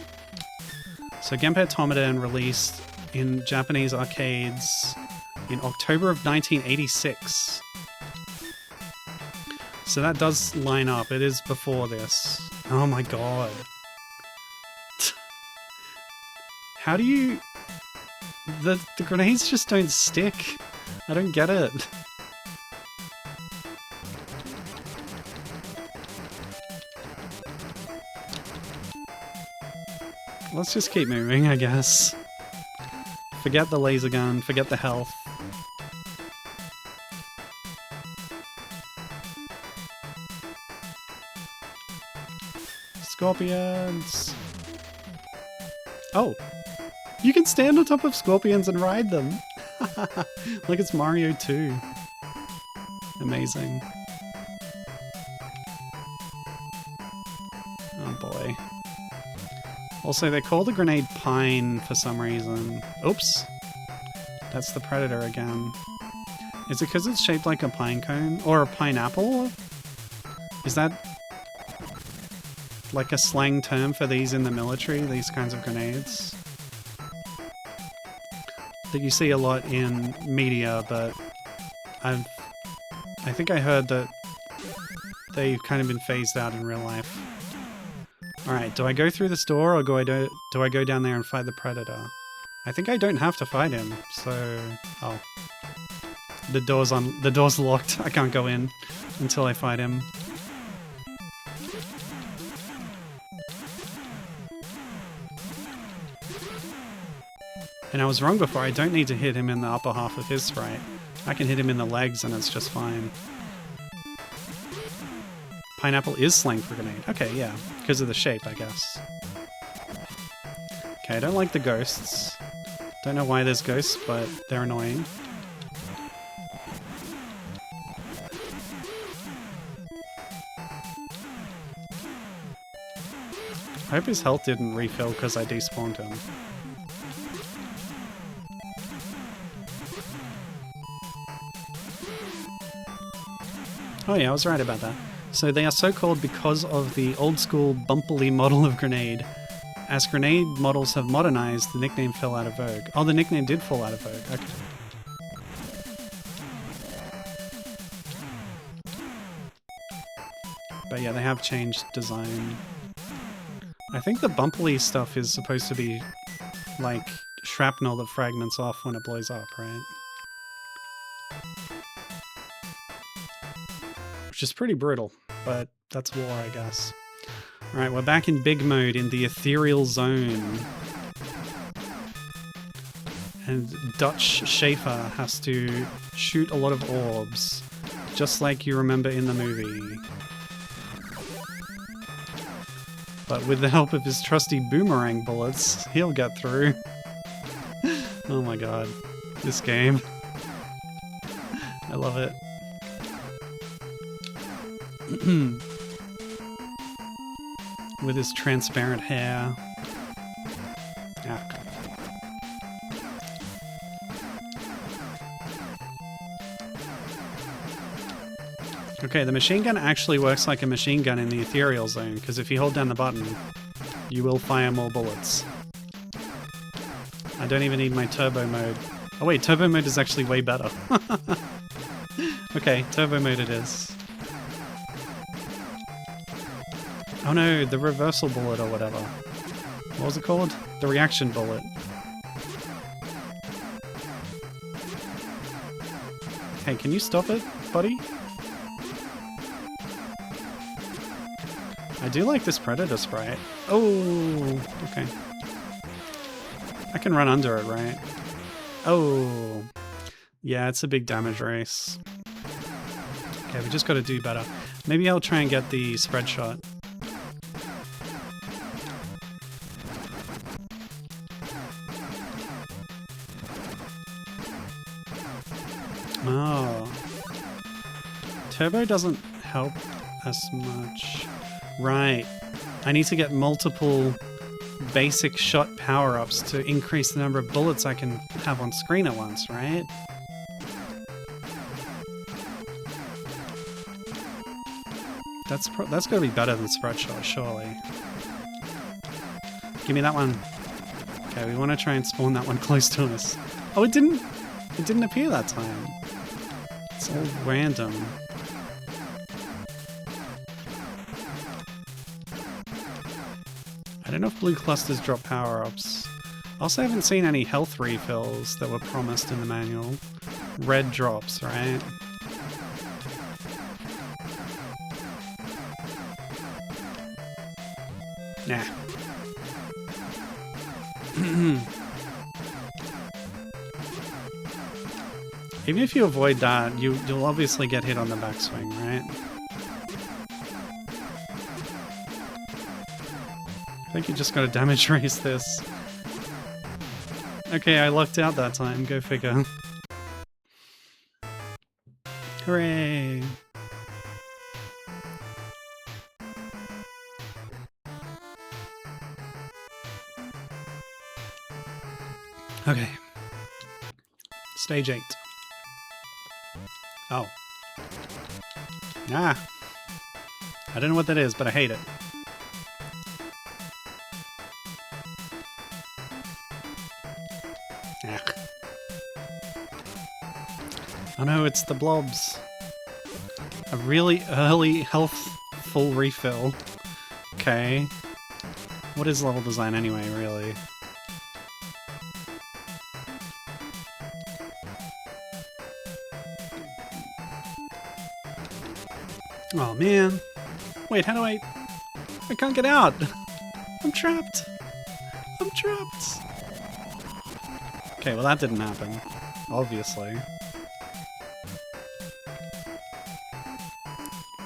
A: So Gunpei Tomadan released in Japanese arcades in October of 1986. So that does line up. It is before this. Oh my god. How do you... The grenades just don't stick. I don't get it. Let's just keep moving, I guess. Forget the laser gun, forget the health. Scorpions! Oh! You can stand on top of scorpions and ride them! Like it's Mario 2. Amazing. Oh boy. Also, they call the grenade pine for some reason. Oops. That's the predator again. Is it because it's shaped like a pine cone? Or a pineapple? Is that like a slang term for these in the military, these kinds of grenades? That you see a lot in media, but I think I heard that they've kind of been phased out in real life. Alright, do I go through this door or do I go down there and fight the predator? I think I don't have to fight him, so... Oh. The door's locked. I can't go in until I fight him. And I was wrong before, I don't need to hit him in the upper half of his sprite. I can hit him in the legs and it's just fine. Pineapple is slang for grenade. Okay, yeah, because of the shape, I guess. Okay, I don't like the ghosts. Don't know why there's ghosts, but they're annoying. I hope his health didn't refill because I despawned him. Oh yeah, I was right about that. So they are so called because of the old-school bumpily model of grenade. As grenade models have modernized, the nickname fell out of vogue. Oh, the nickname did fall out of vogue. Okay. But yeah, they have changed design. I think the bumpily stuff is supposed to be like shrapnel that fragments off when it blows up, right? Which is pretty brutal, but that's war, I guess. Alright, we're back in big mode in the ethereal zone. And Dutch Schaefer has to shoot a lot of orbs, just like you remember in the movie. But with the help of his trusty boomerang bullets, he'll get through. Oh my god, this game. I love it. With his transparent hair. Ah. Okay, the machine gun actually works like a machine gun in the ethereal zone, because if you hold down the button, you will fire more bullets. I don't even need my turbo mode. Oh wait, turbo mode is actually way better. Okay, turbo mode it is. Oh no, the reversal bullet or whatever. What was it called? The reaction bullet. Hey, can you stop it, buddy? I do like this predator sprite. Oh, okay. I can run under it, right? Oh. Yeah, it's a big damage race. Okay, we just gotta do better. Maybe I'll try and get the spread shot. Oh. Turbo doesn't help as much. Right. I need to get multiple basic shot power-ups to increase the number of bullets I can have on screen at once, right? That's gotta be better than spread shot, surely. Give me that one. Okay, we want to try and spawn that one close to us. Oh, it didn't appear that time. It's all random. I don't know if blue clusters drop power-ups. I also haven't seen any health refills that were promised in the manual. Red drops, right? Nah. Even if you avoid that, you'll obviously get hit on the backswing, right? I think you just gotta damage race this. Okay, I lucked out that time, go figure. Hooray! Okay. Stage 8. Oh. Ah. I don't know what that is, but I hate it. Ah. Oh no, it's the blobs. A really early health full refill. Okay. What is level design anyway, really? Oh man. Wait, how do I can't get out! I'm trapped! I'm trapped! Okay, well that didn't happen. Obviously.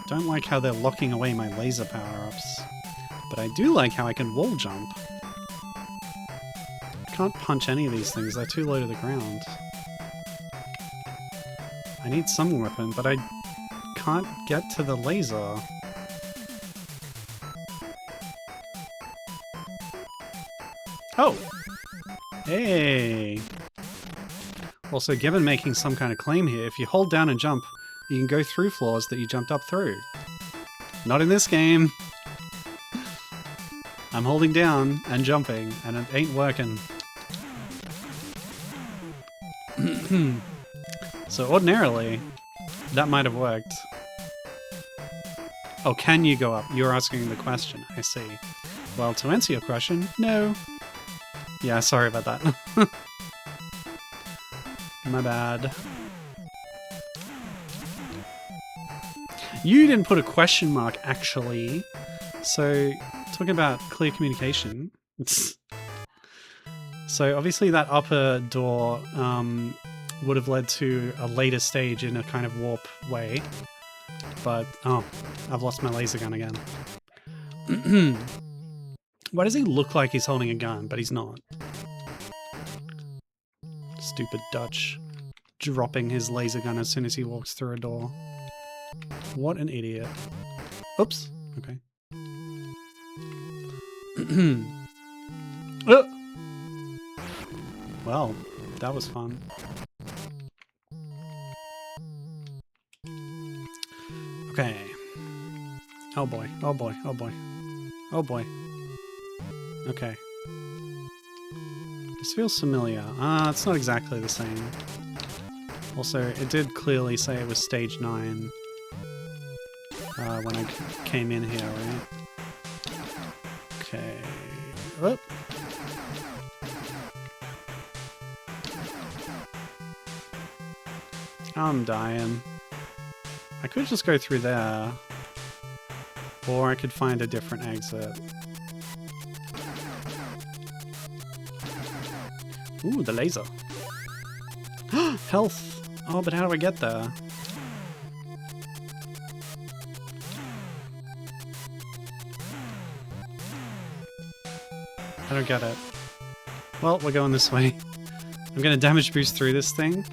A: Don't like how they're locking away my laser power-ups. But I do like how I can wall jump. Can't punch any of these things, they're too low to the ground. I need some weapon, but I can't get to the laser. Oh! Hey! Also, given making some kind of claim here, if you hold down and jump, you can go through floors that you jumped up through. Not in this game! I'm holding down and jumping, and it ain't working. So ordinarily, that might have worked. Oh, can you go up? You're asking the question, I see. Well, to answer your question, no. Yeah, sorry about that. My bad. You didn't put a question mark, actually. So, talking about clear communication. So, obviously that upper door would have led to a later stage in a kind of warp way. But, oh, I've lost my laser gun again. Why does he look like he's holding a gun, but he's not? Stupid Dutch. Dropping his laser gun as soon as he walks through a door. What an idiot. Oops. Okay. Well, that was fun. Okay. Oh boy, oh boy, oh boy. Oh boy. Okay. This feels familiar. It's not exactly the same. Also, it did clearly say it was stage 9 when I came in here, right? Okay. Oh. I'm dying. I could just go through there. Or I could find a different exit. Ooh, the laser. Health! Oh, but how do I get there? I don't get it. Well, we're going this way. I'm gonna damage boost through this thing.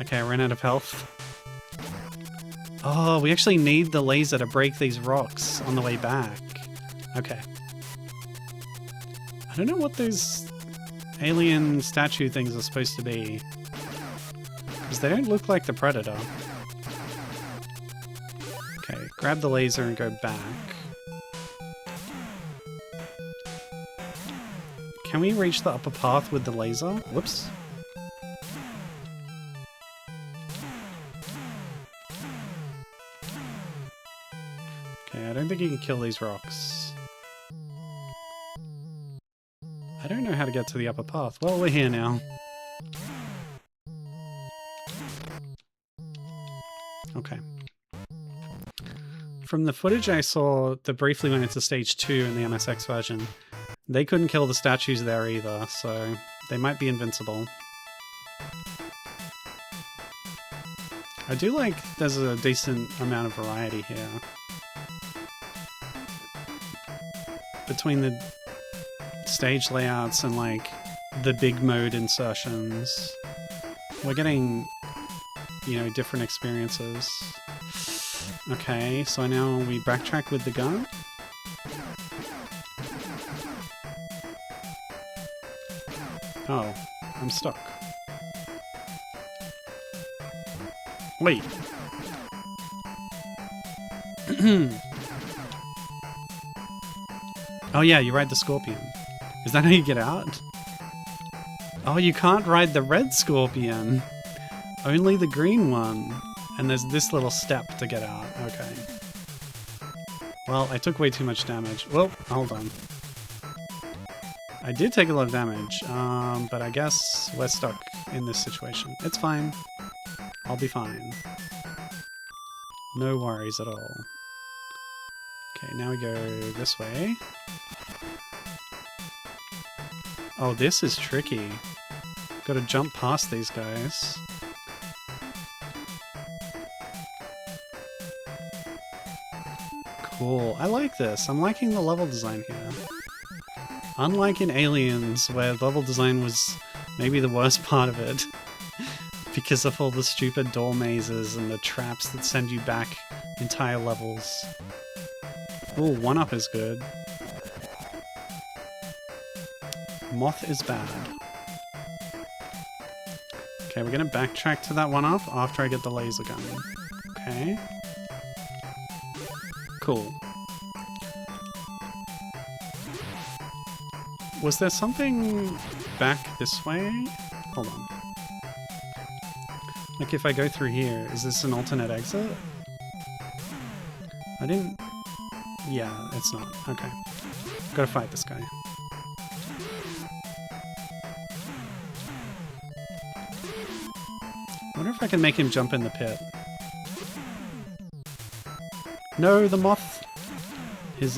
A: Okay, I ran out of health. Oh, we actually need the laser to break these rocks on the way back. Okay. I don't know what those alien statue things are supposed to be. Because they don't look like the Predator. Okay, grab the laser and go back. Can we reach the upper path with the laser? Whoops. Okay, I don't think you can kill these rocks. I don't know how to get to the upper path. Well, we're here now. Okay. From the footage I saw that briefly went into stage 2 in the MSX version, they couldn't kill the statues there either, so they might be invincible. I do like there's a decent amount of variety here. Between the stage layouts and like the big mode insertions, we're getting, you know, different experiences. Okay, so now we backtrack with the gun. Oh, I'm stuck. Wait. Oh yeah, you ride the scorpion. Is that how you get out? Oh, you can't ride the red scorpion. Only the green one. And there's this little step to get out. Okay. Well, I took way too much damage. Whoa, hold on. I did take a lot of damage, but I guess we're stuck in this situation. It's fine. I'll be fine. No worries at all. Okay, now we go this way. Oh, this is tricky. Gotta jump past these guys. Cool. I like this. I'm liking the level design here. Unlike in Aliens, where level design was maybe the worst part of it, because of all the stupid door mazes and the traps that send you back entire levels. Ooh, 1-up is good. Moth is bad. Okay, we're gonna backtrack to that 1-up after I get the laser gun. Okay. Cool. Was there something back this way? Hold on. Like if I go through here, is this an alternate exit? I didn't... Yeah, it's not. Okay. Gotta fight this guy. I wonder if I can make him jump in the pit. No, the moth! His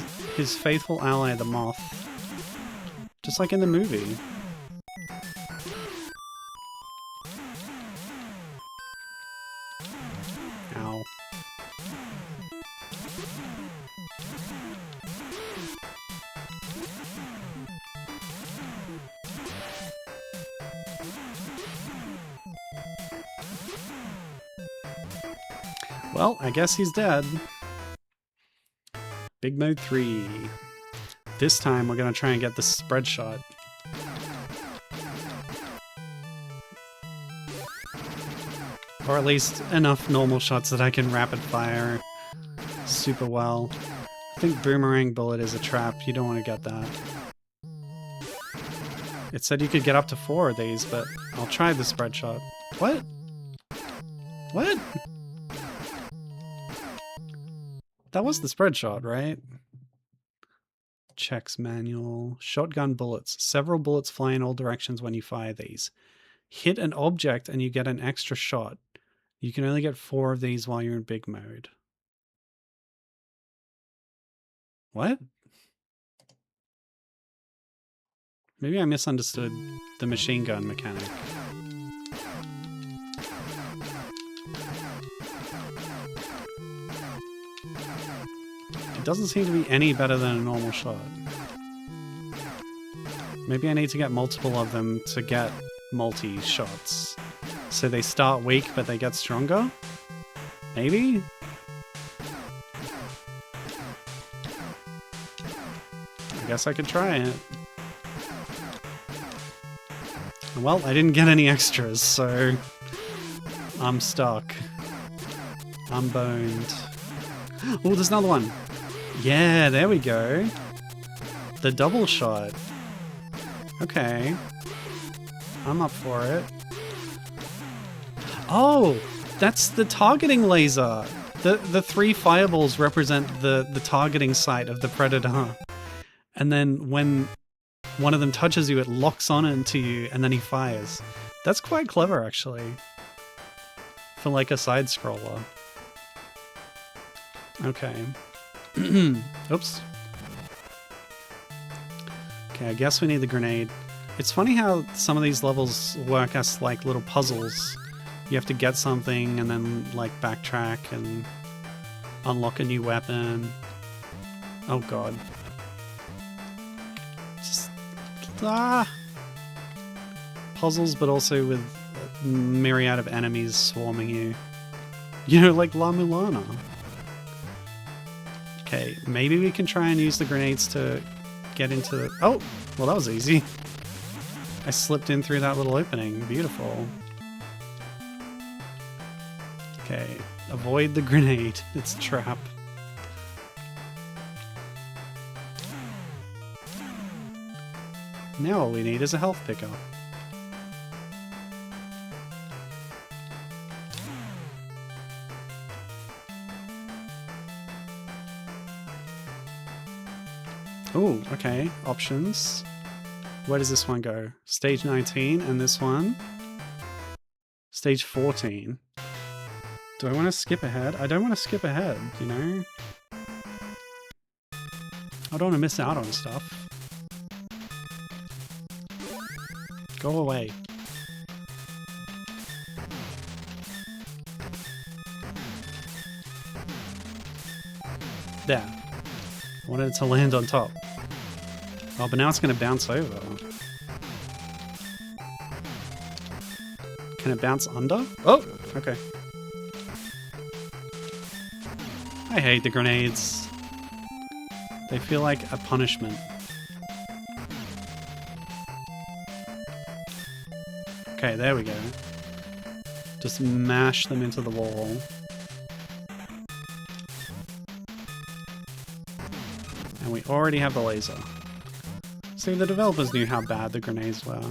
A: faithful ally, the moth. Just like in the movie. Ow. Well, I guess he's dead. Big Mode 3. This time we're gonna try and get the spread shot. Or at least enough normal shots that I can rapid fire super well. I think Boomerang Bullet is a trap. You don't want to get that. It said you could get up to 4 of these, but I'll try the spread shot. What? What? That was the spread shot, right? Checks manual. Shotgun bullets. Several bullets fly in all directions when you fire these. Hit an object and you get an extra shot. You can only get 4 of these while you're in big mode. What? Maybe I misunderstood the machine gun mechanic. It doesn't seem to be any better than a normal shot. Maybe I need to get multiple of them to get multi-shots. So they start weak, but they get stronger? Maybe? I guess I could try it. Well, I didn't get any extras, so I'm stuck. I'm boned. Oh, there's another one. Yeah, there we go. The double shot. Okay. I'm up for it. Oh, that's the targeting laser. The 3 fireballs represent the targeting site of the predator. And then when one of them touches you, it locks on into you, and then he fires. That's quite clever, actually. For like a side-scroller. Okay. Oops. Okay, I guess we need the grenade. It's funny how some of these levels work as like little puzzles. You have to get something and then like backtrack and unlock a new weapon. Oh god. Just puzzles, but also with a myriad of enemies swarming you. You know, like La Mulana. Okay, maybe we can try and use the grenades to get into the... Oh! Well, that was easy. I slipped in through that little opening. Beautiful. Okay, avoid the grenade. It's a trap. Now all we need is a health pickup. Oh, okay. Options. Where does this one go? Stage 19 and this one? Stage 14. Do I want to skip ahead? I don't want to skip ahead, you know? I don't want to miss out on stuff. Go away. There. I wanted it to land on top. Oh, but now it's going to bounce over. Can it bounce under? Oh, okay. I hate the grenades. They feel like a punishment. Okay, there we go. Just mash them into the wall. And we already have the laser. See, the developers knew how bad the grenades were.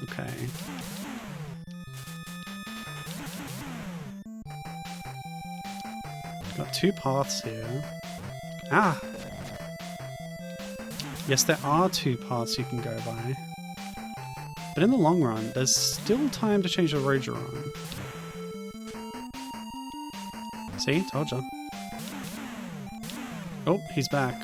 A: Okay. Got two paths here. Ah! Yes, there are two paths you can go by. But in the long run, there's still time to change the road you're on. See? Told ya. Oh, he's back.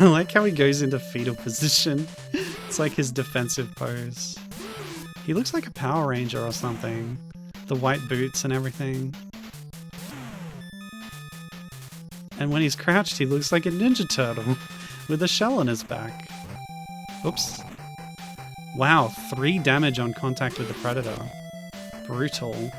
A: I like how he goes into fetal position. It's like his defensive pose. He looks like a Power Ranger or something. The white boots and everything. And when he's crouched, he looks like a Ninja Turtle with a shell on his back. Oops. Wow, 3 damage on contact with the Predator. Brutal.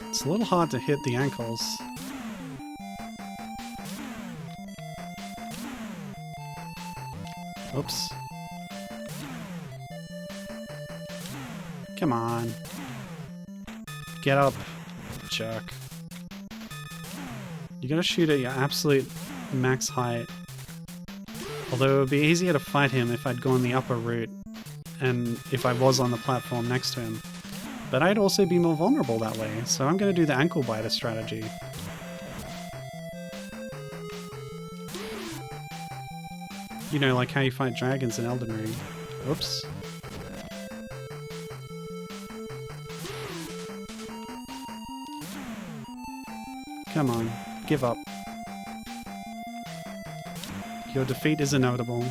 A: It's a little hard to hit the ankles. Oops. Come on. Get up, jerk. You gotta shoot at your absolute max height. Although it would be easier to fight him if I'd gone the upper route and if I was on the platform next to him. But I'd also be more vulnerable that way, so I'm gonna do the ankle biter strategy. You know, like how you fight dragons in Elden Ring. Oops. Come on, give up. Your defeat is inevitable.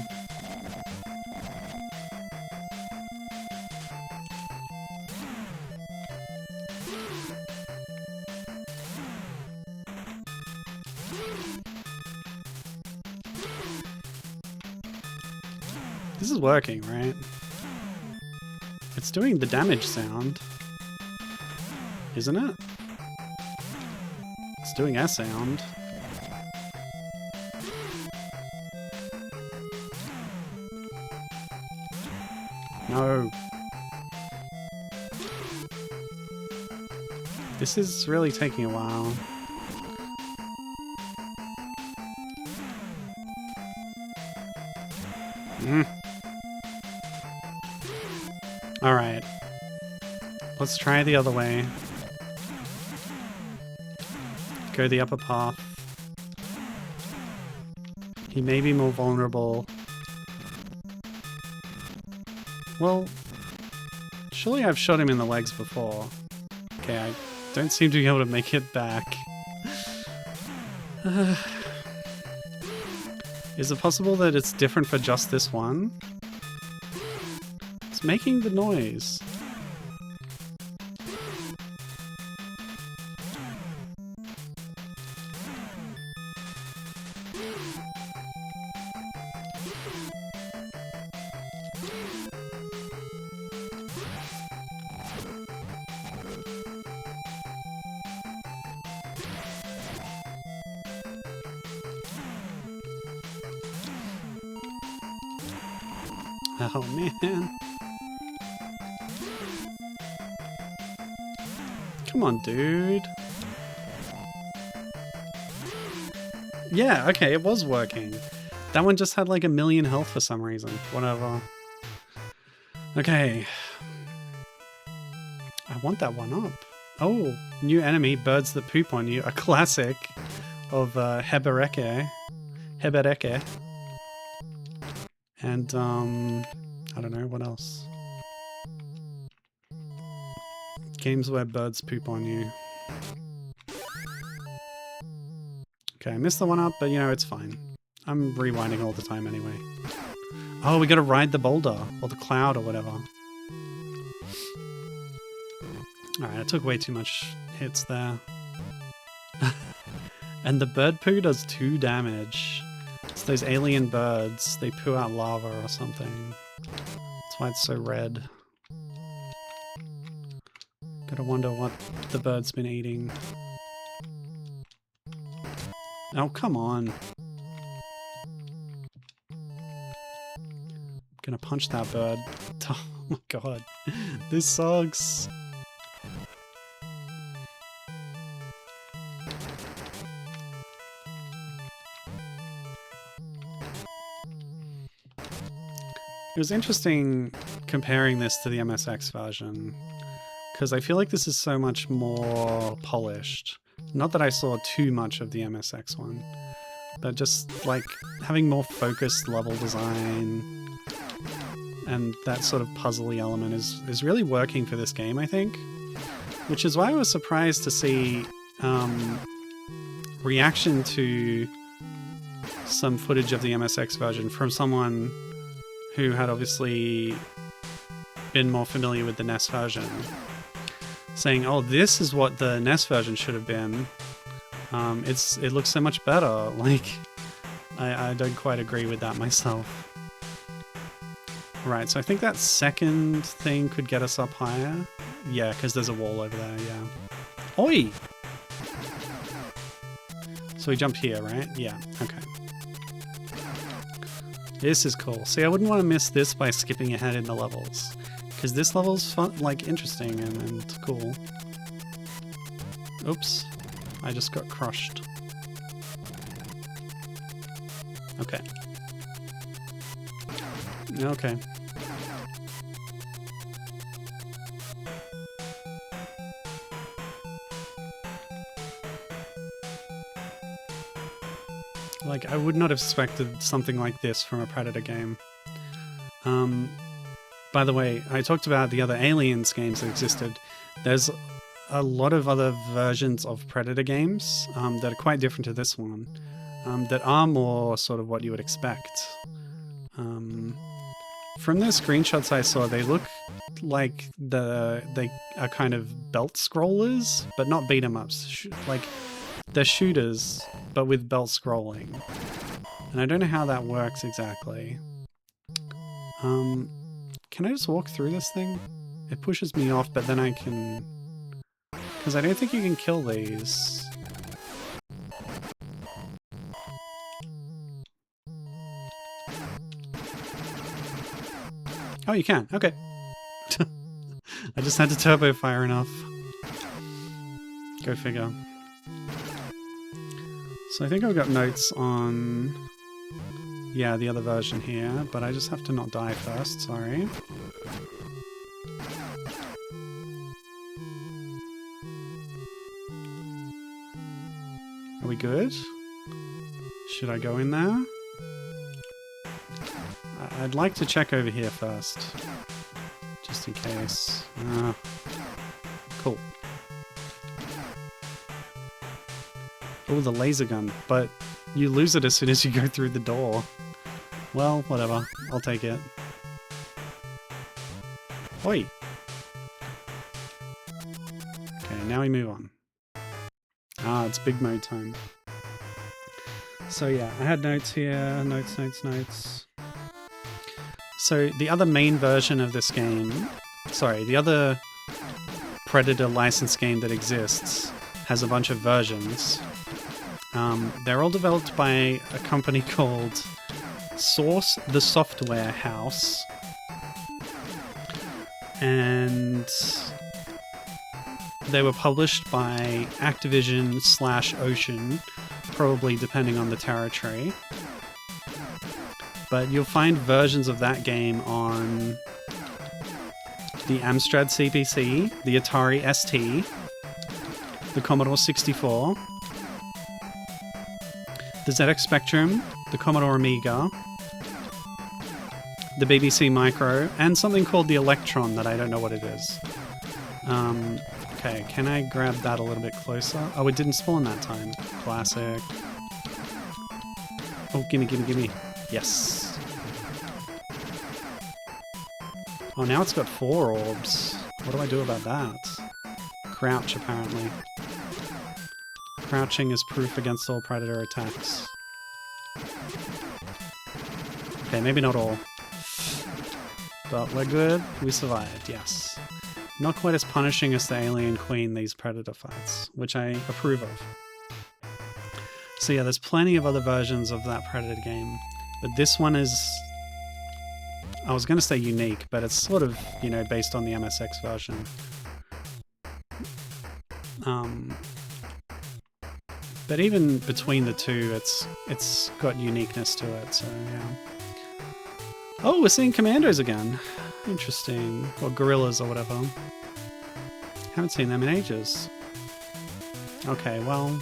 A: This is working, right? It's doing the damage sound, isn't it? It's doing a sound. No. This is really taking a while. Alright. Let's try the other way. Go the upper path. He may be more vulnerable. Well, surely I've shot him in the legs before. Okay, I don't seem to be able to make it back. Is it possible that it's different for just this one? It's making the noise. Oh man. Come on, dude. Yeah, okay, it was working. That one just had like 1,000,000 health for some reason. Whatever. Okay. I want that one up. Oh, new enemy, birds that poop on you. A classic of Hebereke. And, I don't know, what else? Games where birds poop on you. Okay, I missed the one up, but you know, it's fine. I'm rewinding all the time anyway. Oh, we gotta ride the boulder, or the cloud, or whatever. Alright, I took way too much hits there. And the bird poo does 2 damage. It's those alien birds. They poo out lava or something. That's why it's so red. Gotta wonder what the bird's been eating. Oh, come on. Gonna punch that bird. Oh my god. This sucks. It was interesting comparing this to the MSX version, because I feel like this is so much more polished. Not that I saw too much of the MSX one, but just like having more focused level design and that sort of puzzly element is really working for this game, I think. Which is why I was surprised to see reaction to some footage of the MSX version from someone who had obviously been more familiar with the NES version, saying, "Oh, this is what the NES version should have been. It looks so much better." Like, I don't quite agree with that myself. Right, so I think that second thing could get us up higher. Yeah, because there's a wall over there. Yeah. Oi! So we jump here, right? Yeah. Okay. This is cool. See, I wouldn't want to miss this by skipping ahead in the levels, because this level's fun, like interesting and cool. Oops, I just got crushed. Okay. Okay. Like, I would not have expected something like this from a Predator game. By the way, I talked about the other Aliens games that existed. There's a lot of other versions of Predator games that are quite different to this one, that are more sort of what you would expect. From the screenshots I saw, they look like they are kind of belt scrollers, but not beat 'em ups. Like, they're shooters, but with belt scrolling. And I don't know how that works exactly. Can I just walk through this thing? It pushes me off, but then I can... Because I don't think you can kill these. Oh, you can. Okay. I just had to turbo fire enough. Go figure. So I think I've got notes on, yeah, the other version here, but I just have to not die first, sorry. Are we good? Should I go in there? I'd like to check over here first, just in case. Cool. Oh, the laser gun, but you lose it as soon as you go through the door. Well, whatever. I'll take it. Oi! Okay, now we move on. Ah, it's big mode time. So yeah, I had notes here. Notes. So the other main version of this game... Sorry, the other Predator licensed game that exists has a bunch of versions. They're all developed by a company called Source the Software House, and they were published by Activision/Ocean, probably depending on the territory. But you'll find versions of that game on the Amstrad CPC, the Atari ST, the Commodore 64, the ZX Spectrum, the Commodore Amiga, the BBC Micro, and something called the Electron that I don't know what it is. Okay, can I grab that a little bit closer? Oh, it didn't spawn that time. Classic. Oh, gimme, gimme, gimme. Yes. Oh, now it's got 4 orbs. What do I do about that? Crouch, apparently. Crouching is proof against all predator attacks. Okay, maybe not all. But we're good. We survived, yes. Not quite as punishing as the Alien Queen, these predator fights, which I approve of. So yeah, there's plenty of other versions of that Predator game, but this one is... I was going to say unique, but it's sort of, you know, based on the MSX version. But even between the two, it's got uniqueness to it, so yeah. Oh, we're seeing commandos again. Interesting. Or gorillas or whatever. Haven't seen them in ages. Okay, well...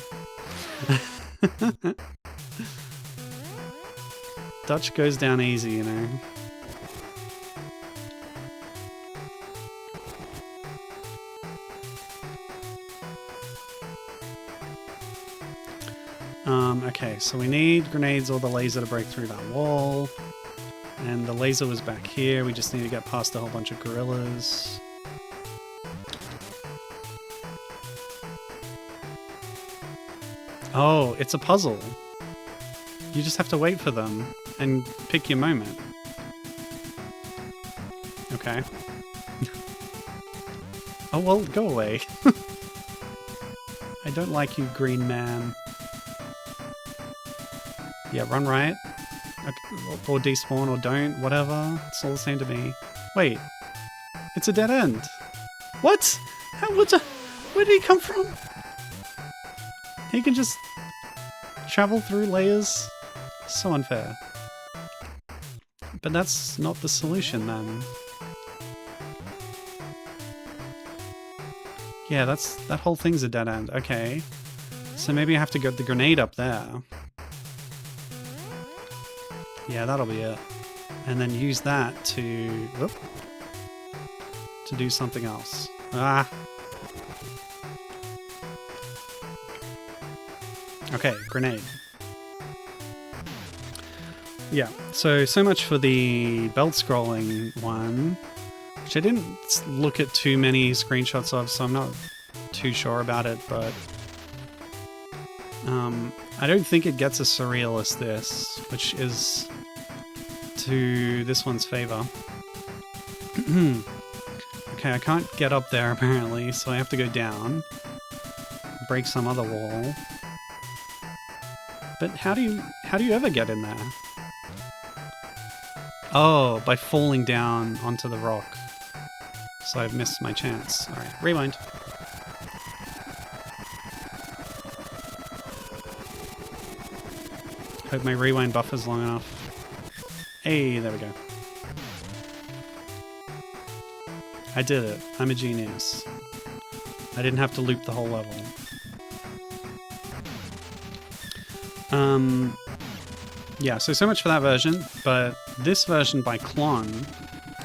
A: Dutch goes down easy, you know. Okay, so we need grenades or the laser to break through that wall. And the laser was back here, we just need to get past a whole bunch of gorillas. Oh, it's a puzzle. You just have to wait for them and pick your moment. Okay. Oh, well, go away. I don't like you, green man. Yeah, run right. Okay, or despawn, or don't, whatever. It's all the same to me. Wait. It's a dead end. What? How, where did he come from? He can just travel through layers? So unfair. But that's not the solution, then. Yeah, that whole thing's a dead end. Okay. So maybe I have to get the grenade up there. Yeah, that'll be it. And then use that to do something else. Ah! Okay, grenade. Yeah, so much for the belt scrolling one, which I didn't look at too many screenshots of, so I'm not too sure about it, but I don't think it gets as surreal as this, which is to this one's favor. Okay, I can't get up there apparently, so I have to go down, break some other wall. But how do you ever get in there? Oh, by falling down onto the rock. So I've missed my chance. Alright, rewind. Hope my rewind buffer's long enough. Hey, there we go. I did it. I'm a genius. I didn't have to loop the whole level. Yeah, so much for that version, but this version by Klon,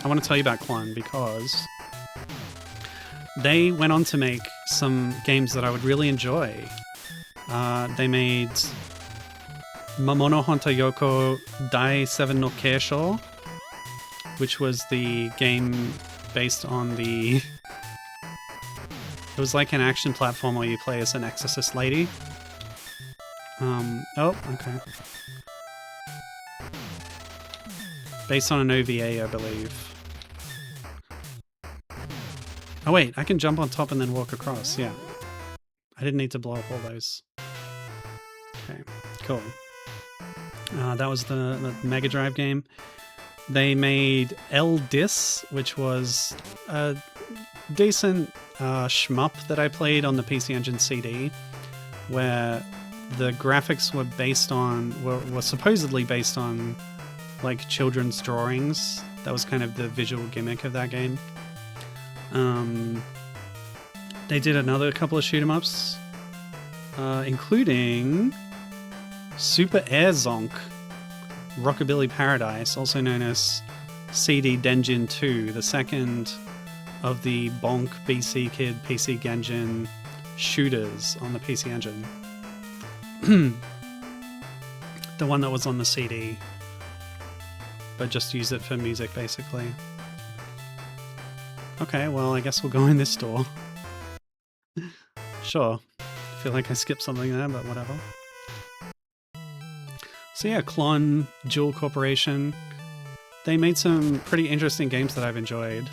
A: I want to tell you about Klon because they went on to make some games that I would really enjoy. They made Mamono Honta Yoko Dai 7 no Keisho, which was the game based on the... It was like an action platform where you play as an exorcist lady. Oh, okay. Based on an OVA, I believe. Oh wait, I can jump on top and then walk across, yeah. I didn't need to blow up all those. Okay, cool. That was the Mega Drive game. They made L-Dis, which was a decent shmup that I played on the PC Engine CD, where the graphics were based on, were supposedly based on like children's drawings. That was kind of the visual gimmick of that game. They did another couple of shoot 'em ups, including Super Air Zonk, Rockabilly Paradise, also known as CD Denjin 2, the second of the Bonk BC Kid PC Genjin shooters on the PC Engine. The one that was on the CD, but just use it for music basically. Okay, well I guess we'll go in this door. Sure. I feel like I skipped something there, but whatever. So yeah, Klon, Jewel Corporation. They made some pretty interesting games that I've enjoyed.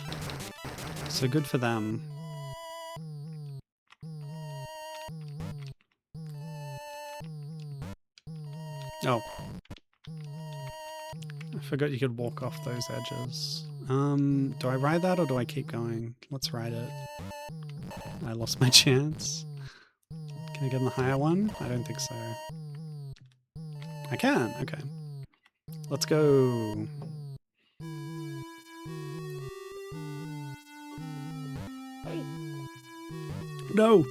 A: So good for them. Oh. I forgot you could walk off those edges. Do I ride that or do I keep going? Let's ride it. I lost my chance. Can I get in the higher one? I don't think so. I can, okay. Let's go. No!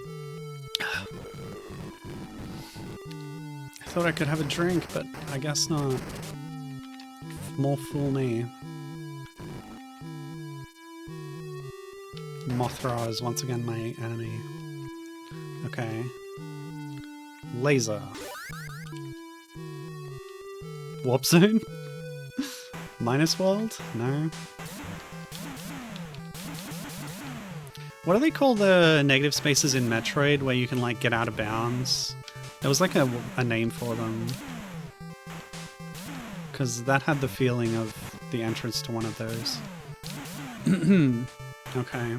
A: I thought I could have a drink, but I guess not. More fool me. Mothra is once again my enemy. Okay. Laser. Warp zone? Minus world? No. What do they call the negative spaces in Metroid where you can like get out of bounds? There was like a name for them. Because that had the feeling of the entrance to one of those. Okay.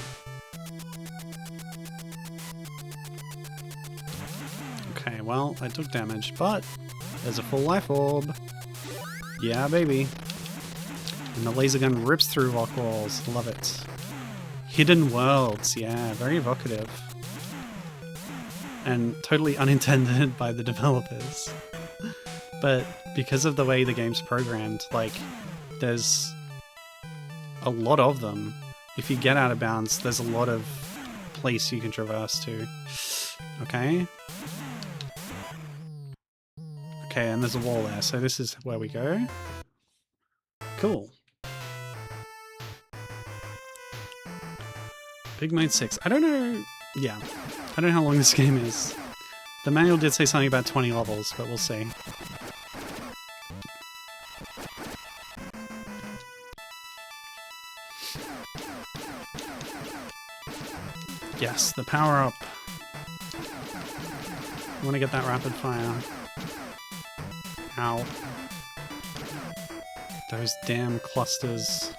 A: Okay, well, I took damage, but there's a full life orb. Yeah, baby. And the laser gun rips through rock walls. Love it. Hidden worlds. Yeah, very evocative. And totally unintended by the developers. But because of the way the game's programmed, like, there's a lot of them. If you get out of bounds, there's a lot of place you can traverse to. Okay. Okay, and there's a wall there, so this is where we go. Cool. Big Mode 6. I don't know... Yeah. I don't know how long this game is. The manual did say something about 20 levels, but we'll see. Yes, the power-up. I want to get that rapid fire. Ow. Those damn clusters.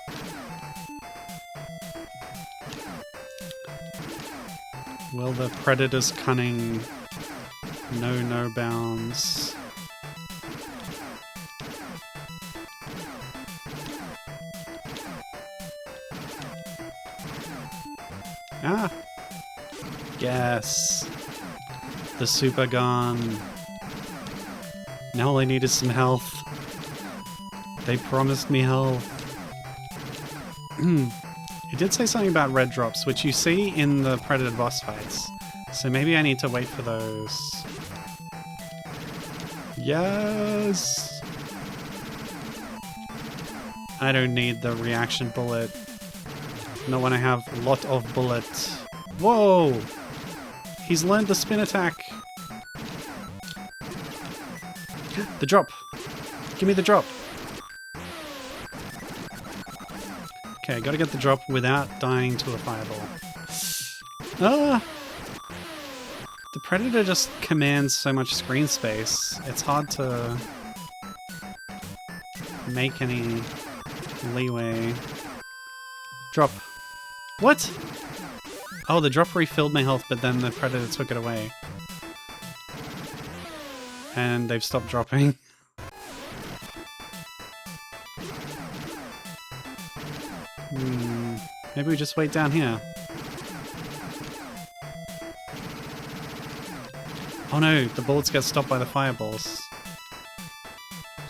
A: Will the predator's cunning know no bounds? Ah! Yes! The super gun. Now all I need is some health. They promised me health. It did say something about red drops, which you see in the Predator boss fights. So maybe I need to wait for those. Yes! I don't need the reaction bullet. Not when I have a lot of bullets. Whoa! He's learned the spin attack. The drop. Give me the drop. Okay, gotta get the drop without dying to a fireball. Ah! The Predator just commands so much screen space. It's hard to make any leeway. Drop. What? Oh, the drop refilled my health, but then the Predator took it away. And they've stopped dropping. Maybe we just wait down here. Oh no, the bullets get stopped by the fireballs.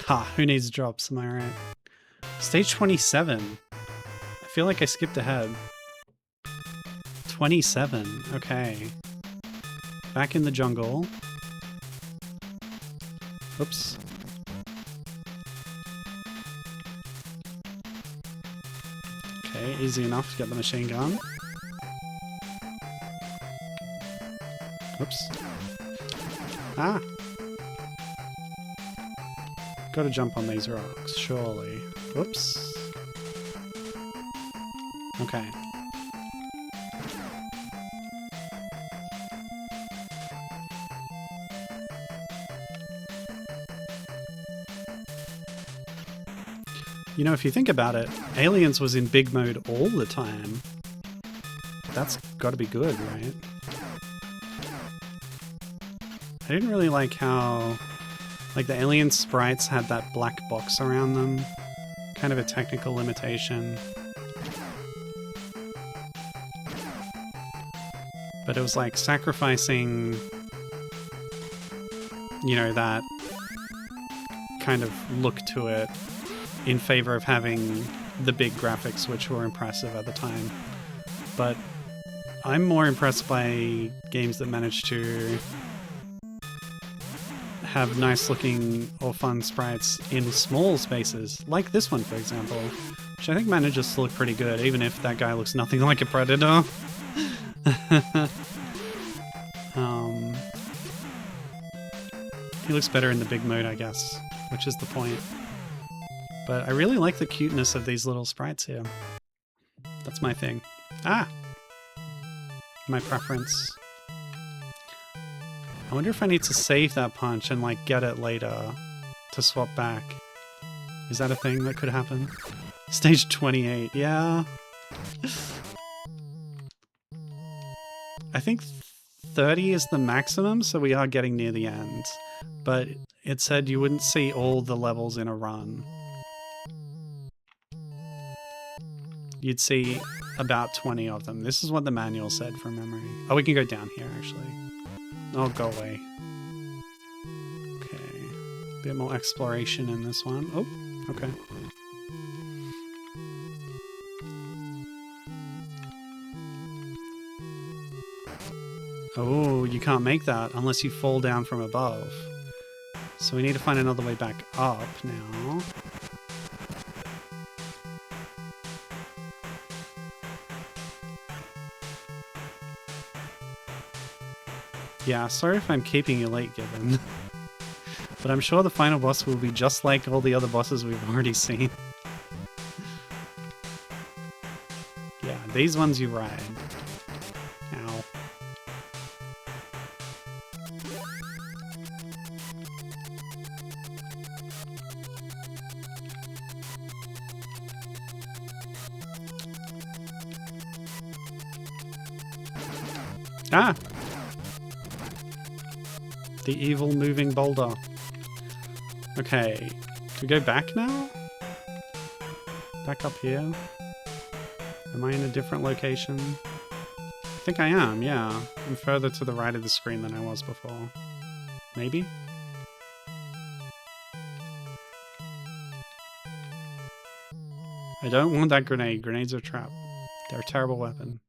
A: Ha, who needs drops, am I right? Stage 27. I feel like I skipped ahead. 27, okay. Back in the jungle. Oops. Okay, easy enough to get the machine gun. Oops. Ah! Gotta jump on these rocks, surely. Whoops. Okay. You know, if you think about it, Aliens was in big mode all the time. That's gotta be good, right? I didn't really like how... like, the Alien sprites had that black box around them. Kind of a technical limitation. But it was like sacrificing... you know, that kind of look to it in favor of having the big graphics, which were impressive at the time. But I'm more impressed by games that manage to have nice looking or fun sprites in small spaces, like this one for example, which I think manages to look pretty good, even if that guy looks nothing like a predator. He looks better in the big mode, I guess, which is the point. But I really like the cuteness of these little sprites here. That's my thing. Ah! My preference. I wonder if I need to save that punch and, like, get it later to swap back. Is that a thing that could happen? Stage 28, yeah. I think 30 is the maximum, so we are getting near the end. But it said you wouldn't see all the levels in a run. You'd see about 20 of them. This is what the manual said from memory. Oh, we can go down here, actually. Oh, go away. Okay. Bit more exploration in this one. Oh, okay. Oh, you can't make that unless you fall down from above. So we need to find another way back up now. Yeah, sorry if I'm keeping you late, Gibbon. But I'm sure the final boss will be just like all the other bosses we've already seen. Yeah, these ones you ride. Ow. Ah! The evil moving boulder. Okay. Do we go back now? Back up here? Am I in a different location? I think I am, yeah. I'm further to the right of the screen than I was before. Maybe? I don't want that grenade. Grenades are a trap. They're a terrible weapon.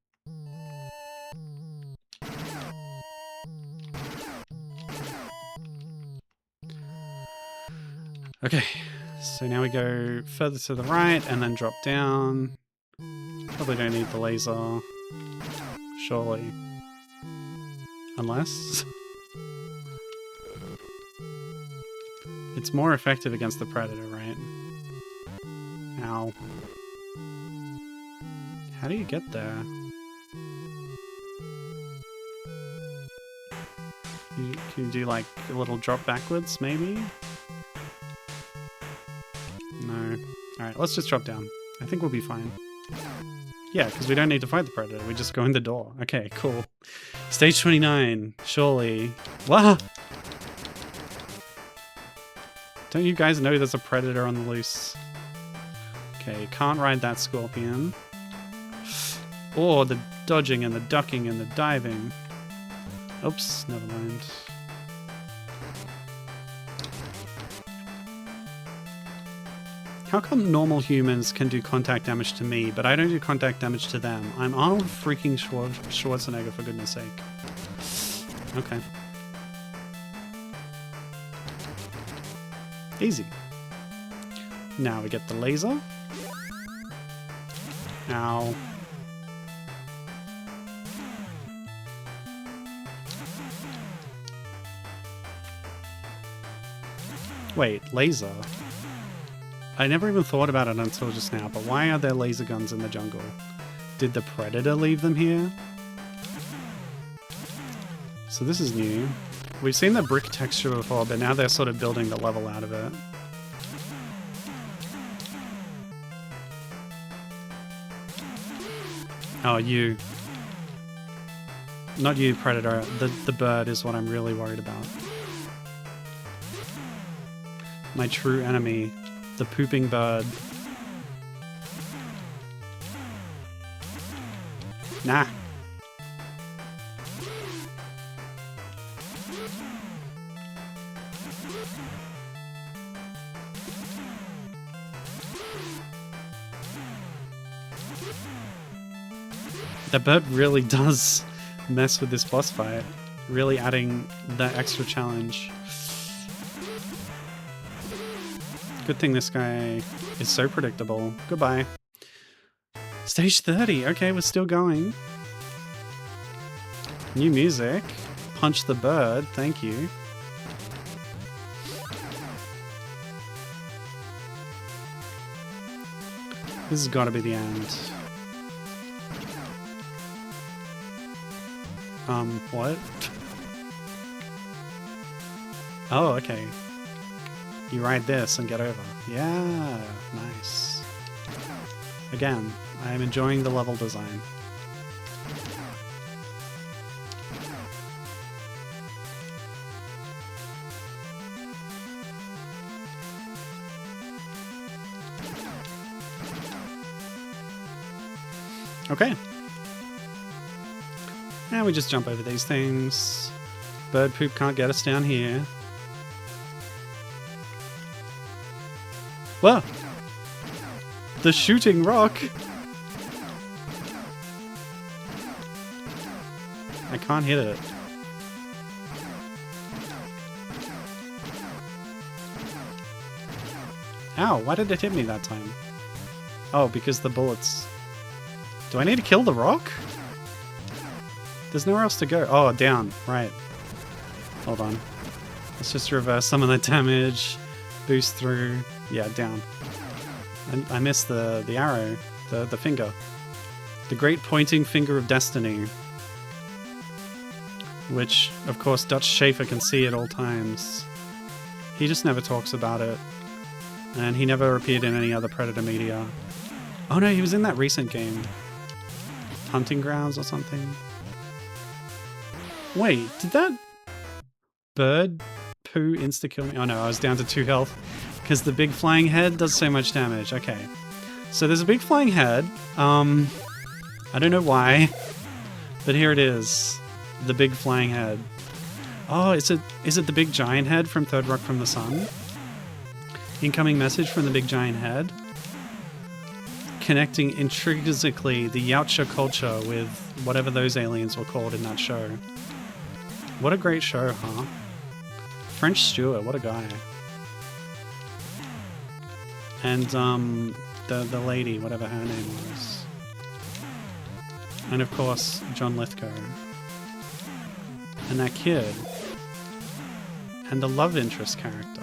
A: Okay, so now we go further to the right and then drop down. Probably don't need the laser. Surely. Unless... it's more effective against the predator, right? Ow. How do you get there? Can you do like a little drop backwards, maybe? No. Alright, let's just drop down. I think we'll be fine. Yeah, because we don't need to fight the predator. We just go in the door. Okay, cool. Stage 29. Surely. Wah! Don't you guys know there's a predator on the loose? Okay, can't ride that scorpion. Oh, the dodging and the ducking and the diving. Oops, never mind. How come normal humans can do contact damage to me, but I don't do contact damage to them? I'm Arnold freaking Schwarzenegger, for goodness sake. Okay. Easy. Now we get the laser. Ow. Wait, laser? I never even thought about it until just now, but why are there laser guns in the jungle? Did the Predator leave them here? So this is new. We've seen the brick texture before, but now they're sort of building the level out of it. Oh, you. Not you, Predator. The bird is what I'm really worried about. My true enemy. The pooping bird. Nah. The bird really does mess with this boss fight, really adding that extra challenge. Good thing this guy is so predictable. Goodbye. Stage 30. Okay, we're still going. New music. Punch the bird. Thank you. This has got to be the end. What? Oh, okay. You ride this and get over. Yeah, nice. Again, I am enjoying the level design. Okay. Now we just jump over these things. Bird poop can't get us down here. Whoa! The shooting rock! I can't hit it. Ow, why did it hit me that time? Oh, because the bullets... Do I need to kill the rock? There's nowhere else to go. Oh, down. Right. Hold on. Let's just reverse some of the damage. Boost through. Yeah, down. And I missed the arrow. The finger. The great pointing finger of destiny. Which, of course, Dutch Schaefer can see at all times. He just never talks about it. And he never appeared in any other Predator media. Oh no, he was in that recent game. Hunting Grounds or something. Wait, did that bird poo insta-kill me? Oh no, I was down to 2 health. Because the big flying head does so much damage. Okay. So there's a big flying head. I don't know why. But here it is. The big flying head. Oh, is it the big giant head from Third Rock from the Sun? Incoming message from the big giant head. Connecting intrinsically the Yautja culture with whatever those aliens were called in that show. What a great show, huh? French Stewart, what a guy. And the lady, whatever her name was. And of course, John Lithgow. And that kid. And the love interest character.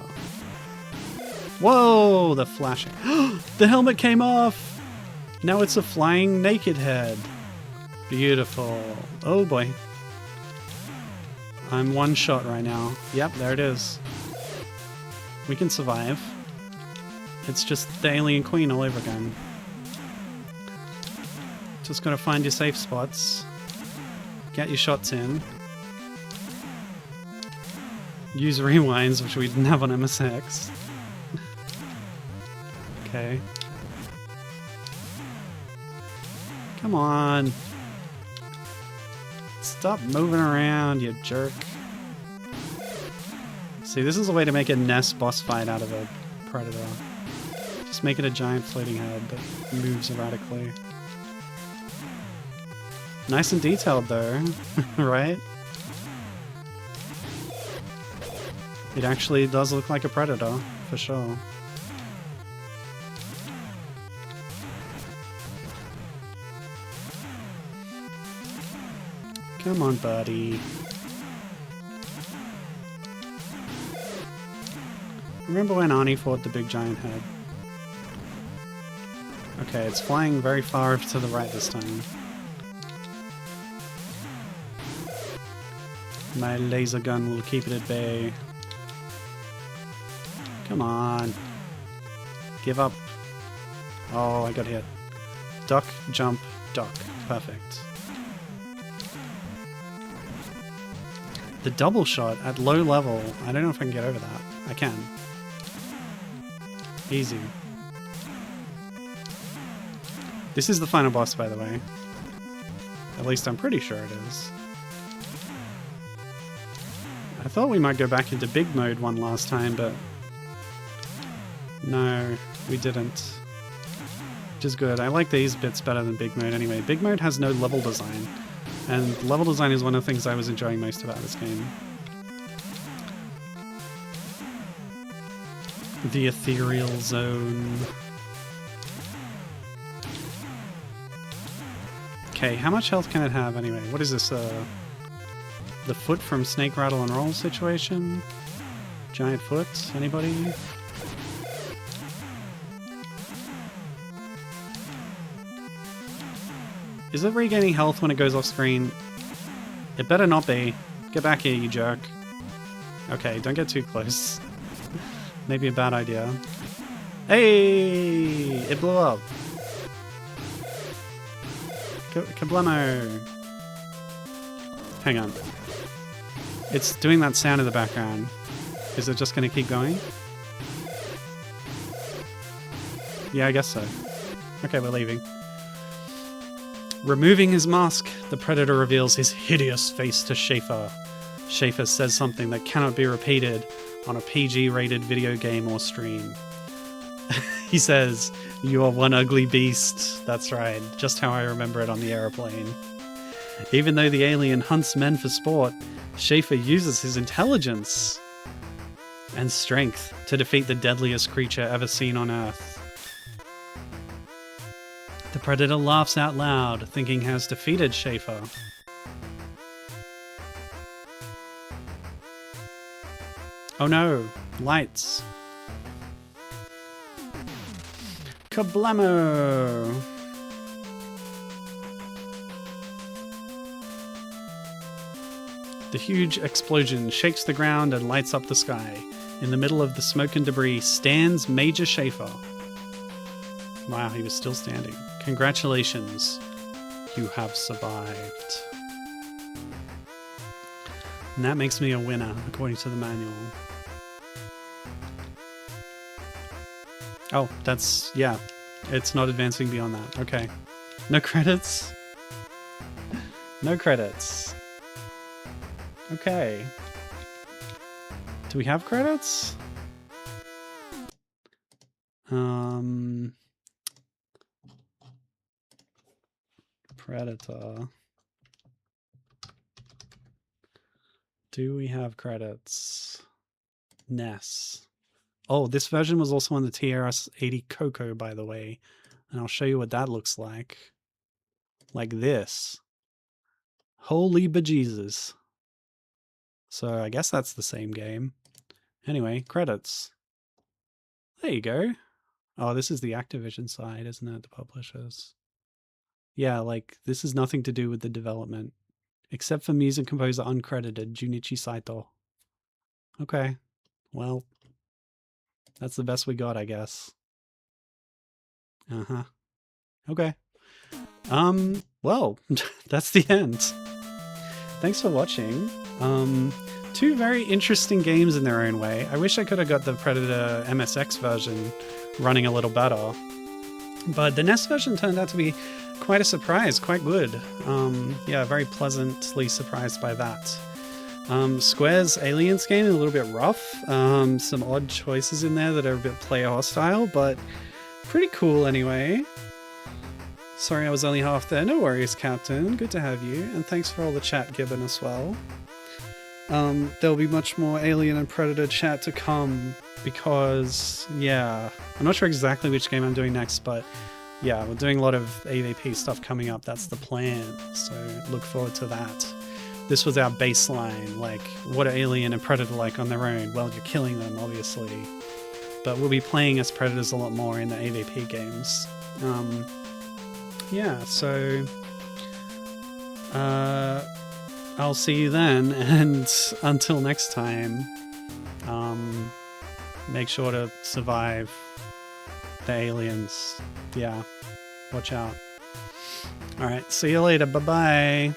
A: Whoa, the flashing. The helmet came off! Now it's a flying naked head. Beautiful. Oh boy. I'm one shot right now. Yep, there it is. We can survive. It's just the Alien Queen all over again. Just gotta find your safe spots. Get your shots in. Use rewinds, which we didn't have on MSX. Okay. Come on. Stop moving around, you jerk. See, this is a way to make a NES boss fight out of a predator. Just make it a giant floating head that moves erratically. Nice and detailed though, right? It actually does look like a predator, for sure. Come on, buddy. Remember when Arnie fought the big giant head? Okay, it's flying very far to the right this time. My laser gun will keep it at bay. Come on. Give up. Oh, I got hit. Duck, jump, duck. Perfect. The double shot at low level. I don't know if I can get over that. I can. Easy. This is the final boss, by the way. At least I'm pretty sure it is. I thought we might go back into big mode one last time, but no, we didn't. Which is good. I like these bits better than big mode anyway. Big mode has no level design, and level design is one of the things I was enjoying most about this game. The ethereal zone. Okay, how much health can it have anyway? What is this, the foot from Snake Rattle and Roll situation? Giant foot? Anybody? Is it regaining health when it goes off screen? It better not be. Get back here, you jerk. Okay, don't get too close. Maybe a bad idea. Hey! It blew up. Kablamo! Hang on. It's doing that sound in the background. Is it just going to keep going? Yeah, I guess so. Okay, we're leaving. Removing his mask, the Predator reveals his hideous face to Schaefer. Schaefer says something that cannot be repeated on a PG-rated video game or stream. He says, "You are one ugly beast." That's right, just how I remember it on the aeroplane. Even though the alien hunts men for sport, Schaefer uses his intelligence and strength to defeat the deadliest creature ever seen on Earth. The Predator laughs out loud, thinking he has defeated Schaefer. Oh no, lights. Kablamo! The huge explosion shakes the ground and lights up the sky. In the middle of the smoke and debris stands Major Schaefer. Wow, he was still standing. Congratulations, you have survived. And that makes me a winner, according to the manual. Oh, that's, yeah. It's not advancing beyond that. Okay. No credits? No credits. Okay. Do we have credits? Predator. Do we have credits? NES. Oh, this version was also on the TRS-80 Coco, by the way. And I'll show you what that looks like. Like this. Holy bejesus. So I guess that's the same game. Anyway, credits. There you go. Oh, this is the Activision side, isn't it? The publishers. Yeah, like, this is nothing to do with the development. Except for music composer uncredited, Junichi Saito. Okay. Well, that's the best we got, I guess. Uh-huh. Okay. Well, that's the end. Thanks for watching. Two very interesting games in their own way. I wish I could have got the Predator MSX version running a little better. But the NES version turned out to be quite a surprise, quite good. Yeah, very pleasantly surprised by that. Square's Aliens game, a little bit rough. Some odd choices in there that are a bit player hostile, but pretty cool anyway. Sorry I was only half there. No worries, Captain. Good to have you. And thanks for all the chat given as well. There'll be much more Alien and Predator chat to come because, yeah, I'm not sure exactly which game I'm doing next, but yeah, we're doing a lot of AVP stuff coming up. That's the plan. So look forward to that. This was our baseline. Like, what are Alien and Predator like on their own? Well, you're killing them, obviously. But we'll be playing as Predators a lot more in the AVP games. Yeah, so I'll see you then, and until next time, make sure to survive the aliens. Yeah, watch out. Alright, see you later, bye-bye.